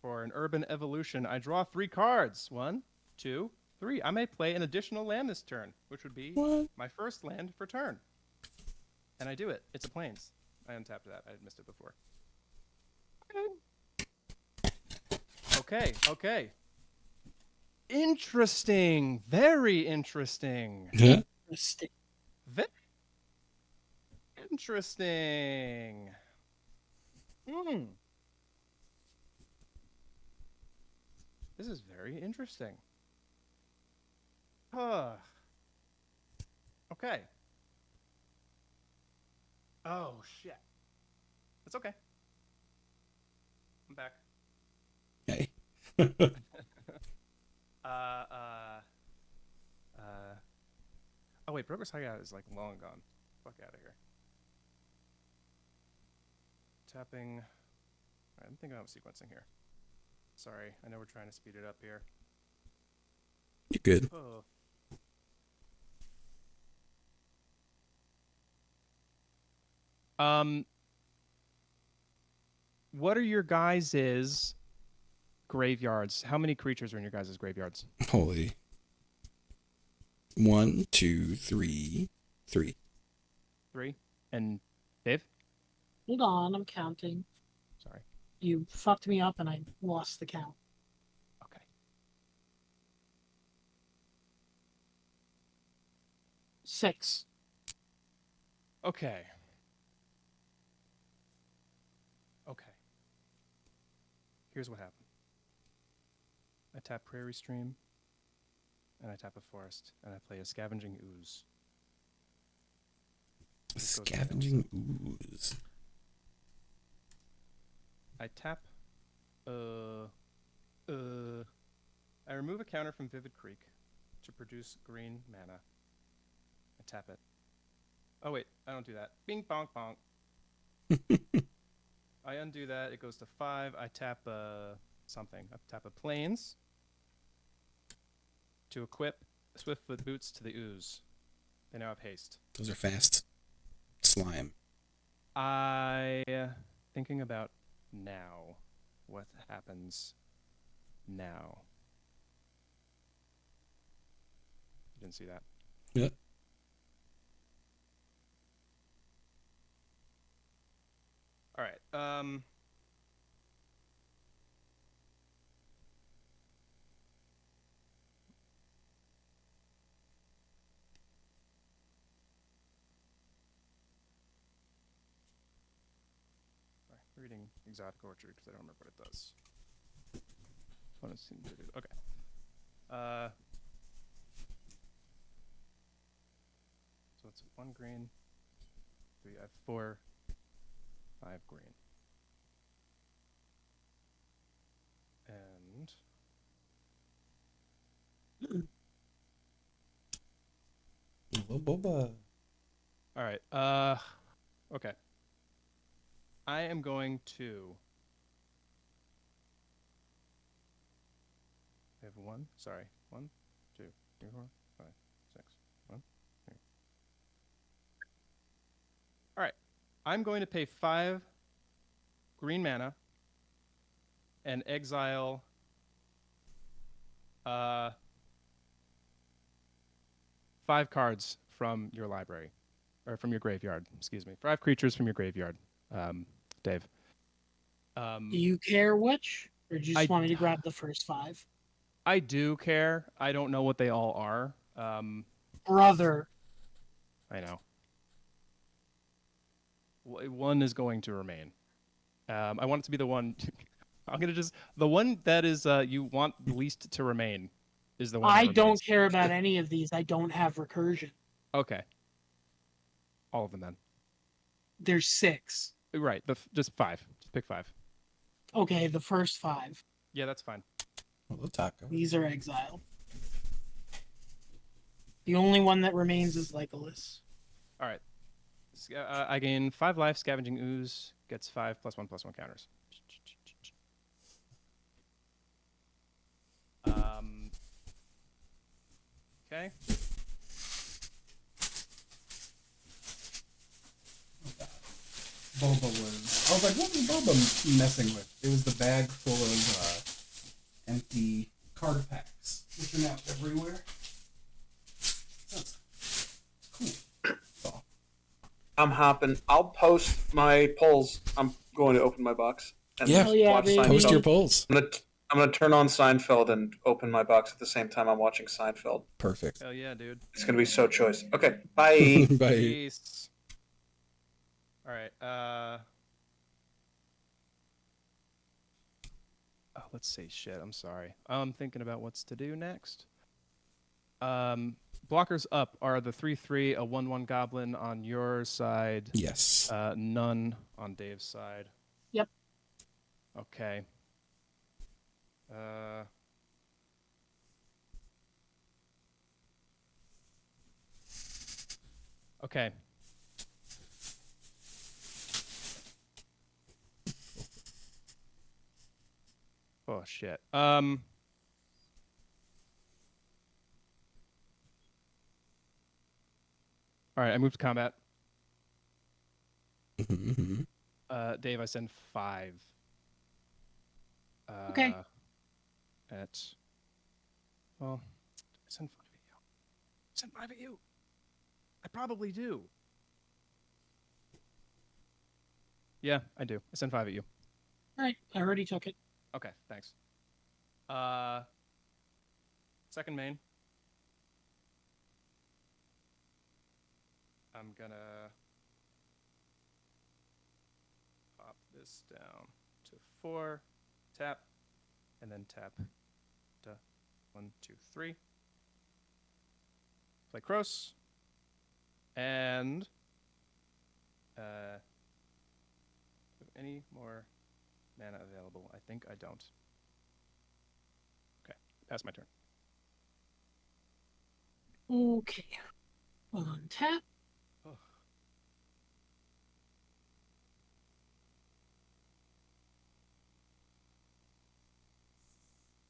For an urban evolution, I draw 3 cards. 1, 2, 3. I may play an additional land this turn, which would be What? my first land for turn. And I do it. It's a plains. I untapped that. I had missed it before. Okay. Interesting. Very interesting. Mistake. Very interesting. This is very interesting. Okay. Oh, shit. It's okay. I'm back. Okay. Oh wait, Progress Hideout is like long gone. Fuck out of here. Tapping. Alright, I'm thinking about sequencing here. Sorry, I know we're trying to speed it up here. You're good. Oh. What are your guys' graveyards? How many creatures are in your guys' graveyards? Holy. 1, 2, 3, 3. 3. And Dave? Hold on, I'm counting. Sorry. You fucked me up and I lost the count. Okay. Six. Okay. Here's what happened. I tap Prairie Stream, and I tap a forest, and I play a Scavenging Ooze. Scavenging Ooze. I tap, I remove a counter from Vivid Creek to produce green mana. I tap it. Oh wait, I don't do that. Bing bonk bonk. I undo that. It goes to 5. I tap something. I tap a plains to equip Swiftfoot Boots to the Ooze. They now have haste. Those are fast. Slime. Thinking about now. What happens now? You didn't see that. Yep. All right. Reading Exotic Orchard because I don't remember what it does. What it seems to do. Okay. So it's 1 green. 3. I have 4. 5 green. And Boba. all right. Okay. I am going to. I have 1. Sorry. 1, 2, 3, 4, 5, 6. 1, 2. All right. I'm going to pay 5 green mana and exile 5 cards from your library, or from your graveyard. Excuse me, 5 creatures from your graveyard. Dave. Do you care which? Or do you just I- want me to grab the first 5? I do care. I don't know what they all are. Brother. I know. 1 is going to remain. I want it to be the one. I'm gonna just the one that is you want least to remain is the one. I that don't remains. care about any of these. I don't have recursion. Okay. All of them then. There's 6. Right. Just 5. Just pick 5. Okay, the first 5. Yeah, that's fine. Hello, Taco. These are exiled. The only one that remains is Legolas. All right. I gain 5 life. Scavenging Ooze gets 5 +1/+1 counters. Okay. Boba was. I was like, what was Boba messing with? It was the bag full of empty card packs, which are now everywhere. So it's cool. That's all. I'm hopping. I'll post my polls. I'm going to open my box and Yeah. Hell yeah, watch baby. Post your Seinfeld. polls. I'm gonna turn on Seinfeld and open my box at the same time I'm watching Seinfeld. Perfect. Hell yeah, dude. It's gonna be so choice. Okay, bye. Bye. Peace. All right. Oh, let's see. Shit. I'm sorry. I'm thinking about what's to do next. Blockers up are the 3/3, a 1/1 goblin on your side. Yes. None on Dave's side. Yep. Okay. Okay. Oh shit. All right, I moved to combat. Mhm. Dave, I send 5. Okay. Well, I send 5 at you. Send 5 at you. I probably do. Yeah, I do. I send 5 at you. All right. I already took it. Okay, thanks. Second main. I'm gonna pop this down to 4, tap, and then tap. 1, 2, 3. Play Cross. And have any more mana available? I think I don't. Okay, pass my turn. Okay. On tap. Oh.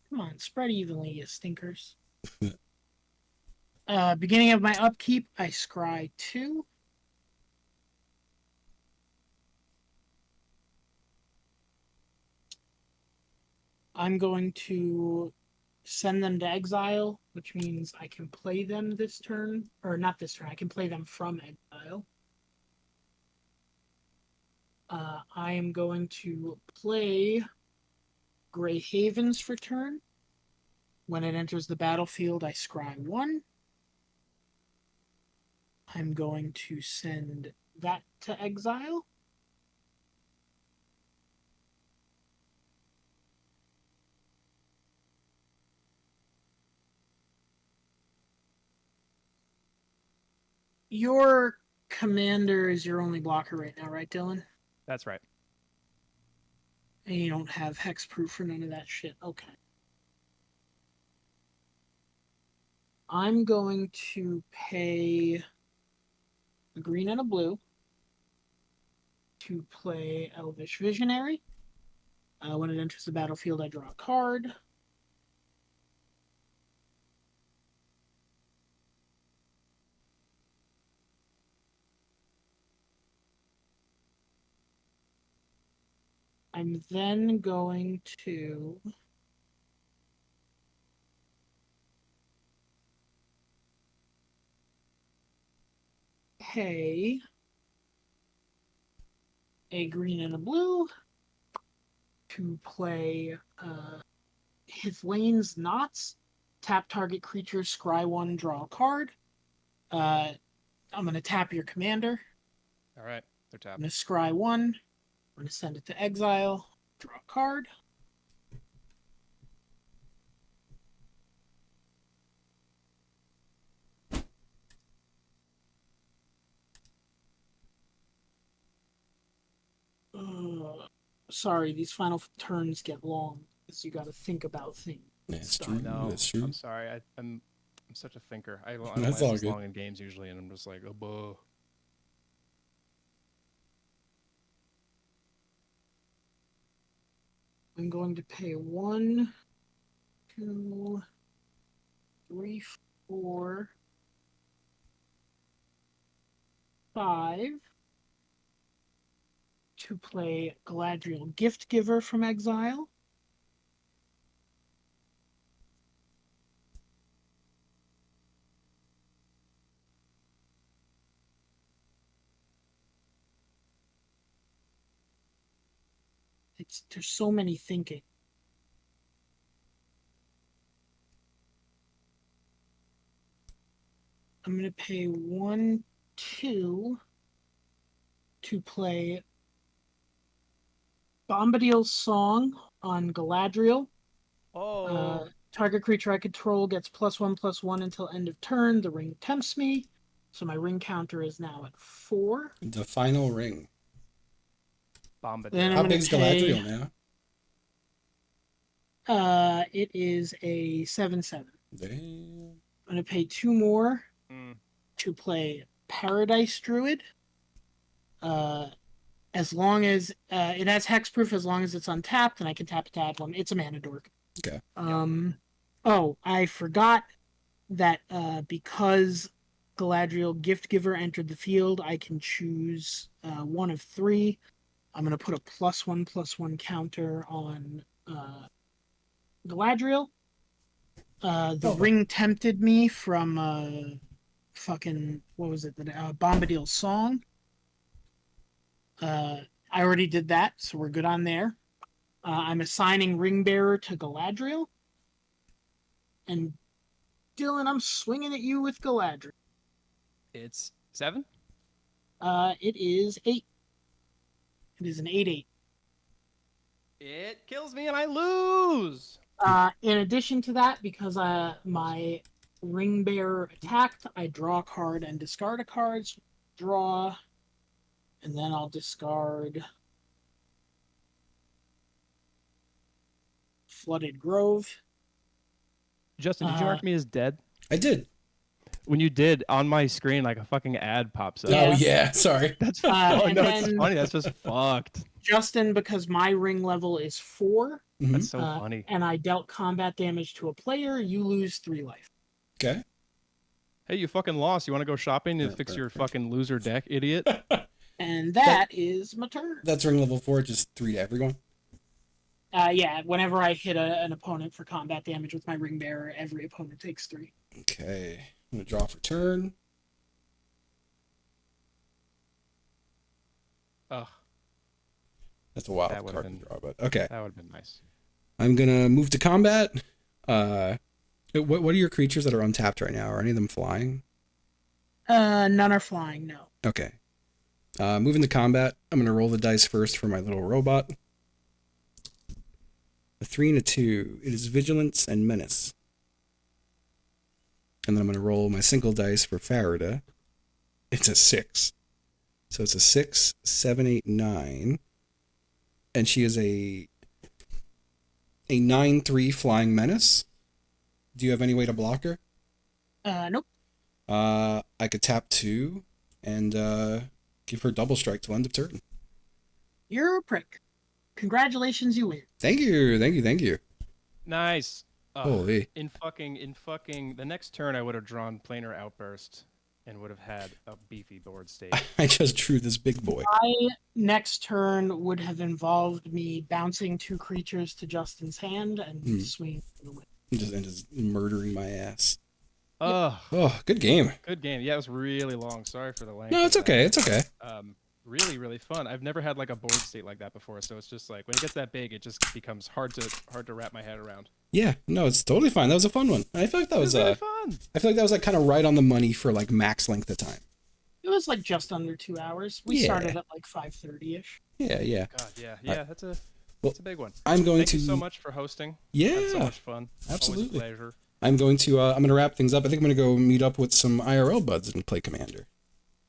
Come on, spread evenly, you stinkers. Beginning of my upkeep, I scry 2. I'm going to send them to exile, which means I can play them this turn. Or not this turn, I can play them from exile. I am going to play Grey Havens for turn. When it enters the battlefield, I scry 1. I'm going to send that to exile. Your commander is your only blocker right now, right, Dylan? That's right. And you don't have hexproof or none of that shit. Okay. I'm going to pay a green and a blue to play Elvish Visionary. When it enters the battlefield, I draw a card. I'm then going to pay a green and a blue to play his lane's knots. Tap target creature, scry 1, draw a card. I'm going to tap your commander. All right, they're I'm tapped. going to scry 1. I'm going to send it to exile, draw a card. Sorry, these final turns get long because you got to think about things. That's Stuff. true. No, That's true. I'm sorry. I'm such a thinker. I don't That's last all this good. long in games usually, and I'm just like, oh, buh. I'm going to pay 1, 2, 3, 4, 5. to play Galadriel Gift Giver from exile. There's so many thinking. I'm going to pay 1, 2 to play Bombadil's Song on Galadriel. Oh, Target creature I control gets +1/+1 until end of turn. The ring tempts me. So my ring counter is now at 4. The final ring. Bombadil. Then I'm How gonna big's pay- Galadriel now? It is a 7/7. Damn. I'm going to pay 2 more Mm. to play Paradise Druid. As long as it has hexproof, as long as it's untapped, and I can tap it to add 1. It's a mana dork. Okay. Oh, I forgot that because Galadriel Gift Giver entered the field, I can choose 1 of 3. I'm going to put a +1/+1 counter on Galadriel. The ring tempted me from fucking, what was it? Bombadil's Song. I already did that, so we're good on there. I'm assigning Ring Bearer to Galadriel. And Dylan, I'm swinging at you with Galadriel. It's 7? It is 8. It is an 8/8. It kills me and I lose. In addition to that, because my Ring Bearer attacked, I draw a card and discard a card. So draw, and then I'll discard Flooded Grove. Justin, did you mark me as dead? I did. When you did, on my screen, like a fucking ad pops up. Yeah. Oh yeah, sorry. That's and no, it's then- funny. That's just fucked. Justin, because my ring level is 4, That's so Uh, funny. and I dealt combat damage to a player, you lose 3 life. Okay. Hey, you fucking lost. You want to go shopping to fix your fucking loser deck, idiot? And that is my turn. That's ring level 4, just 3 to everyone. Yeah, whenever I hit an opponent for combat damage with my Ring Bearer, every opponent takes 3. Okay. I'm gonna draw for turn. Ugh, That's a wild That would've card to been- draw, but okay. that would have been nice. I'm gonna move to combat. What are your creatures that are untapped right now? Are any of them flying? None are flying, no. Okay. Moving to combat. I'm gonna roll the dice first for my little robot. A 3 and a 2. It is vigilance and menace. And then I'm gonna roll my single dice for Farida. It's a 6. So it's a 6, 7, 8, 9. And she is a 9/3 flying menace. Do you have any way to block her? Nope. I could tap 2 and give her double strike till end of turn. You're a prick. Congratulations, you win. Thank you. Nice. Holy. In fucking the next turn, I would have drawn Planar Outburst and would have had a beefy board state. I just drew this big boy. My next turn would have involved me bouncing 2 creatures to Justin's hand and swinging for the win. And just murdering my ass. Ugh, Oh, good game. good game. Yeah, it was really long. Sorry for the length. No, of it's that. okay. It's okay. Really, really fun. I've never had like a board state like that before, so it's just like when it gets that big, it just becomes hard to wrap my head around. Yeah, no, it's totally fine. That was a fun one. I feel like that was really fun. I feel like that was like kind of right on the money for like max length of time. It was like just under 2 hours. We Yeah. started at like 5:30ish. Yeah. God, yeah, that's a big one. I'm going Thank to you so much for hosting. Yeah. That's so much fun. Absolutely. Always a pleasure. I'm going to wrap things up. I think I'm going to go meet up with some IRL buds and play Commander.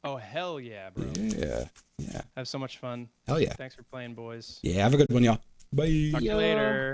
Oh hell yeah, bro! Yeah. Have so much fun. Hell yeah. Thanks for playing, boys. Yeah, have a good one, y'all. Bye. Talk to you Yo. later.